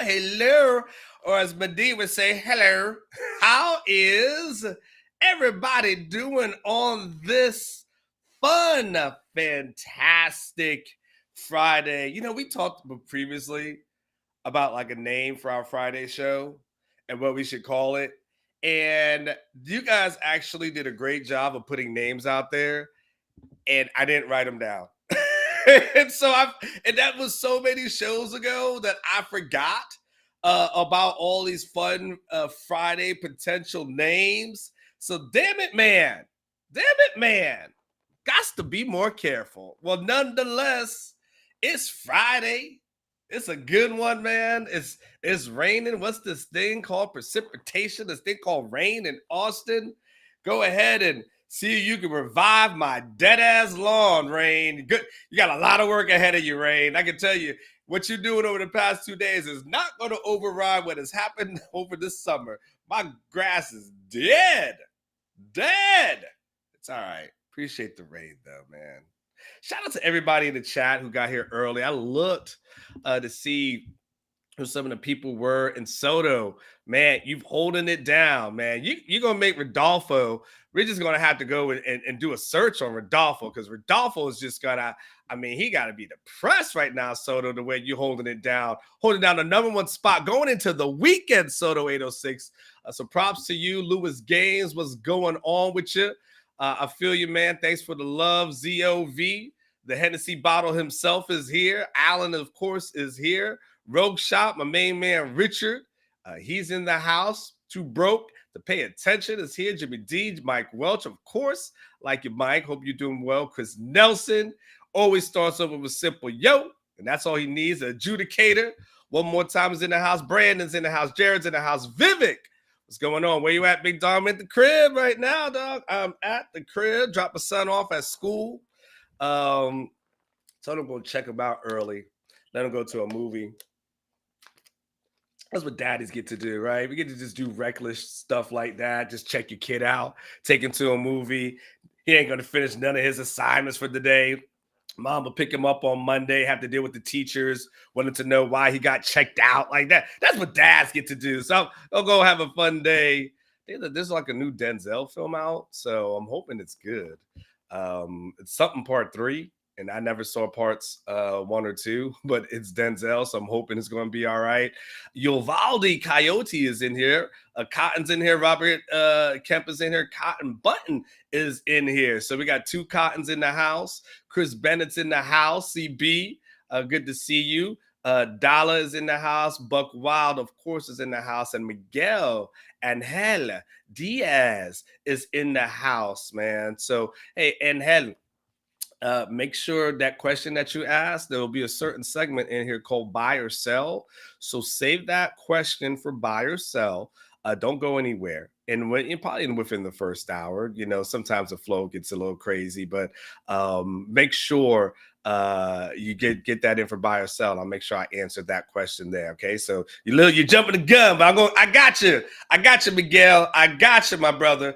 hello. Or as Medea would say, hello. How is everybody doing on this fun, fantastic Friday? We talked previously about like a name for our Friday show and what we should call it. And you guys actually did a great job of putting names out there, and I didn't write them down. And that was so many shows ago that I forgot about all these fun Friday potential names. So damn it, man, got to be more careful. Well, nonetheless, it's Friday. It's a good one, man. It's raining. What's this thing called precipitation? This thing called rain in Austin. Go ahead and see if you can revive my dead ass lawn, Rain. Good. You got a lot of work ahead of you, Rain. I can tell you what you're doing over the past 2 days is not going to override what has happened over this summer. My grass is dead. It's all right. Appreciate the rain, though, man. Shout out to everybody in the chat who got here early. I looked to see who some of the people were in Soto. Man, you've holding it down, man. You're going to make Rodolfo. We're just going to have to go and do a search on Rodolfo because Rodolfo is just going to, he got to be depressed right now, Soto, the way you're holding it down. Holding down the number one spot going into the weekend, Soto 806. So props to you, Lewis Gaines. What's going on with you? I feel you, man. Thanks for the love, ZOV. The Hennessy bottle himself is here. Alan, of course, is here. Rogue Shop, my main man, Richard. He's in the house. Too broke to pay attention is here. Jimmy D, Mike Welch, of course. Like you, Mike. Hope you're doing well. Chris Nelson always starts over with simple yo, and that's all he needs. An adjudicator. One more time is in the house. Brandon's in the house. Jared's in the house. Vivek. What's going on? Where you at, Big Dog? I'm at the crib right now, dog. I'm at the crib. Drop my son off at school. Told him go check him out early. Let him go to a movie. That's what daddies get to do, right? We get to just do reckless stuff like that. Just check your kid out, take him to a movie. He ain't going to finish none of his assignments for the day. Mom will pick him up on Monday, have to deal with the teachers, wanting to know why he got checked out like that. That's what dads get to do. So I'll go have a fun day. There's like a new Denzel film out, so I'm hoping it's good. It's something part 3. And I never saw parts 1 or 2, but it's Denzel, so I'm hoping it's going to be all right. Uvalde Coyote is in here. Cotton's in here. Robert Kemp is in here. Cotton Button is in here. So we got 2 Cottons in the house. Chris Bennett's in the house. CB, good to see you. Dala is in the house. Buck Wild, of course, is in the house. And Miguel Angel Diaz is in the house, man. So, hey, Angel, make sure that question that you asked, there will be a certain segment in here called buy or sell. So save that question for buy or sell. Don't go anywhere. And probably within the first hour, sometimes the flow gets a little crazy, but make sure you get that in for buy or sell. I'll make sure I answer that question there. Okay. So you're jumping the gun, but I got you, Miguel. I got you, my brother.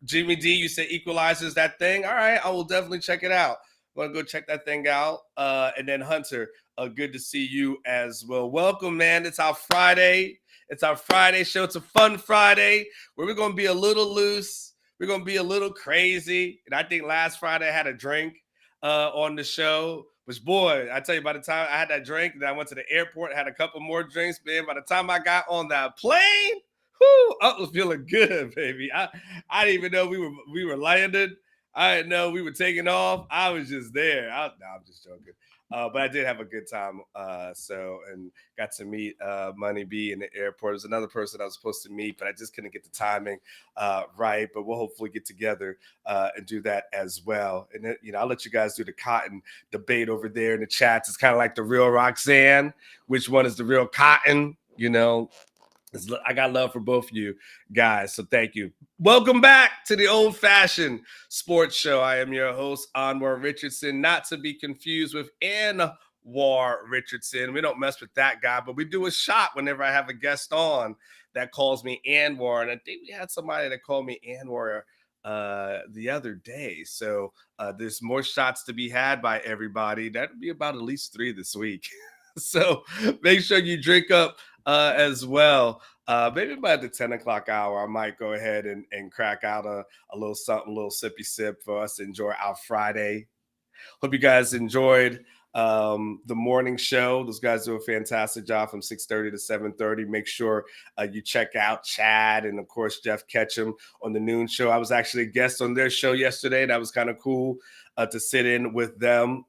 Jimmy D, you say equalizers that thing. All right. I will definitely check it out. I'm going to go check that thing out. And then Hunter, good to see you as well. Welcome, man. It's our Friday. It's our Friday show. It's a fun Friday where we're going to be a little loose. We're going to be a little crazy. And I think last Friday I had a drink on the show, which, boy, I tell you, by the time I had that drink, then I went to the airport, had a couple more drinks, man. By the time I got on that plane, I was feeling good, baby. I didn't even know we were landed. I didn't know we were taking off. I was just there. I'm just joking. But I did have a good time. And got to meet Money B in the airport. There's another person I was supposed to meet, but I just couldn't get the timing right. But we'll hopefully get together and do that as well. And then, I'll let you guys do the Cotton debate over there in the chats. It's kind of like the real Roxanne. Which one is the real Cotton? I got love for both of you guys, so thank you. Welcome back to the old-fashioned sports show. I am your host, Anwar Richardson, not to be confused with Anwar Richardson. We don't mess with that guy, but we do a shot whenever I have a guest on that calls me Anwar, and I think we had somebody that called me Anwar the other day. So there's more shots to be had by everybody. That'll be about at least 3 this week. So make sure you drink up as well. Maybe by the 10 o'clock hour, I might go ahead and crack out a little something, a little sippy sip for us to enjoy our Friday. Hope you guys enjoyed the morning show. Those guys do a fantastic job from 6:30 to 7:30. Make sure you check out Chad and, of course, Jeff Ketchum on the noon show. I was actually a guest on their show yesterday. That was kind of cool to sit in with them.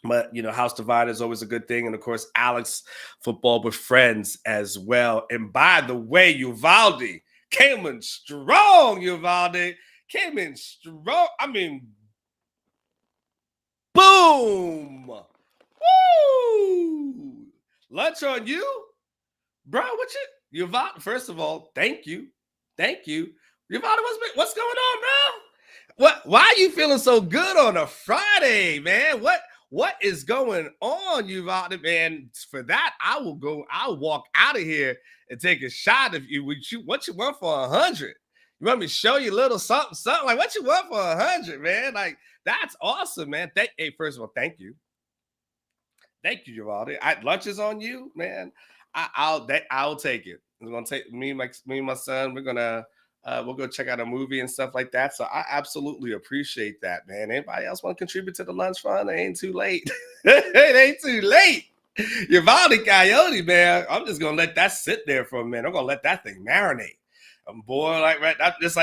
But, House Divided is always a good thing. And, of course, Alex Football with Friends as well. And by the way, Uvalde came in strong, Uvalde. Came in strong. I mean, boom. Woo. Lunch on you? Bro, Uvalde, first of all, thank you. Thank you. Uvalde, what's going on, bro? Why are you feeling so good on a Friday, man? What is going on, Uvalde, man? For that, I'll walk out of here and take a shot of you. What you want for 100? You want me to show you a little something? Like, what you want for 100, man? Like, that's awesome, man. Hey, first of all, thank you. Thank you, Uvalde. Lunch is on you, man. I'll take it. I'm gonna take me and my son. We'll go check out a movie and stuff like that. So I absolutely appreciate that, man. Anybody else want to contribute to the lunch fund? It ain't too late. It ain't too late. Uvalde Coyote, man. I'm just gonna let that sit there for a minute. I'm gonna let that thing marinate. Boy, like right, it's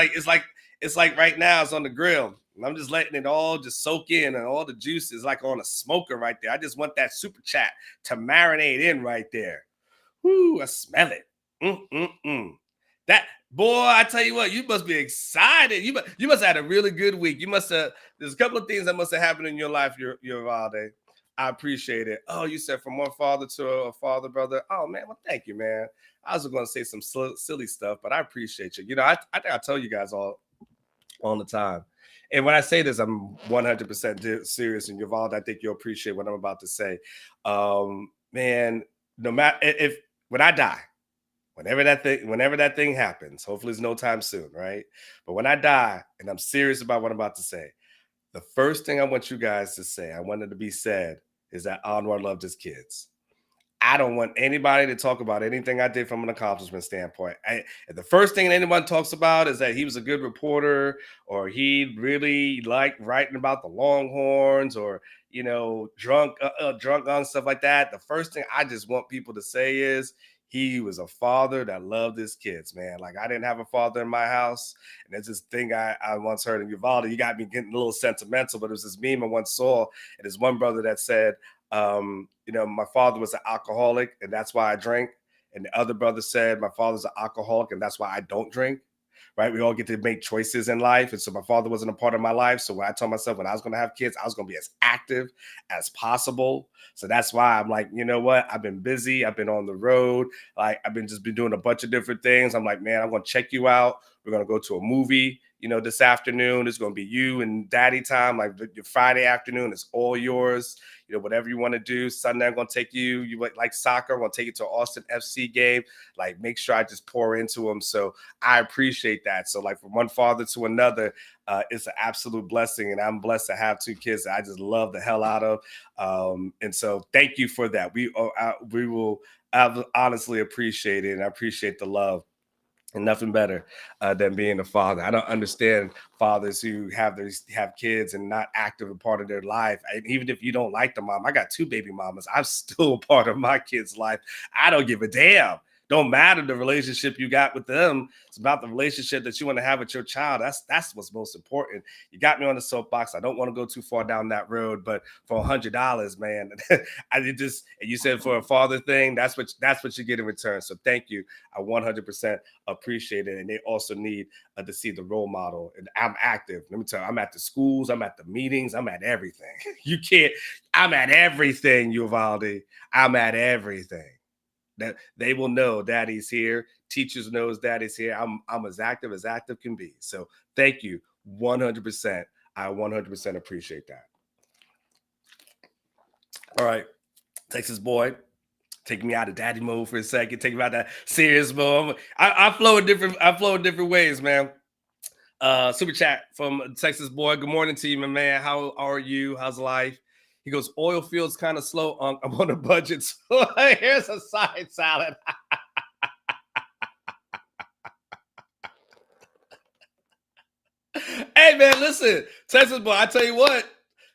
like right now it's on the grill. And I'm just letting it all just soak in, and all the juice is like on a smoker right there. I just want that super chat to marinate in right there. Whoo, I smell it. That boy, I tell you what, you must be excited. You must have had a really good week. There's a couple of things that must have happened in your life, Uvalde. I appreciate it. Oh, you said from one father to a father, brother. Oh, man, well, thank you, man. I was going to say some silly stuff, but I appreciate you. I think I tell you guys all the time. And when I say this, I'm 100% serious. And Uvalde, I think you'll appreciate what I'm about to say. Man, no matter when I die, whenever that thing happens, hopefully it's no time soon, right? But when I die, and I'm serious about what I'm about to say, the first thing I want you guys to say, I want it to be said, is that Anwar loved his kids. I don't want anybody to talk about anything I did from an accomplishment standpoint. The first thing anyone talks about is that he was a good reporter, or he really liked writing about the Longhorns, or drunk on stuff like that. The first thing I just want people to say is he was a father that loved his kids, man. Like, I didn't have a father in my house. And there's this thing I once heard in Uvalde. You got me getting a little sentimental, but it was this meme I once saw. And there's one brother that said, my father was an alcoholic, and that's why I drank. And the other brother said, my father's an alcoholic, and that's why I don't drink. Right? We all get to make choices in life. And so my father wasn't a part of my life. So when I told myself when I was going to have kids, I was going to be as active as possible. So that's why I'm like, you know what? I've been busy. I've been on the road. Like, I've been doing a bunch of different things. I'm like, man, I'm going to check you out. We're going to go to a movie, this afternoon. It's going to be you and daddy time. Like, your Friday afternoon is all yours. Whatever you want to do. Sunday, I'm going to take you. You like soccer. I'm going to take you to an Austin FC game. Like, make sure I just pour into them. So I appreciate that. So, like, from one father to another, it's an absolute blessing. And I'm blessed to have two kids that I just love the hell out of. And so thank you for that. We will honestly appreciate it. And I appreciate the love. And nothing better than being a father. I don't understand fathers who have kids and not active a part of their life. And even if you don't like the mom, I got 2 baby mamas. I'm still a part of my kid's life. I don't give a damn. Don't matter the relationship you got with them. It's about the relationship that you want to have with your child. That's what's most important. You got me on the soapbox. I don't want to go too far down that road, but for $100, man, and you said for a father thing, that's what you get in return. So thank you. I 100% appreciate it. And they also need to see the role model. And I'm active. Let me tell you, I'm at the schools. I'm at the meetings. I'm at everything. I'm at everything, Uvalde. I'm at everything. That they will know daddy's here. Teachers knows daddy's here. I'm as active can be. So thank you 100%. I 100% appreciate that. All right, Texas boy, take me out of daddy mode for a second. Take me out that serious mode. I flow in different ways, man. Super chat from Texas boy. Good morning to you, my man. How are you? How's life? He goes, oil fields kind of slow. I'm on a budget. So here's a side salad. Hey, man, listen, Texas boy, I tell you what,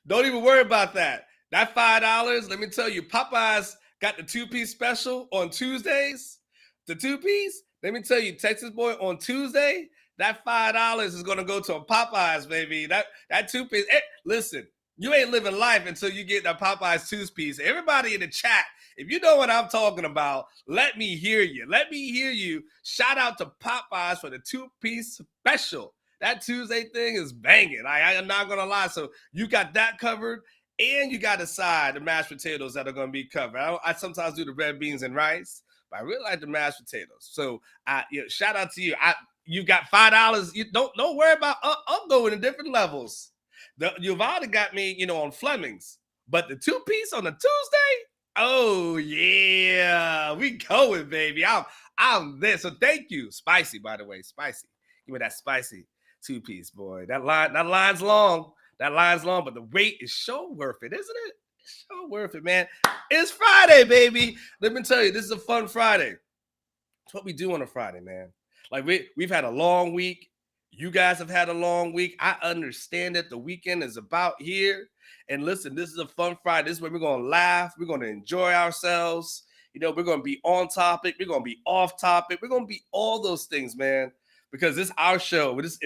don't even worry about that. That $5, let me tell you, Popeyes got the two-piece special on Tuesdays. The two-piece, let me tell you, Texas boy, on Tuesday, that $5 is going to go to a Popeyes, baby. That two-piece, listen, you ain't living life until you get that Popeyes two-piece. Everybody in the chat, if you know what I'm talking about, let me hear you. Let me hear you. Shout out to Popeyes for the two-piece special. That Tuesday thing is banging. I am not going to lie. So you got that covered, and you got a side, the mashed potatoes that are going to be covered. I sometimes do the red beans and rice, but I really like the mashed potatoes. So shout out to you. You got $5. You don't worry about. I'm going to different levels. You've already got me, on Fleming's, but the two-piece on the Tuesday. Oh yeah, we going, baby. I'm there. So thank you, spicy. By the way, spicy. Give me that spicy two-piece, boy. That line's long. That line's long, but the wait is so worth it, isn't it? It's so worth it, man. It's Friday, baby. Let me tell you, this is a fun Friday. It's what we do on a Friday, man. Like we've had a long week. You guys have had a long week. I understand that the weekend is about here. And listen, this is a fun Friday. This is where we're going to laugh. We're going to enjoy ourselves. We're going to be on topic. We're going to be off topic. We're going to be all those things, man. Because this is our show, this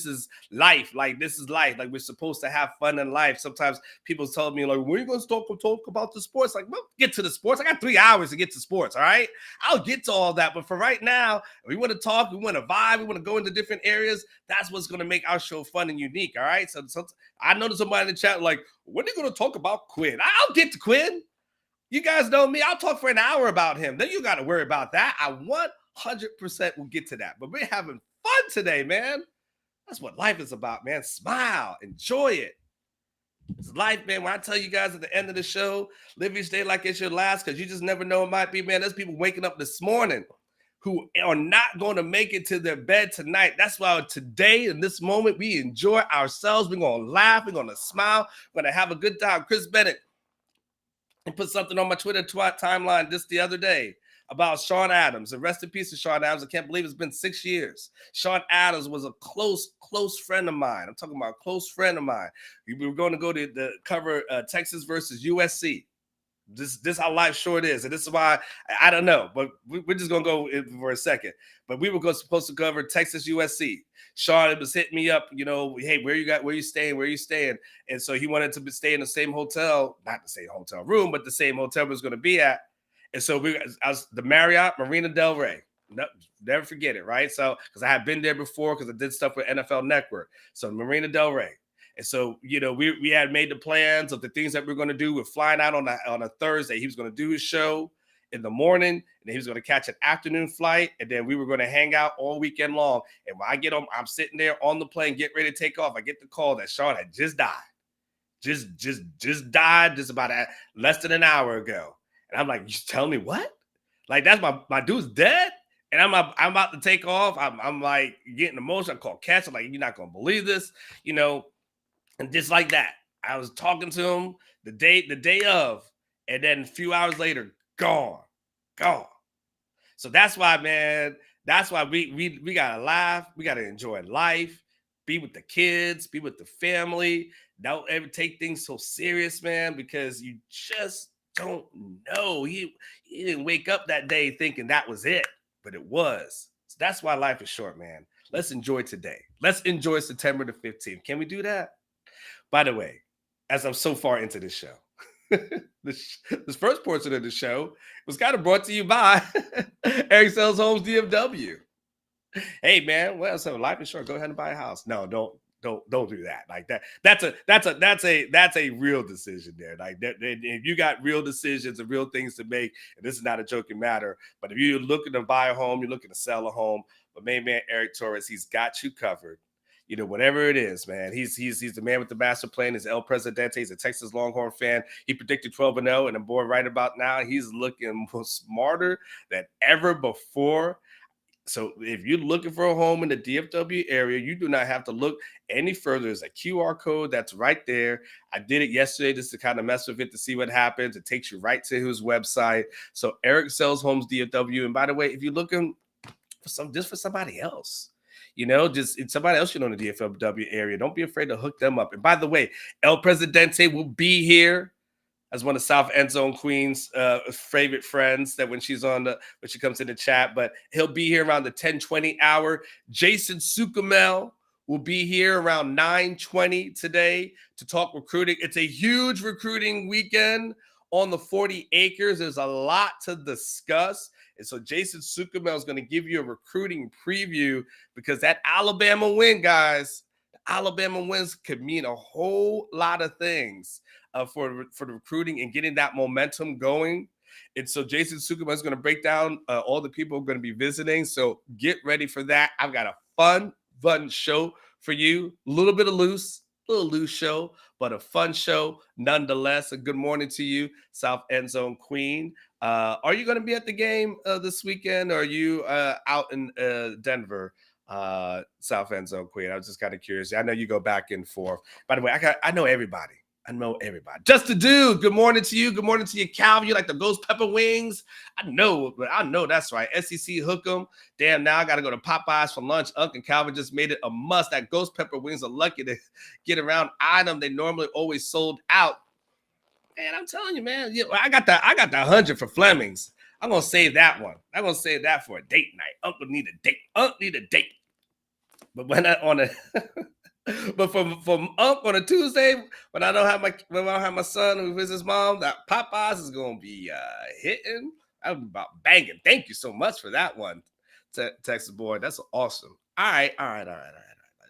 is life. Like this is life. Like we're supposed to have fun in life. Sometimes people tell me like, "When are you going to talk about the sports?" Like, well, get to the sports. I got 3 hours to get to sports. All right, I'll get to all that. But for right now, we want to talk. We want to vibe. We want to go into different areas. That's what's going to make our show fun and unique. All right. So I noticed somebody in the chat like, "When are you going to talk about Quinn?" I'll get to Quinn. You guys know me. I'll talk for an hour about him. Then you got to worry about that. 100% will get to that. But we're having fun today, man. That's what life is about, man. Smile. Enjoy it. It's life, man. When I tell you guys at the end of the show, live each day like it's your last, because you just never know it might be, man. There's people waking up this morning who are not going to make it to their bed tonight. That's why today, in this moment, we enjoy ourselves. We're going to laugh. We're going to smile. We're going to have a good time. Chris Bennett put something on my Twitter timeline just the other day about Sean Adams. And rest in peace to Sean Adams. I can't believe it's been 6 years. Sean Adams was a close friend of mine. I'm talking about a close friend of mine. We were going to go to the cover Texas versus USC. This how life short is. And this is why, I don't know, but we're just going to go for a second. But we were supposed to cover Texas USC. Sean was hitting me up, hey, where you staying? And so he wanted to stay in the same hotel, not the same hotel room, but the same hotel we was going to be at. And so I was the Marriott Marina Del Rey. Never forget it, right? So, because I had been there before, because I did stuff with NFL Network. So Marina Del Rey. And so, we had made the plans of the things that we were going to do. We're flying out on a Thursday. He was going to do his show in the morning, and then he was going to catch an afternoon flight, and then we were going to hang out all weekend long. And when I get on, I'm sitting there on the plane, get ready to take off. I get the call that Sean had just died. Just died just about less than an hour ago. And I'm like, you telling me what? Like, that's my dude's dead? And I'm about to take off. I'm like getting emotional. I call Cash. I'm like, you're not going to believe this, And just like that, I was talking to him the day of, and then a few hours later, gone. So that's why, man, that's why we got to laugh. We got to enjoy life, be with the kids, be with the family. Don't ever take things so serious, man, because you just don't know. He didn't wake up that day thinking that was it, but it was. So that's why life is short, man. Let's enjoy today. Let's enjoy September the 15th. Can we do that? By the way, as I'm so far into this show, this first portion of the show was kind of brought to you by Eric Sells Homes DFW. Hey, man, well, so life is short. Go ahead and buy a house. No, don't do that. Like that. That's a real decision there. Like that, if you got real decisions and real things to make, and this is not a joking matter, but if you're looking to buy a home, you're looking to sell a home, but main man Eric Torres, he's got you covered. Whatever it is, man. He's the man with the master plan. He's El Presidente. He's a Texas Longhorn fan. He predicted 12-0, and boy, right about now, he's looking smarter than ever before. So if you're looking for a home in the DFW area, you do not have to look any further. There's a QR code that's right there. I did it yesterday just to kind of mess with it to see what happens. It takes you right to his website. So Eric sells homes DFW. And by the way, if you're looking for for somebody else, just it's somebody else in the DFW area, don't be afraid to hook them up. And by the way, El Presidente will be here as one of South End Zone Queen's favorite friends that when she comes in the chat, but he'll be here around the 10:20 hour. Jason Suchomel will be here around 9:20 today to talk recruiting. It's a huge recruiting weekend on the 40 acres. There's a lot to discuss. And so Jason Suchomel is going to give you a recruiting preview because that Alabama win, guys, Alabama wins could mean a whole lot of things for the recruiting and getting that momentum going. And so Jason Suchomel is going to break down all the people who are going to be visiting. So get ready for that. I've got a fun show for you. A little loose show, but a fun show nonetheless. A good morning to you, South End Zone Queen. Are you going to be at the game this weekend, or are you out in Denver? South End Zone Queen. I was just kind of curious. I know you go back and forth. By the way, I know everybody. Just a dude. Good morning to you. Good morning to you, Calvin. You like the ghost pepper wings? I know that's right. SEC hook 'em. Damn, now I got to go to Popeyes for lunch. Uncle Calvin just made it a must. That ghost pepper wings are lucky to get around item. They normally always sold out. Man, I'm telling you, man. Yeah, I got the 100 for Fleming's. I'm gonna save that one. I'm gonna save that for a date night. Uncle need a date. Uncle need a date. But when I on a but from Unc on a Tuesday, when I don't have my son who visits mom, that Popeyes is gonna be hitting. I'm about banging. Thank you so much for that one, Texas boy. That's awesome. All right.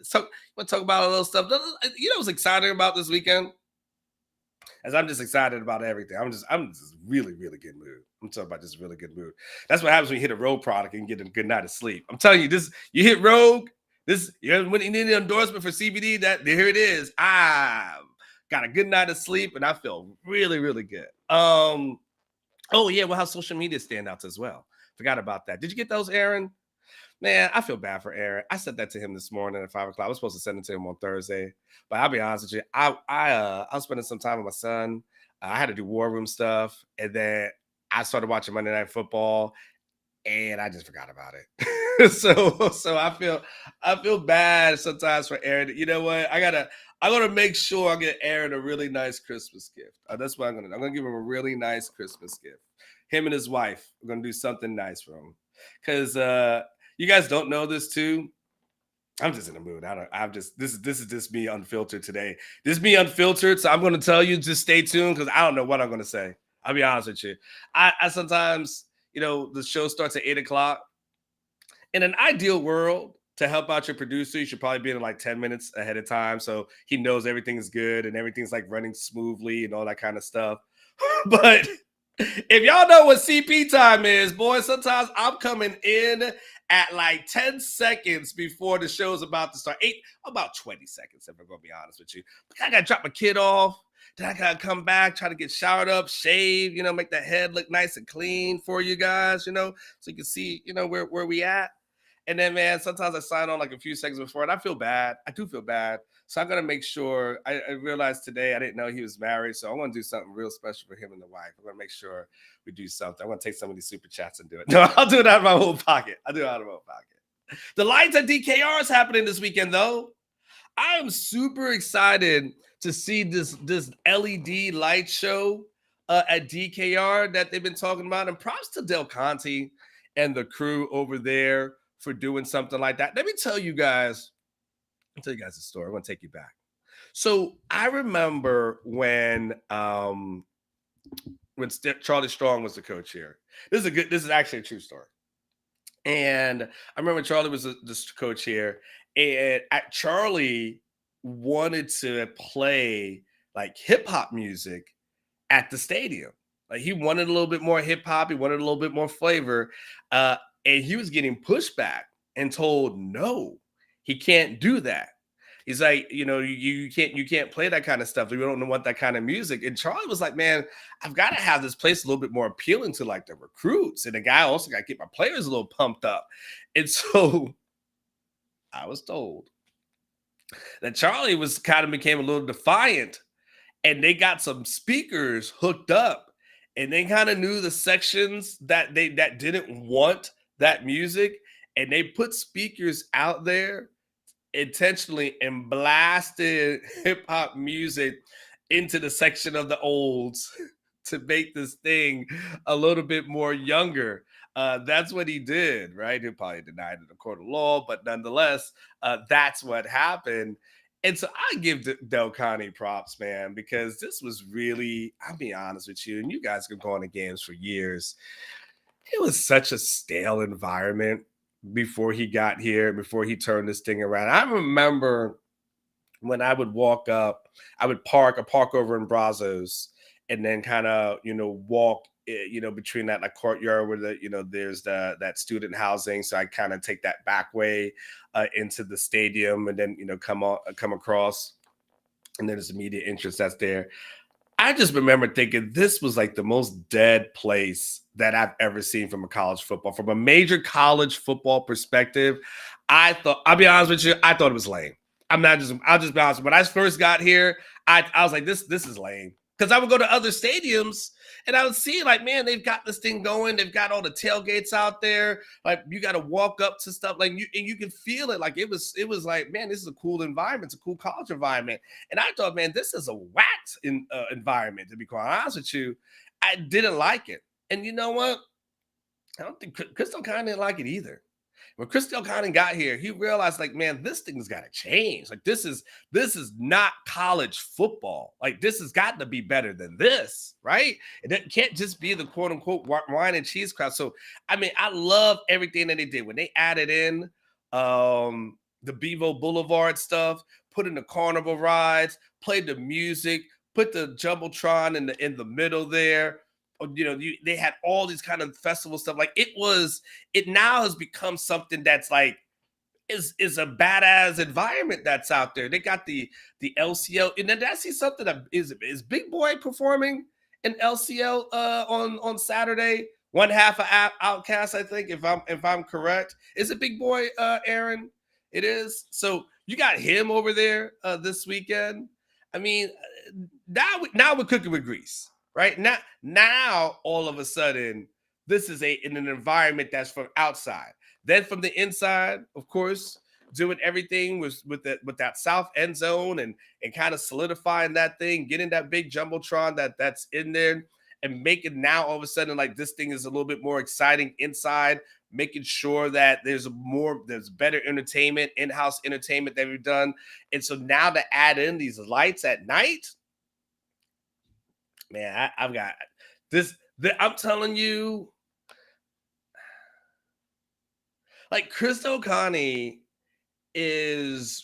So we'll talk about a little stuff. What's exciting about this weekend? As I'm just excited about everything. I'm just really, really good mood. I'm talking about just really good mood. That's what happens when you hit a Rogue product and get a good night of sleep. I'm telling you, you hit Rogue. When you need an endorsement for CBD, here it is. I've got a good night of sleep and I feel really, really good. Oh yeah, we'll have social media standouts as well. Forgot about that. Did you get those, Aaron? Man, I feel bad for Aaron. I said that to him this morning at 5 o'clock. I was supposed to send it to him on Thursday, but I'll be honest with you. I was spending some time with my son. I had to do war room stuff, and then I started watching Monday Night Football, and I just forgot about it. so I feel bad sometimes for Aaron. You know what? I'm gonna make sure I get Aaron a really nice Christmas gift. That's what I'm gonna do. I'm gonna give him a really nice Christmas gift. Him and his wife. We're gonna do something nice for him because you guys don't know this too. I'm just in the mood. This is just me unfiltered today. This is me unfiltered. So I'm going to tell you, just stay tuned because I don't know what I'm going to say. I'll be honest with you. I sometimes, the show starts at 8 o'clock. In an ideal world, to help out your producer, you should probably be in like 10 minutes ahead of time. So he knows everything's good and everything's like running smoothly and all that kind of stuff. But if y'all know what CP time is, boy, sometimes I'm coming in at like 10 seconds before the show's about to start. About 20 seconds, if I'm going to be honest with you. I got to drop my kid off. Then I got to come back, try to get showered up, shave, make that head look nice and clean for you guys, so you can see, where we at. And then, man, sometimes I sign on like a few seconds before, and I feel bad. I do feel bad. So I'm going to make sure. I realized today I didn't know he was married, so I'm going to do something real special for him and the wife. I'm going to make sure we do something. I'm going to take some of these super chats and do it. No, I'll do it out of my own pocket. The lights at DKR is happening this weekend, though. I am super excited to see this LED light show at DKR that they've been talking about. And props to Del Conte and the crew over there for doing something like that. Let me tell you guys a story. I'm going to take you back. So I remember when Charlie Strong was the coach here. This is actually a true story. And I remember Charlie was the coach here, and Charlie wanted to play like hip hop music at the stadium. Like he wanted a little bit more hip hop. He wanted a little bit more flavor. And he was getting pushback and told, no, he can't do that. He's like, you can't play that kind of stuff. We don't want that kind of music. And Charlie was like, man, I've got to have this place a little bit more appealing to like the recruits. And the guy also got to get my players a little pumped up. And so I was told that Charlie was kind of became a little defiant, and they got some speakers hooked up, and they kind of knew the sections that didn't want that music, and they put speakers out there intentionally and blasted hip hop music into the section of the olds to make this thing a little bit more younger. That's what he did, right? He probably denied it in a court of law, but nonetheless, that's what happened. And so I give Del Conte props, man, because this was really, I'll be honest with you, and you guys have gone to games for years. It was such a stale environment before he got here, before he turned this thing around. I remember when I would walk up, I would park over in Brazos, and then kind of, walk, between that like courtyard where there's that student housing. So I kind of take that back way into the stadium, and then, come across, and then there's the media entrance that's there. I just remember thinking this was like the most dead place that I've ever seen from a major college football perspective. I'll be honest with you, I thought it was lame. I'll just be honest. When I first got here, I was like, this is lame. Because I would go to other stadiums and I would see, like, man, they've got this thing going. They've got all the tailgates out there. Like, you got to walk up to stuff, like, you can feel it. Like, it was like, man, this is a cool environment. It's a cool college environment. And I thought, man, this is a wax environment, to be quite honest with you. I didn't like it. And you know what? I don't think Chris Del Conte didn't like it either. When Chris Del Conte got here, he realized, like, man, this thing's got to change. Like, this is not college football. Like, this has got to be better than this, right? It can't just be the quote unquote wine and cheese crowd. So, I mean, I love everything that they did when they added in the Bevo Boulevard stuff, put in the carnival rides, played the music, put the jumbotron in the middle there. They had all these kind of festival stuff. Like, it now has become something that's like is a badass environment that's out there. They got the LCL, and then I see something that is Big Boy performing in LCL on Saturday. One half of Outcast, I think, if I'm correct. Is it Big Boy, Aaron? It is. So you got him over there this weekend. I mean, now we're cooking with grease. Right now, all of a sudden, this is in an environment that's from outside. Then from the inside, of course, doing everything with that south end zone and kind of solidifying that thing, getting that big jumbotron that's in there, and making now all of a sudden like this thing is a little bit more exciting inside, making sure that there's better entertainment, in-house entertainment that we've done. And so now to add in these lights at night. Man, I've got this. I'm telling you, like, Chris Del Conte is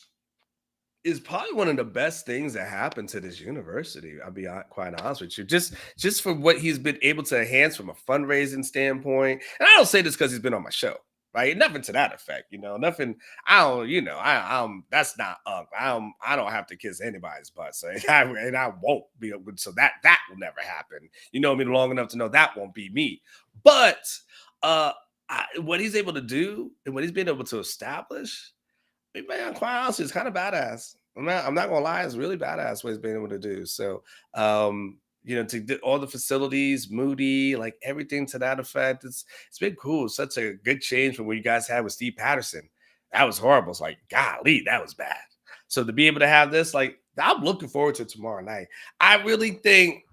probably one of the best things that happened to this university. I'll be quite honest with you. Just for what he's been able to enhance from a fundraising standpoint. And I don't say this because he's been on my show. Right, nothing to that effect, nothing. I don't, that's not I don't have to kiss anybody's butt, so and I won't be able, so that will never happen. You know me long enough to know that won't be me. But what he's able to do and what he's been able to establish, man, quite honestly, it's kind of badass. I'm not gonna lie, it's really badass what he's been able to do. So to get all the facilities, Moody, like everything to that effect. It's been cool. It's such a good change from what you guys had with Steve Patterson. That was horrible. It's like, golly, that was bad. So to be able to have this, like, I'm looking forward to tomorrow night. I really think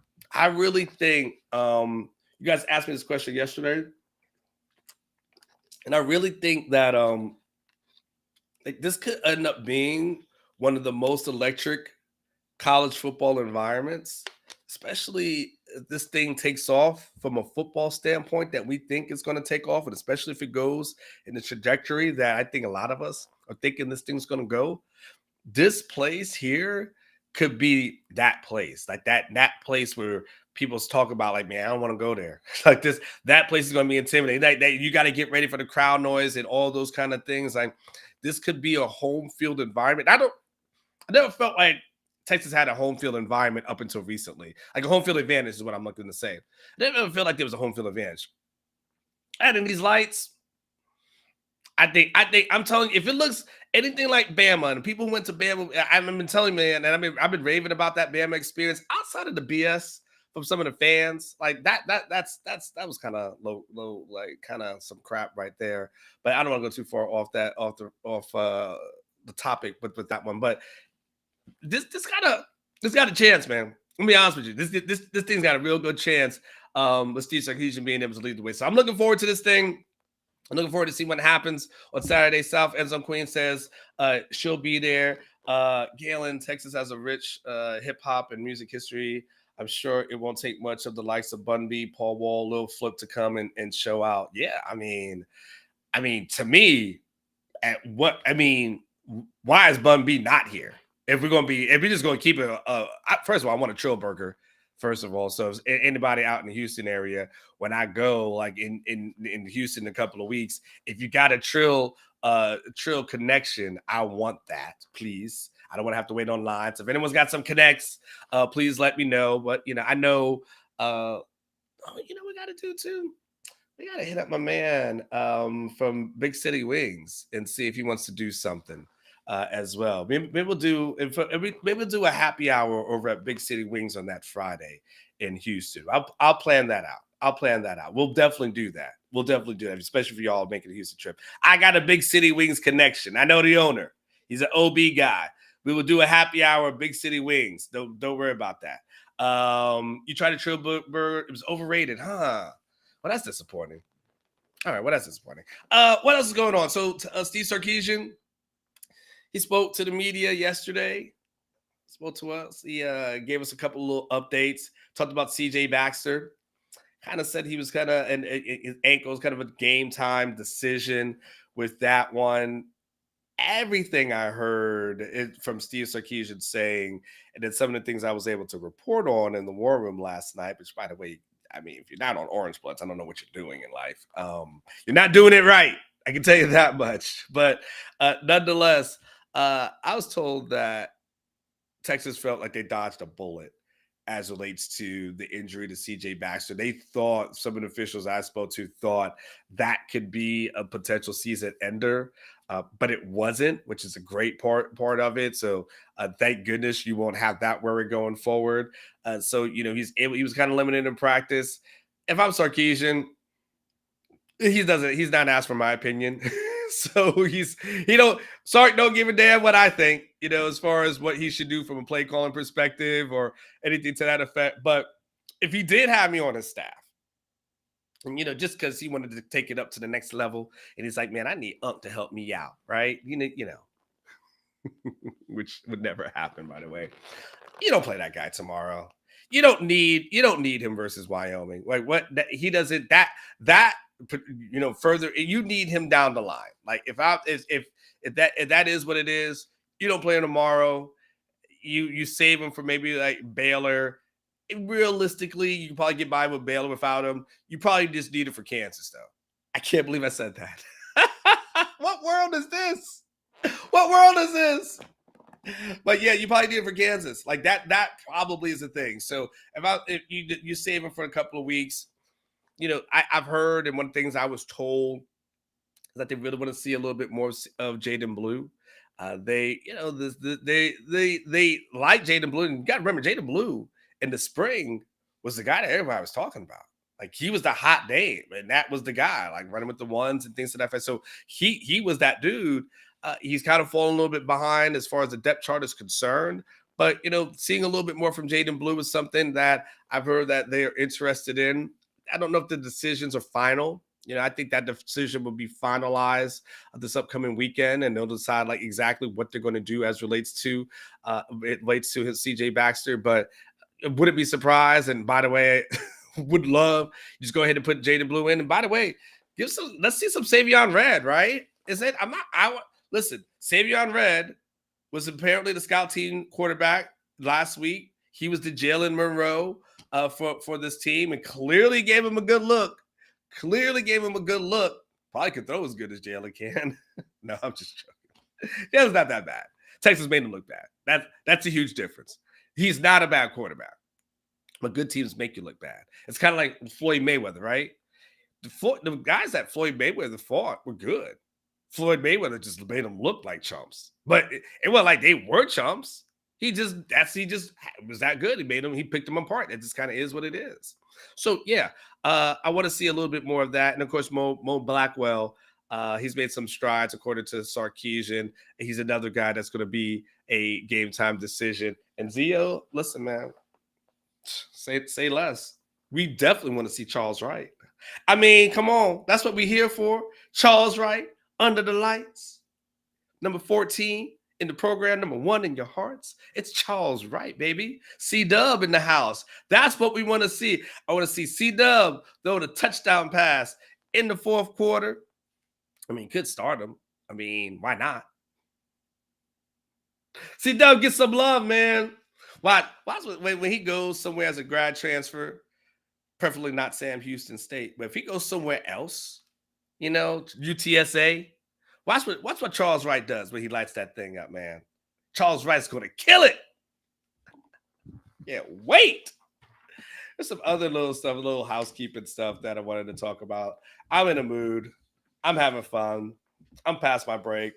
you guys asked me this question yesterday. And I really think that like this could end up being one of the most electric college football environments, especially if this thing takes off from a football standpoint that we think is going to take off, and especially if it goes in the trajectory that I think a lot of us are thinking this thing's going to go. This place here could be that place, like that place where people talk about, like, man, I don't want to go there. Like that place is going to be intimidating. That you got to get ready for the crowd noise and all those kind of things. Like, this could be a home field environment. I never felt like Texas had a home field environment up until recently. Like a home field advantage is what I'm looking to say. I never felt like there was a home field advantage. Adding these lights, I think I'm telling you, if it looks anything like Bama, and people who went to Bama, I've been telling you, man, and I've been raving about that Bama experience outside of the BS from some of the fans. Like that was kind of low, like kind of some crap right there. But I don't want to go too far off the topic with that one. But this got a chance, man. Let me be honest with you. This thing's got a real good chance. With Steve Sarkisian being able to lead the way. So I'm looking forward to this thing. I'm looking forward to see what happens on Saturday. South End Zone Queen says she'll be there. Galen, Texas has a rich hip hop and music history. I'm sure it won't take much of the likes of Bun B, Paul Wall, Lil Flip to come and show out. Yeah, I mean, to me, why is Bun B not here? If we're just gonna keep it, first of all, I want a Trill Burger. First of all, so if anybody out in the Houston area, when I go like in Houston in a couple of weeks, if you got a Trill connection, I want that, please. I don't want to have to wait online. So if anyone's got some connects, please let me know. But I know, we got to do too. We got to hit up my man from Big City Wings and see if he wants to do something. As well. Maybe we'll do a happy hour over at Big City Wings on that Friday in Houston. I'll plan that out. We'll definitely do that. Especially for y'all making a Houston trip. I got a Big City Wings connection. I know the owner. He's an OB guy. We will do a happy hour at Big City Wings. Don't worry about that. You tried a Trill Burger. It was overrated, huh? Well, that's disappointing. All right, well, that's disappointing. What else is going on? So Steve Sarkisian, he spoke to the media yesterday, spoke to us. He gave us a couple of little updates, talked about CJ Baxter, kind of said he was kind of, and his ankle was kind of a game time decision with that one. Everything I heard from Steve Sarkisian saying, and then some of the things I was able to report on in the war room last night, which, by the way, if you're not on Orangebloods, I don't know what you're doing in life. You're not doing it right. I can tell you that much. But nonetheless, I was told that Texas felt like they dodged a bullet as relates to the injury to CJ Baxter. They thought, some of the officials I spoke to thought that could be a potential season ender, but it wasn't, which is a great part of it. So thank goodness you won't have that worry going forward. So he was kind of limited in practice. If I'm Sarkisian, he's not asked for my opinion. So Sark don't give a damn what I think, as far as what he should do from a play calling perspective or anything to that effect. But if he did have me on his staff, and just because he wanted to take it up to the next level, and he's like, man, I need Unc to help me out, right? Which would never happen, by the way. You don't play that guy tomorrow. You don't need him versus Wyoming. Like what he doesn't that further, you need him down the line. Like if that is what it is, you don't play him tomorrow. You save him for maybe like Baylor. Realistically, you can probably get by with Baylor without him. You probably just need it for Kansas, though. I can't believe I said that. What world is this? What world is this? But yeah, you probably need it for Kansas. Like that probably is a thing. So if you save him for a couple of weeks, I've heard, and one of the things I was told is that they really want to see a little bit more of Jaden Blue. They like Jaden Blue, and you got to remember Jaden Blue in the spring was the guy that everybody was talking about. Like he was the hot name, and that was the guy, like running with the ones and things to that effect. So he was that dude. He's kind of fallen a little bit behind as far as the depth chart is concerned. But seeing a little bit more from Jaden Blue is something that I've heard that they're interested in. I don't know if the decisions are final. I think that decision will be finalized this upcoming weekend, and they'll decide like exactly what they're going to do as relates to his CJ Baxter. But wouldn't be surprised. And by the way, would love just go ahead and put Jaden Blue in. And by the way, let's see some Savion Red, right? Listen, Savion Red was apparently the scout team quarterback last week. He was the Jalen Monroe for this team, and clearly gave him a good look. Probably could throw as good as Jalen can. No, I'm just joking. Jalen's not that bad. Texas made him look bad. That's a huge difference. He's not a bad quarterback, but good teams make you look bad. It's kind of like Floyd Mayweather, right? The guys that Floyd Mayweather fought were good. Floyd Mayweather just made them look like chumps, but it wasn't like they were chumps. He just was that good. He picked them apart. It just kind of is what it is. So yeah, I want to see a little bit more of that. And of course, Mo Blackwell, he's made some strides according to Sarkeesian. He's another guy that's going to be a game time decision. And Zio, listen, man, say less. We definitely want to see Charles Wright. I mean, come on, that's what we're here for. Charles Wright, under the lights, number 14 in the program, number 1 in your hearts. It's Charles Wright, baby. C-Dub in the house. That's what we want to see. I want to see C-Dub throw the touchdown pass in the fourth quarter. I mean, could start him. I mean, why not? C-Dub, get some love, man. Watch when he goes somewhere as a grad transfer, preferably not Sam Houston State, but if he goes somewhere else, UTSA, watch what Charles Wright does when he lights that thing up, man. Charles Wright's going to kill it. Yeah, wait. There's some other little stuff, little housekeeping stuff that I wanted to talk about. I'm in a mood. I'm having fun. I'm past my break.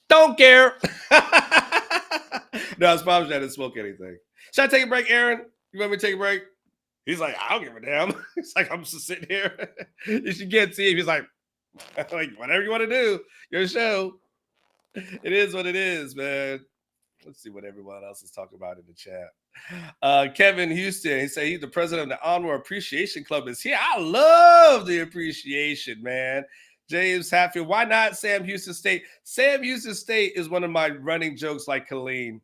Don't care. No, I was probably I didn't smoke anything. Should I take a break, Aaron? You want me to take a break? He's like, I don't give a damn. He's like, I'm just sitting here. You should get to him. He's like, whatever you want to do, your show. It is what it is, man. Let's see what everyone else is talking about in the chat. Kevin Houston, he said he's the president of the Anwar Appreciation Club is here. I love the appreciation, man. James Hatfield, why not Sam Houston State? Sam Houston State is one of my running jokes like Colleen.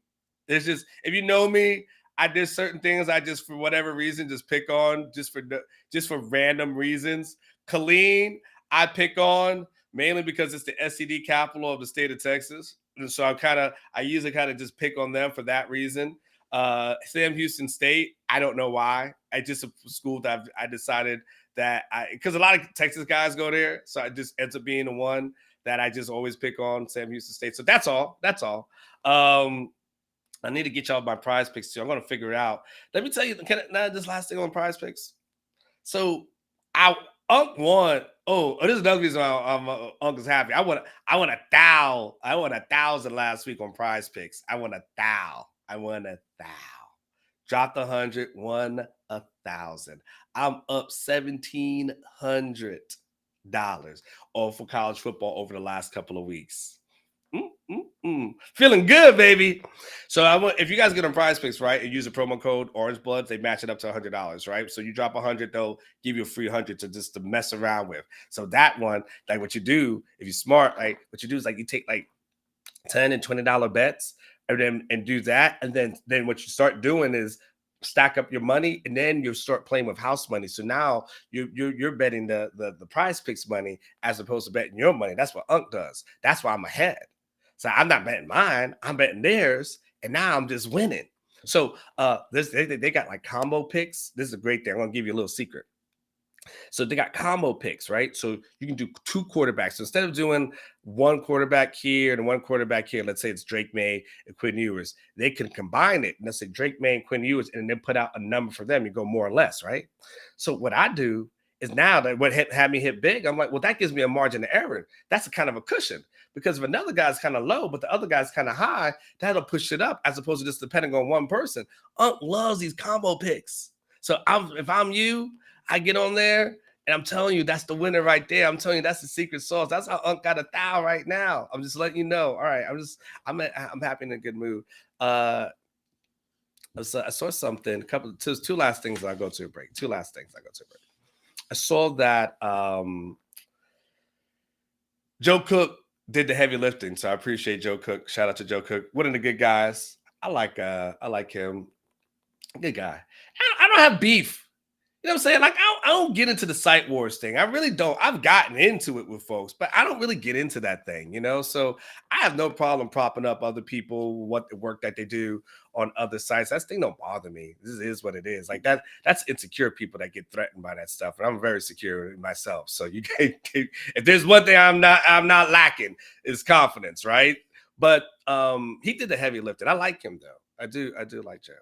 It's just, if you know me, I did certain things I just, for whatever reason, just pick on just for random reasons. Colleen, I pick on mainly because it's the STD capital of the state of Texas. And so I usually kind of just pick on them for that reason. Sam Houston State, I don't know why. I just a school that I decided that because a lot of Texas guys go there. So I just ends up being the one that I just always pick on, Sam Houston State. So that's all. I need to get y'all my prize picks too. I'm going to figure it out. Let me tell you, this last thing on prize picks. So Unc won. Oh, this is another reason why Unc is happy. I won $1,000 last week on prize picks. I won $1,000. Dropped 100, won 1,000. I'm up $1,700 off for college football over the last couple of weeks. Feeling good, baby. So if you guys get on prize picks, right, and use the promo code Orangebloods, they match it up to $100, right? So you drop 100, they'll give you a free 100 to mess around with. So that one, like what you do, if you're smart, like what you do is like you take like $10 and $20 bets and do that. And then what you start doing is stack up your money, and then you start playing with house money. So now you're betting the prize picks money as opposed to betting your money. That's what Unc does. That's why I'm ahead. So I'm not betting mine, I'm betting theirs, and now I'm just winning. So they got like combo picks. This is a great thing. I'm gonna give you a little secret. So they got combo picks, right? So you can do 2 quarterbacks. So instead of doing 1 quarterback here and 1 quarterback here, let's say it's Drake May and Quinn Ewers, they can combine it. And let's say Drake May and Quinn Ewers, and then put out a number for them. You go more or less, right? So what I do is now that what had me hit big, I'm like, well, that gives me a margin of error. That's a kind of a cushion. Because if another guy's kind of low, but the other guy's kind of high, that'll push it up as opposed to just depending on one person. Unc loves these combo picks. So if I'm you, I get on there and I'm telling you, that's the winner right there. I'm telling you, that's the secret sauce. That's how Unc got 1,000 right now. I'm just letting you know. All right. I'm happy in a good mood. I saw something, two last things I go to a break. I saw that Joe Cook did the heavy lifting, so I appreciate Joe Cook. Shout out to Joe Cook, one of the good guys. I like him. Good guy. I don't have beef. You know what I'm saying? Like, I don't get into the site wars thing. I really don't. I've gotten into it with folks, but I don't really get into that thing, you know? So I have no problem propping up other people, what the work that they do on other sites. That thing don't bother me. This is what it is. Like that's insecure people that get threatened by that stuff. And I'm very secure in myself. So you can't, if there's one thing I'm not lacking, is confidence, right? But he did the heavy lifting. I like him though. I do like Joe.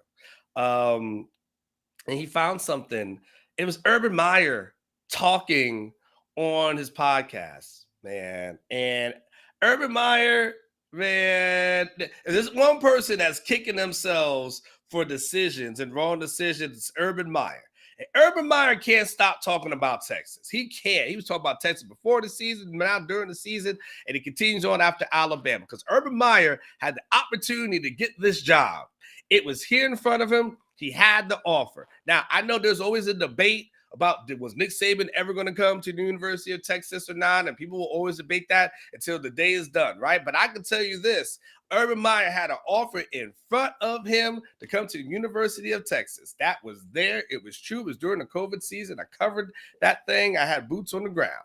And he found something. It was Urban Meyer talking on his podcast, man. And Urban Meyer, man, if there's one person that's kicking themselves for decisions and wrong decisions, it's Urban Meyer. And Urban Meyer can't stop talking about Texas. He can't. He was talking about Texas before the season, now during the season, and he continues on after Alabama because Urban Meyer had the opportunity to get this job. It was here in front of him. He had the offer. Now, I know there's always a debate about was Nick Saban ever going to come to the University of Texas or not, and people will always debate that until the day is done, right? But I can tell you this, Urban Meyer had an offer in front of him to come to the University of Texas. That was there. It was true. It was during the COVID season. I covered that thing. I had boots on the ground,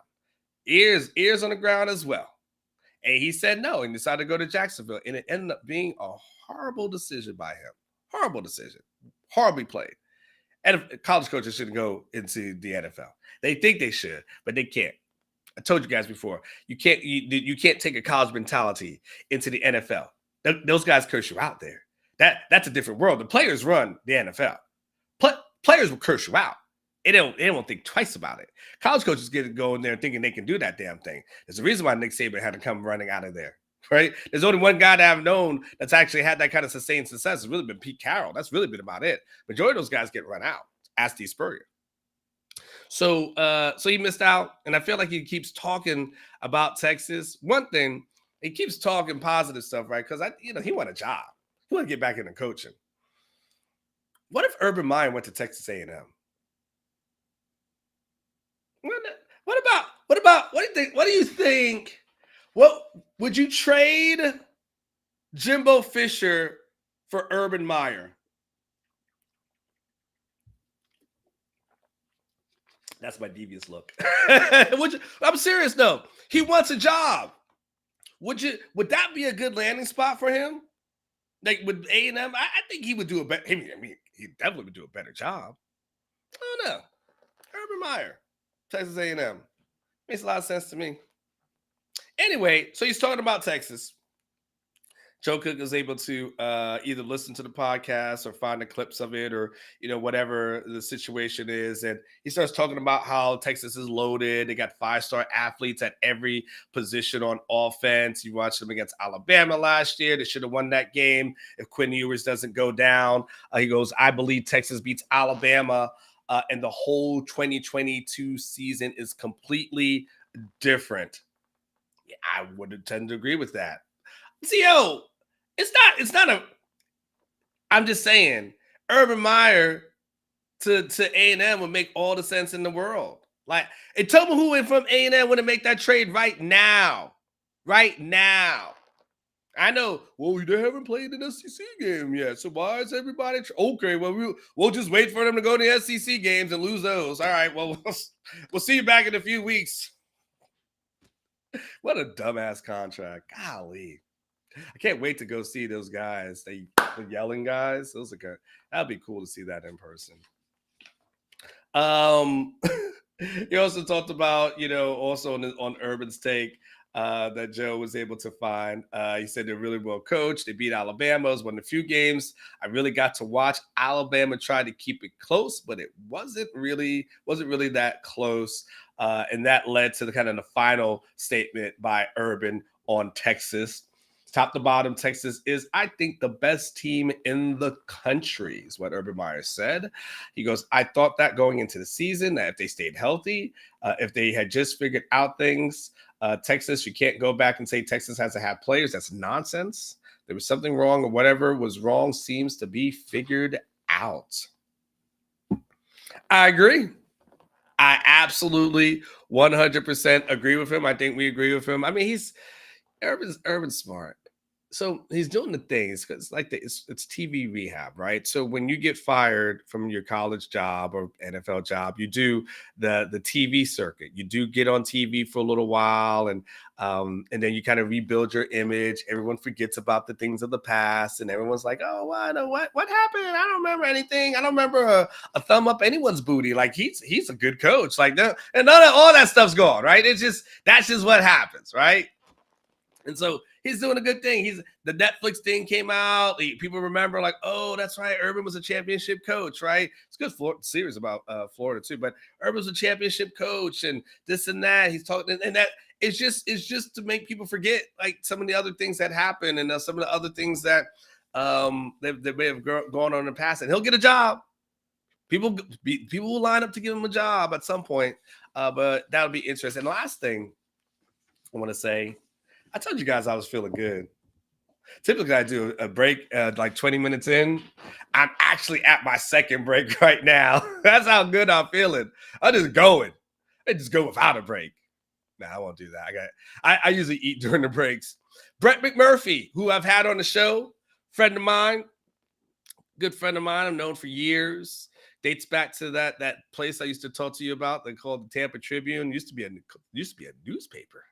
ears on the ground as well. And he said no and decided to go to Jacksonville, and it ended up being a horrible decision by him. Horrible decision. Horribly played. And college coaches shouldn't go into the NFL. They think they should, but they can't. I told you guys before, you can't take a college mentality into the NFL. Those guys curse you out there. That's a different world. The players run the NFL. Players will curse you out. They don't think twice about it. College coaches get to go in there thinking they can do that damn thing. There's a reason why Nick Saban had to come running out of there. Right? There's only one guy that I've known that's actually had that kind of sustained success. It's really been Pete Carroll. That's really been about it. Majority of those guys get run out. Ask Steve Spurrier. So he missed out, and I feel like he keeps talking about Texas. One thing, he keeps talking positive stuff, right? Because he want a job. He want to get back into coaching. What if Urban Meyer went to Texas A&M? What do you think? What would you trade Jimbo Fisher for Urban Meyer? That's my devious look. I'm serious though. He wants a job. Would that be a good landing spot for him? Like with A&M, I think he would do a better. I mean, he definitely would do a better job. I don't know. Urban Meyer, Texas A&M, makes a lot of sense to me. Anyway, so he's talking about Texas. Joe Cook is able to either listen to the podcast or find the clips of it or, whatever the situation is. And he starts talking about how Texas is loaded. They got 5-star athletes at every position on offense. You watched them against Alabama last year. They should have won that game if Quinn Ewers doesn't go down. He goes, I believe Texas beats Alabama and the whole 2022 season is completely different. Yeah, I would tend to agree with that. See, I'm just saying, Urban Meyer to A&M would make all the sense in the world. Like, and tell me who from A&M would make that trade right now. Right now. I know, well, they haven't played an SEC game yet, so why is everybody okay, well, we'll just wait for them to go to the SEC games and lose those. All right, well, we'll see you back in a few weeks. What a dumbass contract. Golly. I can't wait to go see those guys. The yelling guys. Those are good. That'd be cool to see that in person. He also talked about, also on Urban's take that Joe was able to find. He said they're really well coached. They beat Alabama. It was one of the few games I really got to watch. Alabama tried to keep it close, but it wasn't really that close. And that led to the final statement by Urban on Texas. Top to bottom, Texas is, I think, the best team in the country, is what Urban Meyer said. He goes, I thought that going into the season, that if they stayed healthy, if they had just figured out things, Texas, you can't go back and say Texas has to have players. That's nonsense. There was something wrong, or whatever was wrong seems to be figured out. I agree. I absolutely 100% agree with him. I think we agree with him. I mean, Urban's smart. So he's doing the things because it's TV rehab, right? So when you get fired from your college job or NFL job, you do the TV circuit. You do get on TV for a little while, and then you kind of rebuild your image. Everyone forgets about the things of the past, and everyone's like, "Oh, what happened? I don't remember anything. I don't remember a thumb up anyone's booty. Like he's a good coach. Like that, and all that stuff's gone, right? That's just what happens, right?" And so He's doing a good thing. The Netflix thing came out. People remember, like, oh, that's right. Urban was a championship coach, right? It's a good series about Florida too. But Urban was a championship coach, and this and that. He's talking, and that it's just to make people forget like some of the other things that happened and some of the other things that they may have gone on in the past. And he'll get a job. People will line up to give him a job at some point. But that'll be interesting. And the last thing I want to say, I told you guys I was feeling good. Typically, I do a break like 20 minutes in. I'm actually at my second break right now. That's how good I'm feeling. I'm just going. I just go without a break. No, I won't do that. I usually eat during the breaks. Brett McMurphy, who I've had on the show, friend of mine, good friend of mine. I've known for years. Dates back to that place I used to talk to you about. They called the Tampa Tribune. Used to be a newspaper.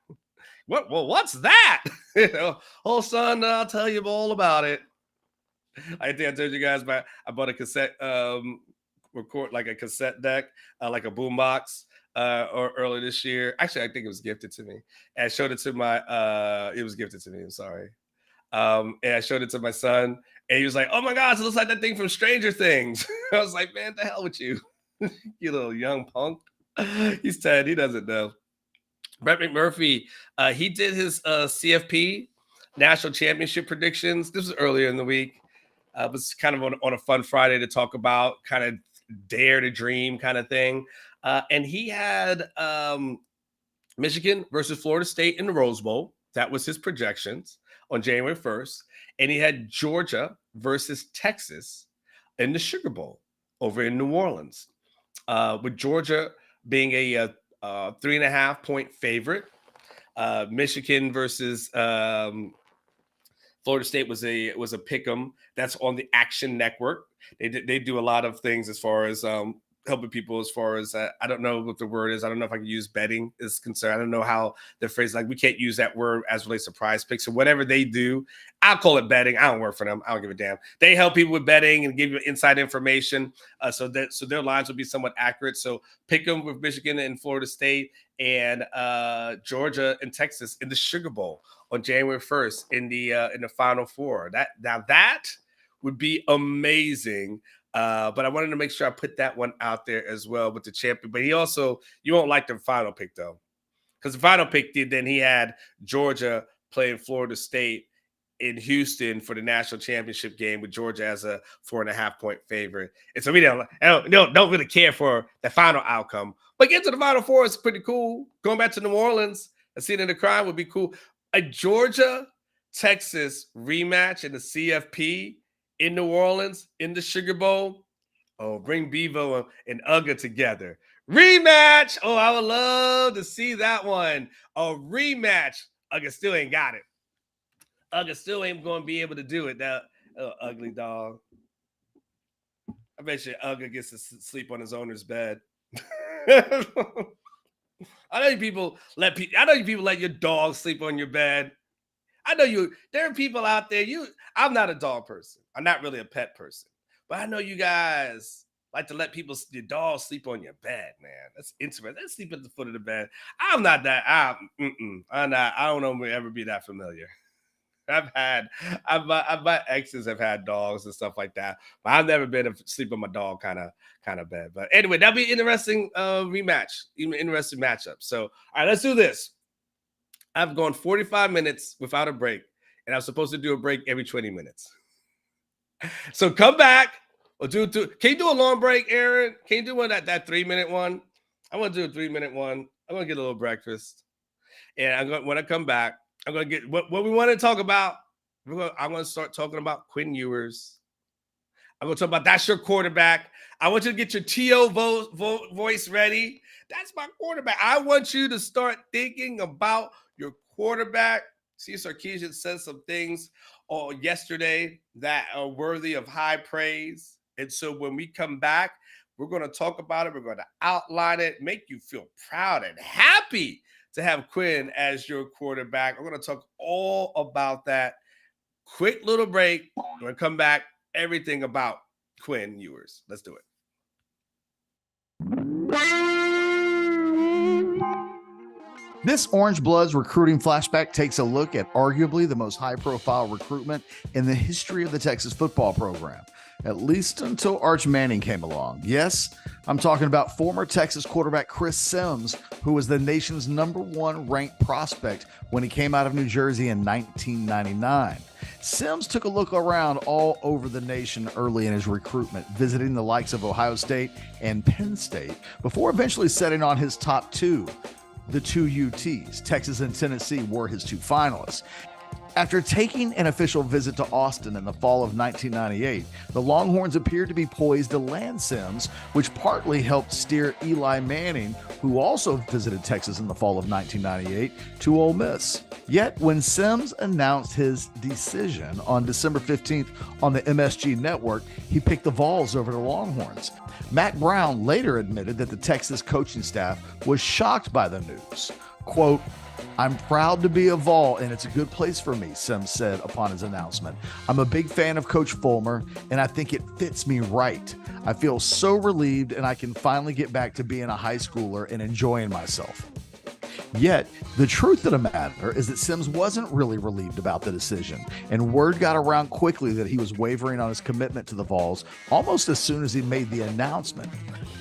What's that? Oh, son, I'll tell you all about it. I think I told you guys about. I bought a cassette record, like a cassette deck, like a boombox, or earlier this year. Actually, I think it was gifted to me. And I showed it to my. It was gifted to me. I'm sorry. And I showed it to my son, and he was like, "Oh my gosh, it looks like that thing from Stranger Things." I was like, "Man, the hell with you, you little young punk." He's 10. He doesn't know. Brett McMurphy, he did his CFP national championship predictions. This was earlier in the week. It was kind of on a fun Friday to talk about, kind of dare to dream kind of thing. And he had Michigan versus Florida State in the Rose Bowl. That was his projections on January 1st. And he had Georgia versus Texas in the Sugar Bowl over in New Orleans, with Georgia being a 3.5 point favorite. Michigan versus Florida State was a pick'em. That's on the Action Network. They do a lot of things as far as helping people. As far as I don't know what the word is. I don't know if I can use betting is concerned. I don't know how the phrase, like, we can't use that word as relates to Prize Picks. So whatever they do, I'll call it betting. I don't work for them. I don't give a damn. They help people with betting and give you inside information, so their lines will be somewhat accurate. So pick them with Michigan and Florida State, and Georgia and Texas in the Sugar Bowl on January 1st in the Final Four. That would be amazing. But I wanted to make sure I put that one out there as well with the champion. But you won't like the final pick though, because the final pick then he had Georgia playing Florida State in Houston for the national championship game with Georgia as a 4.5 point favorite. And so we don't really care for the final outcome. But getting to the Final Four is pretty cool. Going back to New Orleans, a scene in the crime would be cool. A Georgia-Texas rematch in the CFP in New Orleans in the Sugar Bowl. Oh, bring Bevo and Uga together. Rematch. Oh, I would love to see that one. A rematch. Uga still ain't got it. Uga still ain't going to be able to do it. That ugly dog. I bet you Uga gets to sleep on his owner's bed. I know you people let your dog sleep on your bed. I know there are people out there. I'm not a dog person. I'm not really a pet person. But I know you guys like to let your dog sleep on your bed, man. That's interesting. Let's sleep at the foot of the bed. I'm not that. I'm not. I don't know if we'll ever be that familiar. My exes have had dogs and stuff like that, but I've never been sleep on my dog kind of bed. But anyway, that'll be interesting rematch, interesting matchup. So all right, let's do this. I've gone 45 minutes without a break, and I'm supposed to do a break every 20 minutes. So come back. Can you do a long break, Aaron? Can you do one that 3-minute one? I want to do a 3-minute one. I'm gonna get a little breakfast, and when I come back, I'm gonna get what we want to talk about. I'm gonna start talking about Quinn Ewers. I'm gonna talk about that's your quarterback. I want you to get your TO voice ready. That's my quarterback. I want you to start thinking about your quarterback. See, Sarkisian said some things yesterday that are worthy of high praise. And so when we come back, we're going to talk about it. We're going to outline it, make you feel proud and happy to have Quinn as your quarterback. We're going to talk all about that. Quick little break. We're going to come back. Everything about Quinn Ewers. Let's do it. This Orangebloods recruiting flashback takes a look at arguably the most high-profile recruitment in the history of the Texas football program, at least until Arch Manning came along. Yes, I'm talking about former Texas quarterback Chris Sims, who was the nation's #1 ranked prospect when he came out of New Jersey in 1999. Sims took a look around all over the nation early in his recruitment, visiting the likes of Ohio State and Penn State, before eventually setting on his top two. The two UTs, Texas and Tennessee, were his two finalists. After taking an official visit to Austin in the fall of 1998, the Longhorns appeared to be poised to land Sims, which partly helped steer Eli Manning, who also visited Texas in the fall of 1998, to Ole Miss. Yet, when Sims announced his decision on December 15th on the MSG network, he picked the Vols over the Longhorns. Mack Brown later admitted that the Texas coaching staff was shocked by the news. Quote, "I'm proud to be a Vol, and it's a good place for me," Sims said upon his announcement. "I'm a big fan of Coach Fulmer, and I think it fits me right. I feel so relieved, and I can finally get back to being a high schooler and enjoying myself." Yet, the truth of the matter is that Sims wasn't really relieved about the decision, and word got around quickly that he was wavering on his commitment to the Vols almost as soon as he made the announcement.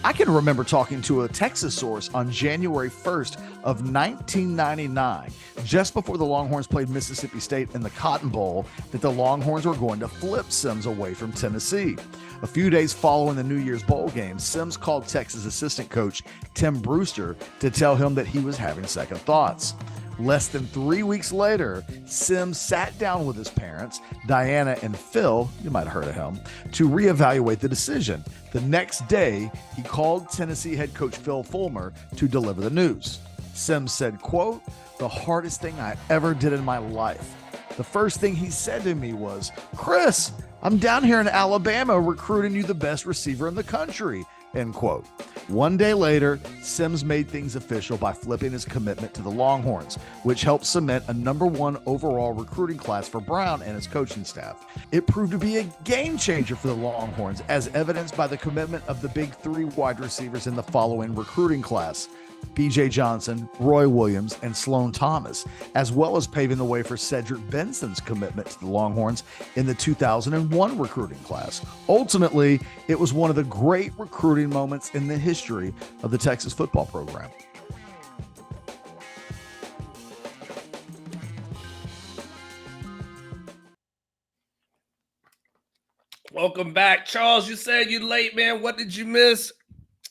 I can remember talking to a Texas source on January 1st of 1999, just before the Longhorns played Mississippi State in the Cotton Bowl, that the Longhorns were going to flip Sims away from Tennessee. A few days following the New Year's Bowl game, Sims called Texas assistant coach Tim Brewster to tell him that he was having second thoughts. Less than 3 weeks later, Sims sat down with his parents, Diana and Phil, you might have heard of him, to reevaluate the decision. The next day, he called Tennessee head coach Phil Fulmer to deliver the news. Sims said, quote, "The hardest thing I ever did in my life. The first thing he said to me was, 'Chris, I'm down here in Alabama recruiting you the best receiver in the country,'" end quote. One day later, Sims made things official by flipping his commitment to the Longhorns, which helped cement a #1 overall recruiting class for Brown and his coaching staff. It proved to be a game changer for the Longhorns, as evidenced by the commitment of the big three wide receivers in the following recruiting class: B.J. Johnson, Roy Williams, and Sloan Thomas, as well as paving the way for Cedric Benson's commitment to the Longhorns in the 2001 recruiting class. Ultimately, it was one of the great recruiting moments in the history of the Texas football program. Welcome back. Charles, you said you late, man. What did you miss?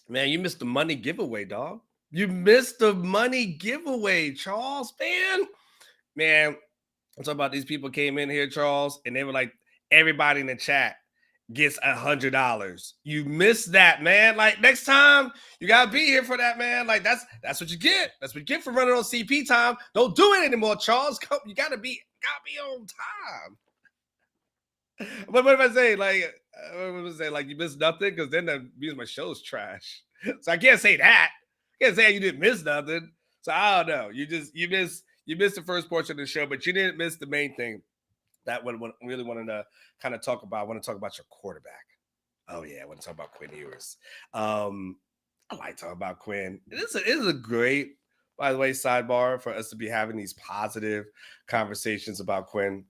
Man, you missed the money giveaway, dog. You missed the money giveaway, Charles, man. Man, I'm talking about these people came in here, Charles, and they were like, everybody in the chat gets $100. You missed that, man. Like, next time, you gotta be here for that, man. Like, that's what you get. That's what you get for running on CP time. Don't do it anymore, Charles. You gotta be on time. What if I say, like, you missed nothing? Because then that means my show's trash. So I can't say that. I can't say you didn't miss nothing. So I don't know. You missed the first portion of the show, but you didn't miss the main thing that I really wanted to kind of talk about. I want to talk about your quarterback. Oh yeah, I want to talk about Quinn Ewers. I like talking about Quinn. It is a great, by the way, sidebar for us to be having these positive conversations about Quinn.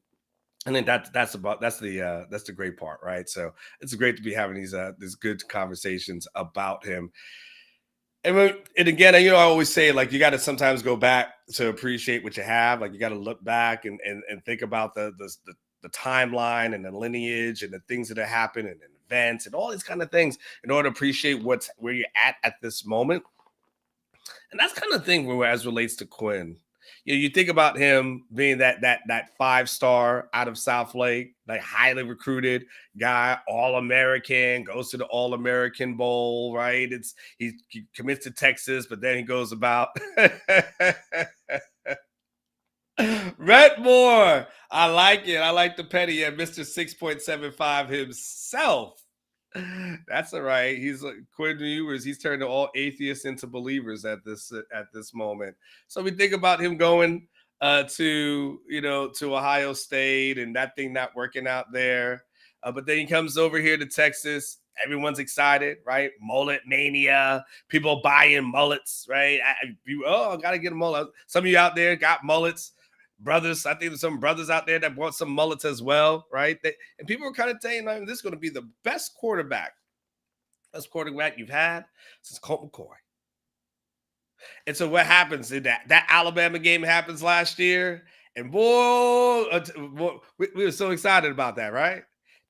I think that's the great part, right? So it's great to be having these good conversations about him. And again, I always say, like, you got to sometimes go back to appreciate what you have. Like, you got to look back and think about the timeline and the lineage and the things that have happened and events and all these kind of things in order to appreciate where you're at this moment. And that's kind of thing where, as relates to Quinn. You think about him being that 5-star out of South Lake, like highly recruited guy, All-American, goes to the All-American Bowl, right? He commits to Texas, but then he goes about Redmore. I like it. I like the petty at Mr. 6.75 himself. That's all right. He's Quinn Ewers. He's turned all atheists into believers at this moment. So we think about him going to Ohio State and that thing not working out there. But then he comes over here to Texas Everyone's excited, right? Mullet mania. People buying mullets, right? I got to get a mullet. Some of you out there got mullets. Brothers, I think there's some brothers out there that bought some mullets as well, right? And people were kind of saying, like, this is going to be the best quarterback you've had since Colt McCoy. And so what happens in that Alabama game happens last year, and boy, we were so excited about that, right?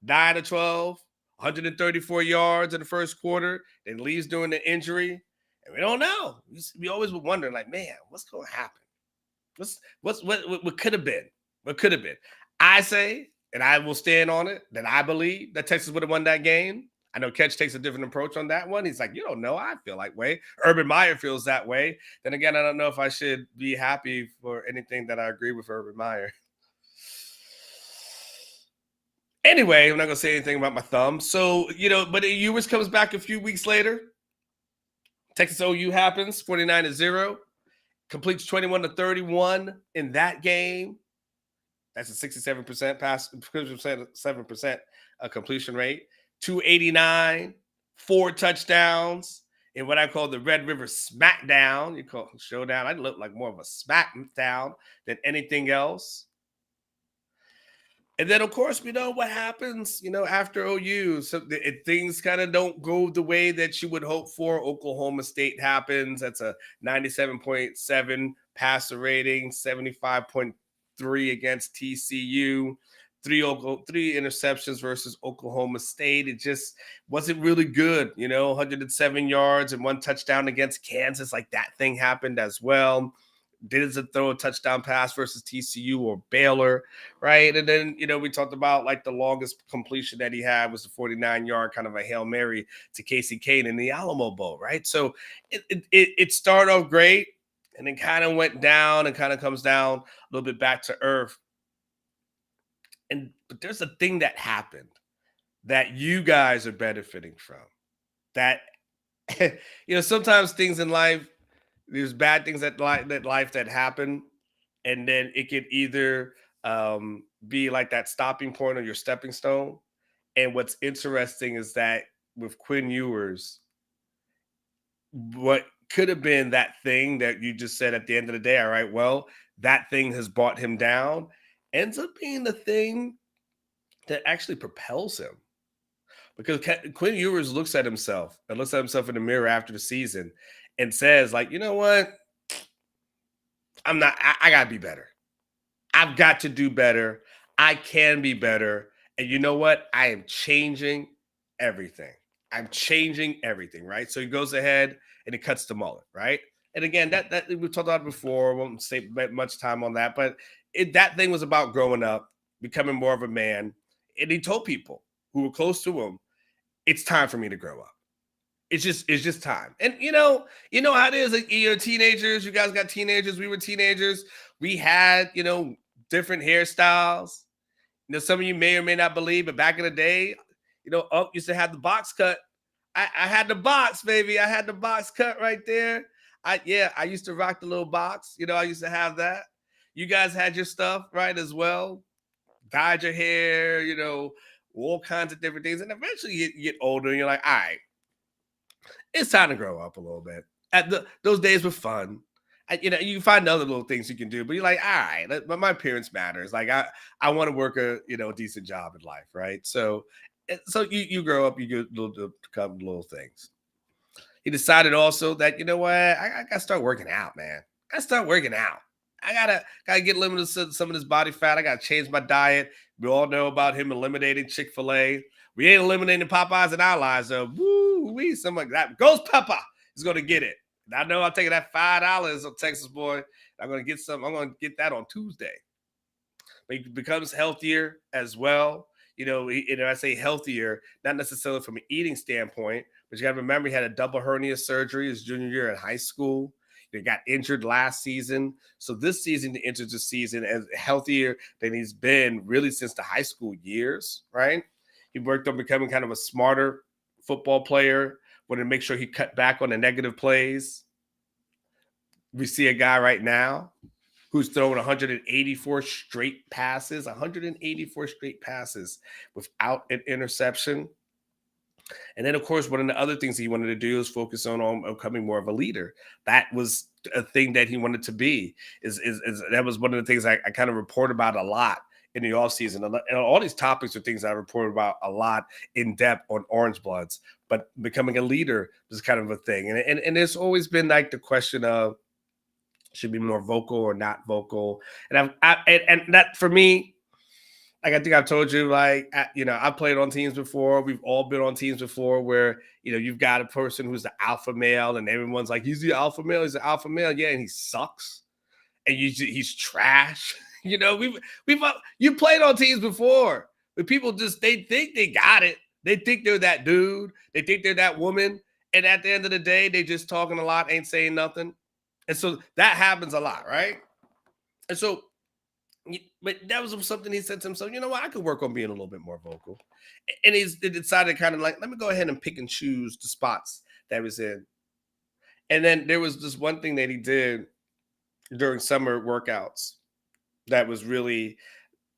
9 of 12, 134 yards in the first quarter, then leaves during the injury, and we don't know. We always were wondering, like, man, what's going to happen? What could have been? What could have been? I say, and I will stand on it, that I believe that Texas would have won that game. I know Ketch takes a different approach on that one. He's like, you don't know. I feel like way. Urban Meyer feels that way. Then again, I don't know if I should be happy for anything that I agree with Urban Meyer. Anyway, I'm not going to say anything about my thumb. So, but Ewers comes back a few weeks later. Texas OU happens, 49-0. Completes 21 to 31 in that game. That's a 67% pass, 7% completion rate. 289, 4 touchdowns in what I call the Red River Smackdown. You call it showdown. I look like more of a smackdown than anything else. And then, of course, we know what happens, after OU. So things kind of don't go the way that you would hope for. Oklahoma State happens. That's a 97.7 passer rating, 75.3 against TCU. Three interceptions versus Oklahoma State. It just wasn't really good, 107 yards and 1 touchdown against Kansas. Like, that thing happened as well. Didn't throw a touchdown pass versus TCU or Baylor, right? And then, we talked about, like, the longest completion that he had was the 49-yard kind of a Hail Mary to Casey Kane in the Alamo Bowl, right? So it started off great and then kind of went down and kind of comes down a little bit back to earth. But there's a thing that happened that you guys are benefiting from. That, sometimes things in life, there's bad things that life that happen, and then it could either be like that stopping point or your stepping stone. And what's interesting is that with Quinn Ewers, what could have been that thing that you just said at the end of the day, all right, well, that thing has brought him down, ends up being the thing that actually propels him. Because Quinn Ewers looks at himself in the mirror after the season and says, like, you know what? I got to be better. I've got to do better. I can be better. And you know what? I am changing everything. I'm changing everything, right? So he goes ahead and he cuts the mullet, right? And again, that we've talked about before. Won't say much time on that, but that thing was about growing up, becoming more of a man. And he told people who were close to him, it's time for me to grow up. It's just time. And you know how it is. Like, teenagers, you guys got teenagers. We were teenagers. We had, different hairstyles. Some of you may or may not believe, but back in the day, Unc used to have the box cut. I had the box, baby. I had the box cut right there. I used to rock the little box. I used to have that. You guys had your stuff, right, as well. Dyed your hair, all kinds of different things. And eventually you get older and you're like, all right, it's time to grow up a little bit. Those days were fun. You find other little things you can do, but you're like, all right, but my appearance matters. Like, I want to work a decent job in life, right? So you grow up, you get become little things. He decided also that, what, I gotta start working out, man. I gotta start working out. I gotta get limited to some of this body fat. I gotta change my diet. We all know about him eliminating Chick-fil-A. We ain't eliminating Popeyes in our lives, though. Woo-wee, something like that. Ghost Pepper is gonna get it. And I know I'm taking that $5 on Texas boy. I'm gonna get some. I'm gonna get that on Tuesday. But he becomes healthier as well. I say healthier, not necessarily from an eating standpoint, but you got to remember he had a double hernia surgery his junior year in high school. He got injured last season. So this season, he enters the season as healthier than he's been really since the high school years, right? He worked on becoming kind of a smarter football player, wanted to make sure he cut back on the negative plays. We see a guy right now who's thrown 184 straight passes, 184 straight passes without an interception. And then, of course, one of the other things he wanted to do is focus on becoming more of a leader. That was a thing that he wanted to be. Is that was one of the things I kind of report about a lot in the offseason. And all these topics are things I report about a lot in depth on Orangebloods. But becoming a leader is kind of a thing. And there's always been like the question of should be more vocal or not vocal. And and that for me, like I think I've told you, like, I've played on teams before. We've all been on teams before where, you've got a person who's the alpha male and everyone's like, he's the alpha male. He's the alpha male. Yeah. And he sucks. And he's trash. You played on teams before, but people they think they got it. They think they're that dude. They think they're that woman. And at the end of the day, they just talking a lot, ain't saying nothing. And so that happens a lot, right? And so, but that was something he said to himself, you know what, I could work on being a little bit more vocal. And he decided kind of like, let me go ahead and pick and choose the spots that was in. And then there was this one thing that he did during summer workouts that was really,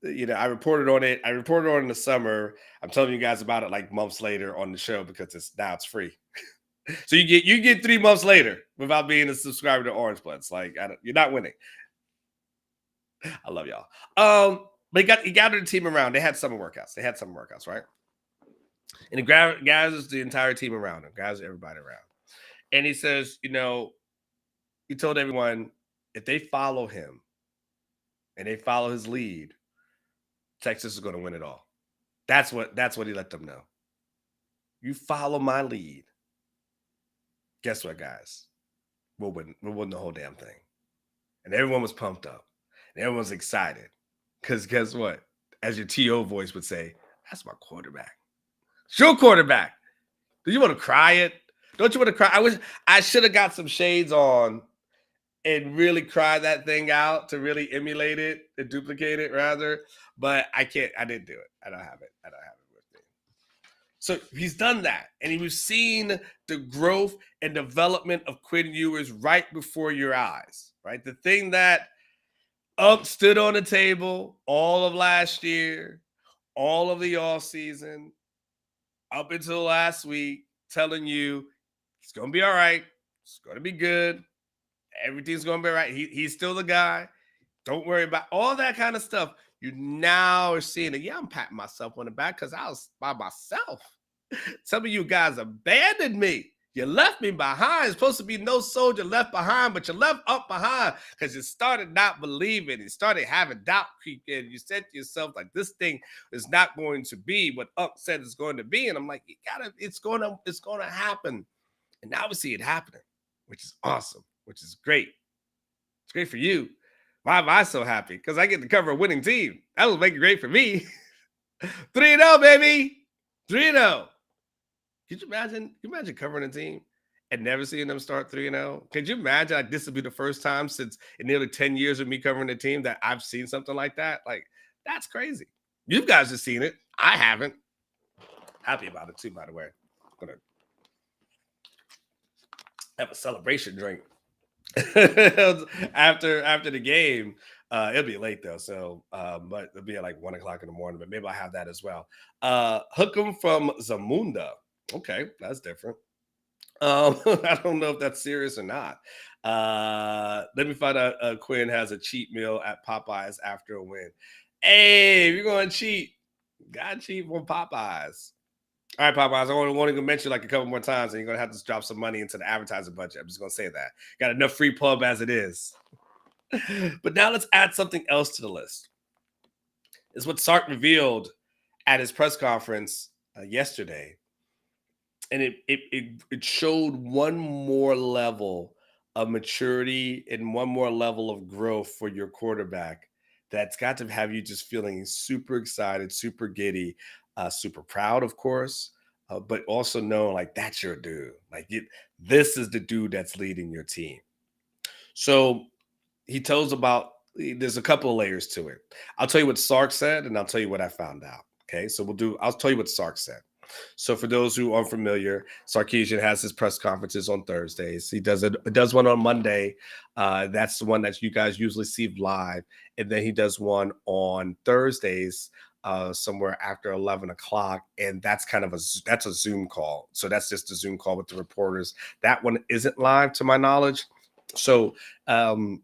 I reported on it. I reported on it in the summer. I'm telling you guys about it like months later on the show because it's free. So you get 3 months later without being a subscriber to Orangebloods. Like you're not winning. I love y'all. But he gathered the team around. They had summer workouts. Right? And he gathers the entire team around him, gathers everybody around. And he says, he told everyone if they follow him and they follow his lead, Texas is going to win it all. That's what he let them know. You follow my lead. Guess what, guys? We'll win the whole damn thing. And everyone was pumped up. And everyone was excited. Because guess what? As your TO voice would say, that's my quarterback. It's your quarterback. Do you want to cry it? Don't you want to cry? I wish I should have got some shades on and really cry that thing out to really emulate it and duplicate it rather. But I can't. I didn't do it. I don't have it with me. So he's done that. And we've seen the growth and development of Quinn Ewers right before your eyes, right? The thing that stood on the table all of last year, all of the offseason, up until last week, telling you it's going to be all right. It's going to be good. Everything's going to be all right. He's still the guy. Don't worry about all that kind of stuff. You now are seeing it. Yeah, I'm patting myself on the back because I was by myself. Some of you guys abandoned me. You left me behind. It's supposed to be no soldier left behind, but you left up behind because you started not believing. You started having doubt creep in. You said to yourself, like, this thing is not going to be what Unc said it's going to be. And I'm like, it's going to happen. And now we see it happening, which is awesome, which is great. It's great for you. Why am I so happy? Because I get to cover a winning team. That will make it great for me. 3-0, baby. 3-0. Could you imagine covering a team and never seeing them start 3-0? Could you imagine like this would be the first time since in nearly 10 years of me covering a team that I've seen something like that? Like, that's crazy. You guys have seen it. I haven't. Happy about it too, by the way. I'm gonna have a celebration drink after the game. It'll be late though, so but it'll be at like 1:00 in the morning. But maybe I'll have that as well. Hook 'em from Zamunda. Okay, that's different. I don't know if that's serious or not. Let me find out. Quinn has a cheat meal at Popeyes after a win. Hey, if you're going to cheat, gotta cheat on Popeyes. All right, Popeyes. I want to mention like a couple more times, and you're gonna have to drop some money into the advertising budget. I'm just gonna say that. Got enough free pub as it is. But now let's add something else to the list. It's what Sark revealed at his press conference yesterday. And it showed one more level of maturity and one more level of growth for your quarterback that's got to have you just feeling super excited, super giddy, super proud, of course, but also knowing like that's your dude. Like this is the dude that's leading your team. So he tells about, there's a couple of layers to it. I'll tell you what Sark said, and I'll tell you what I found out. Okay, so I'll tell you what Sark said. So for those who aren't familiar, Sarkisian has his press conferences on Thursdays. He does one on Monday. That's the one that you guys usually see live. And then he does one on Thursdays somewhere after 11 o'clock. And that's kind of that's a Zoom call. So that's just a Zoom call with the reporters. That one isn't live to my knowledge. So, while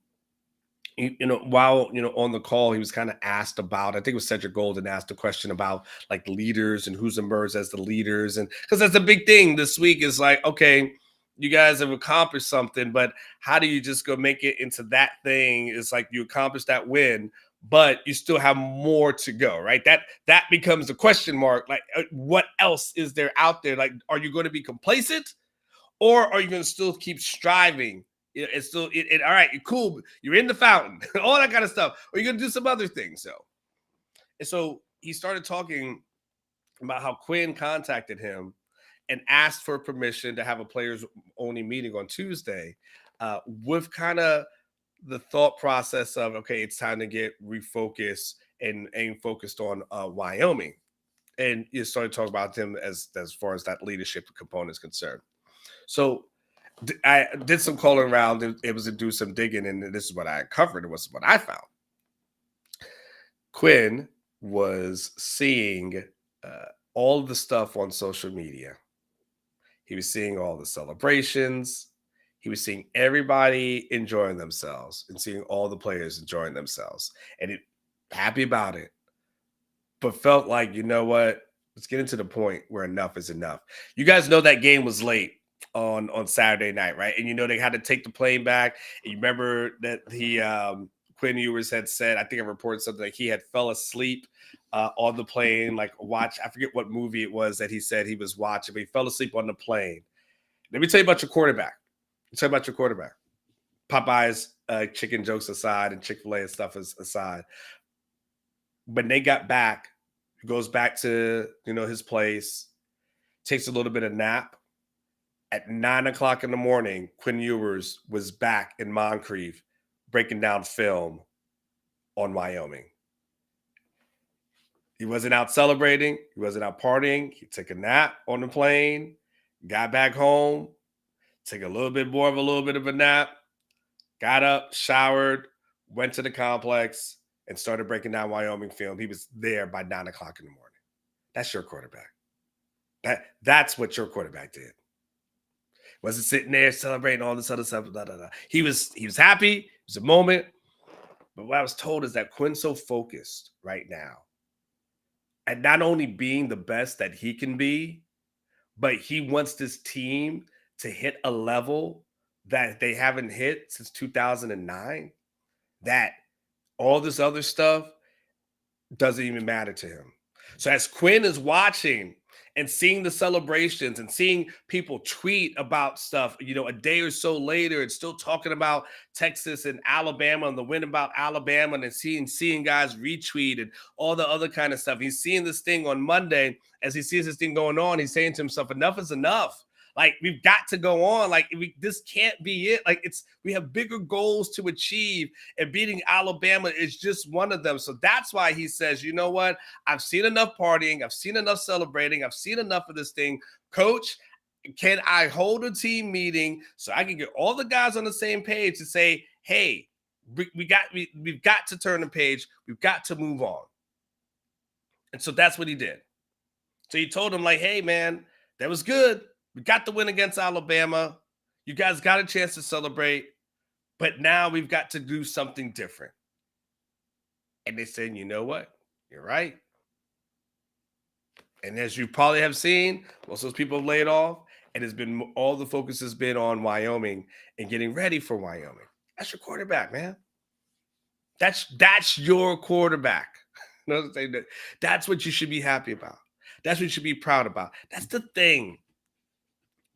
on the call, he was kind of asked about, I think it was Cedric Golden asked a question about like leaders and who's emerged as the leaders. And because that's a big thing this week is like, okay, you guys have accomplished something, but how do you just go make it into that thing? It's like you accomplished that win, but you still have more to go, right? That becomes a question mark. Like, what else is there out there? Like, are you going to be complacent, or are you going to still keep striving? It's still all right. You're cool. You're in the fountain, all that kind of stuff. Or you're going to do some other things. So he started talking about how Quinn contacted him and asked for permission to have a players only meeting on Tuesday, with kind of the thought process of, okay, it's time to get refocused and focused on Wyoming. And you started talking about him as far as that leadership component is concerned. So I did some calling around. It was to do some digging, and this is what I covered. It was what I found. Quinn was seeing all the stuff on social media. He was seeing all the celebrations. He was seeing everybody enjoying themselves and seeing all the players enjoying themselves, and happy about it. But felt like, you know what? Let's get into the point where enough is enough. You guys know that game was late on Saturday night, right? And they had to take the plane back. And you remember that Quinn Ewers had said, I think I reported something like he had fell asleep on the plane, like I forget what movie it was that he said he was watching, but he fell asleep on the plane. Let me tell you about your quarterback. Popeye's chicken jokes aside and Chick-fil-A and stuff aside. When they got back, he goes back to his place, takes a little bit of nap. At 9 o'clock in the morning, Quinn Ewers was back in Moncrief breaking down film on Wyoming. He wasn't out celebrating. He wasn't out partying. He took a nap on the plane, got back home, took a little bit of a nap, got up, showered, went to the complex, and started breaking down Wyoming film. He was there by 9 o'clock in the morning. That's your quarterback. That's what your quarterback did. Wasn't sitting there celebrating all this other stuff. Blah, blah, blah. He was happy. It was a moment. But what I was told is that Quinn's so focused right now at not only being the best that he can be, but he wants this team to hit a level that they haven't hit since 2009. That all this other stuff doesn't even matter to him. So as Quinn is watching and seeing the celebrations and seeing people tweet about stuff, a day or so later, and still talking about Texas and Alabama and the win about Alabama, and seeing guys retweet and all the other kind of stuff. He's seeing this thing on Monday. As he sees this thing going on, he's saying to himself, enough is enough. Like, we've got to go on. Like, this can't be it. Like, we have bigger goals to achieve, and beating Alabama is just one of them. So that's why he says, you know what? I've seen enough partying. I've seen enough celebrating. I've seen enough of this thing. Coach, can I hold a team meeting so I can get all the guys on the same page to say, hey, we've got to turn the page. We've got to move on. And so that's what he did. So he told him, like, hey, man, that was good. We got the win against Alabama. You guys got a chance to celebrate, but now we've got to do something different. And they said, you know what? You're right. And as you probably have seen, most of those people have laid off, and all the focus has been on Wyoming and getting ready for Wyoming. That's your quarterback, man. That's your quarterback. That's what you should be happy about. That's what you should be proud about. That's the thing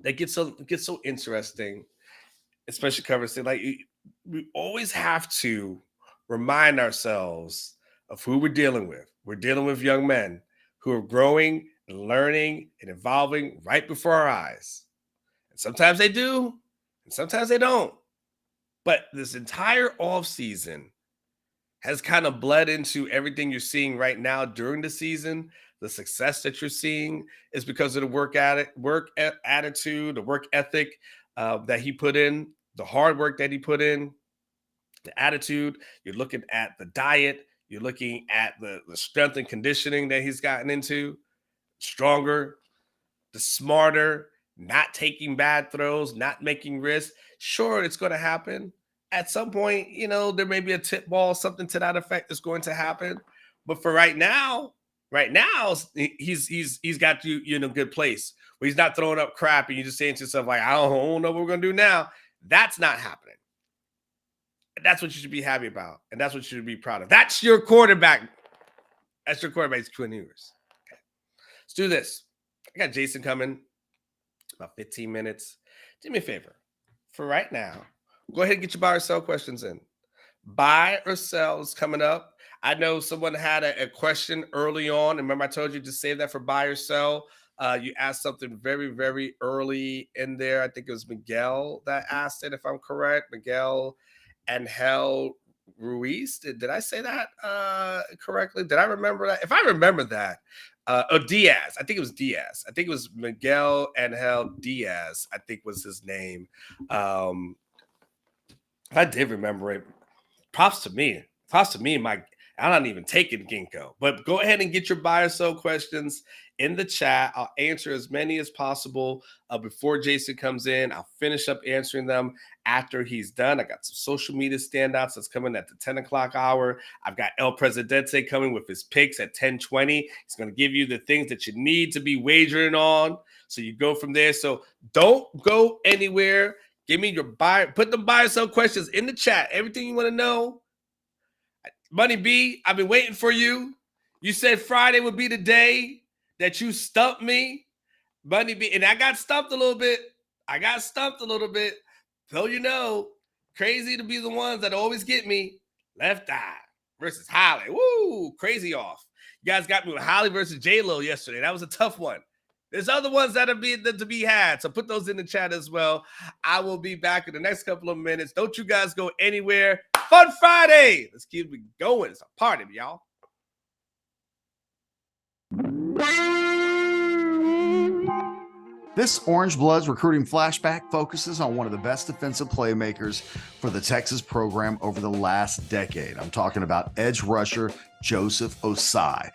that gets so interesting, especially covering. Like, we always have to remind ourselves of who we're dealing with. We're dealing with young men who are growing and learning and evolving right before our eyes. And sometimes they do, and sometimes they don't. But this entire offseason has kind of bled into everything you're seeing right now during the season. The success that you're seeing is because of the work attitude, the work ethic that he put in, the hard work that he put in, the attitude. You're looking at the diet. You're looking at the strength and conditioning that he's gotten into, stronger, the smarter, not taking bad throws, not making risks. Sure, it's going to happen. At some point, there may be a tip ball, something to that effect is going to happen. But for right now, he's got you in a good place where he's not throwing up crap and you're just saying to yourself, like, I don't know what we're going to do now. That's not happening. And that's what you should be happy about. And that's what you should be proud of. That's your quarterback. That's your quarterback, Quinn Ewers. Okay. Let's do this. I got Jason coming about 15 minutes. Do me a favor. For right now, go ahead and get your buy or sell questions in. Buy or sell is coming up. I know someone had a question early on. Remember, I told you to save that for buy or sell. You asked something very, very early in there. I think it was Miguel that asked it, if I'm correct. Miguel Angel Ruiz. Did I say that correctly? Did I remember that? If I remember that, Diaz. I think it was Diaz. I think it was Miguel Angel Diaz, I think was his name. If I did remember it, props to me. I'm not even taking ginkgo, but go ahead and get your buy or sell questions in the chat. I'll answer as many as possible before Jason comes in. I'll finish up answering them after he's done. I got some social media standouts that's coming at the 10 o'clock hour. I've got El Presidente coming with his picks at 10:20. He's going to give you the things that you need to be wagering on. So you go from there. So don't go anywhere. Give me your put the buy or sell questions in the chat. Everything you want to know. Money B, I've been waiting for you. You said Friday would be the day that you stumped me. Money B, and I got stumped a little bit. So crazy to be the ones that always get me. Left Eye versus Holly. Woo, crazy off. You guys got me with Holly versus J-Lo yesterday. That was a tough one. There's other ones that are to be had, so put those in the chat as well. I will be back in the next couple of minutes. Don't you guys go anywhere. Fun Friday. Let's keep it going. It's a party, y'all. This Orangebloods recruiting flashback focuses on one of the best defensive playmakers for the Texas program over the last decade. I'm talking about edge rusher Joseph Ossai.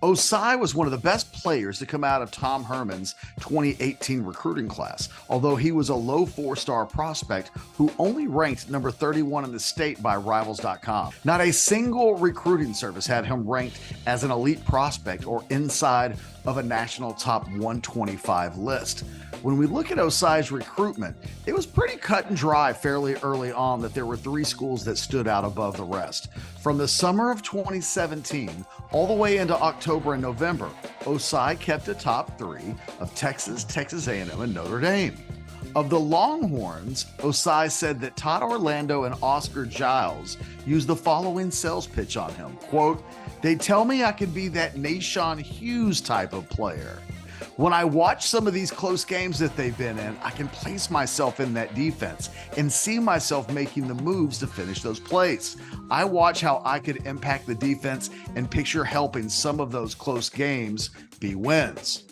Ossai was one of the best players to come out of Tom Herman's 2018 recruiting class, although he was a low four-star prospect who only ranked number 31 in the state by Rivals.com. Not a single recruiting service had him ranked as an elite prospect or inside of a national top 125 list. When we look at Ossai's recruitment, it was pretty cut and dry fairly early on that there were three schools that stood out above the rest. From the summer of 2017 all the way into October and November, Ossai kept a top three of Texas, Texas A&M, and Notre Dame. Of the Longhorns, Ossai said that Todd Orlando and Oscar Giles used the following sales pitch on him. Quote, "They tell me I could be that Nashawn Hughes type of player. When I watch some of these close games that they've been in, I can place myself in that defense and see myself making the moves to finish those plays. I watch how I could impact the defense and picture helping some of those close games be wins."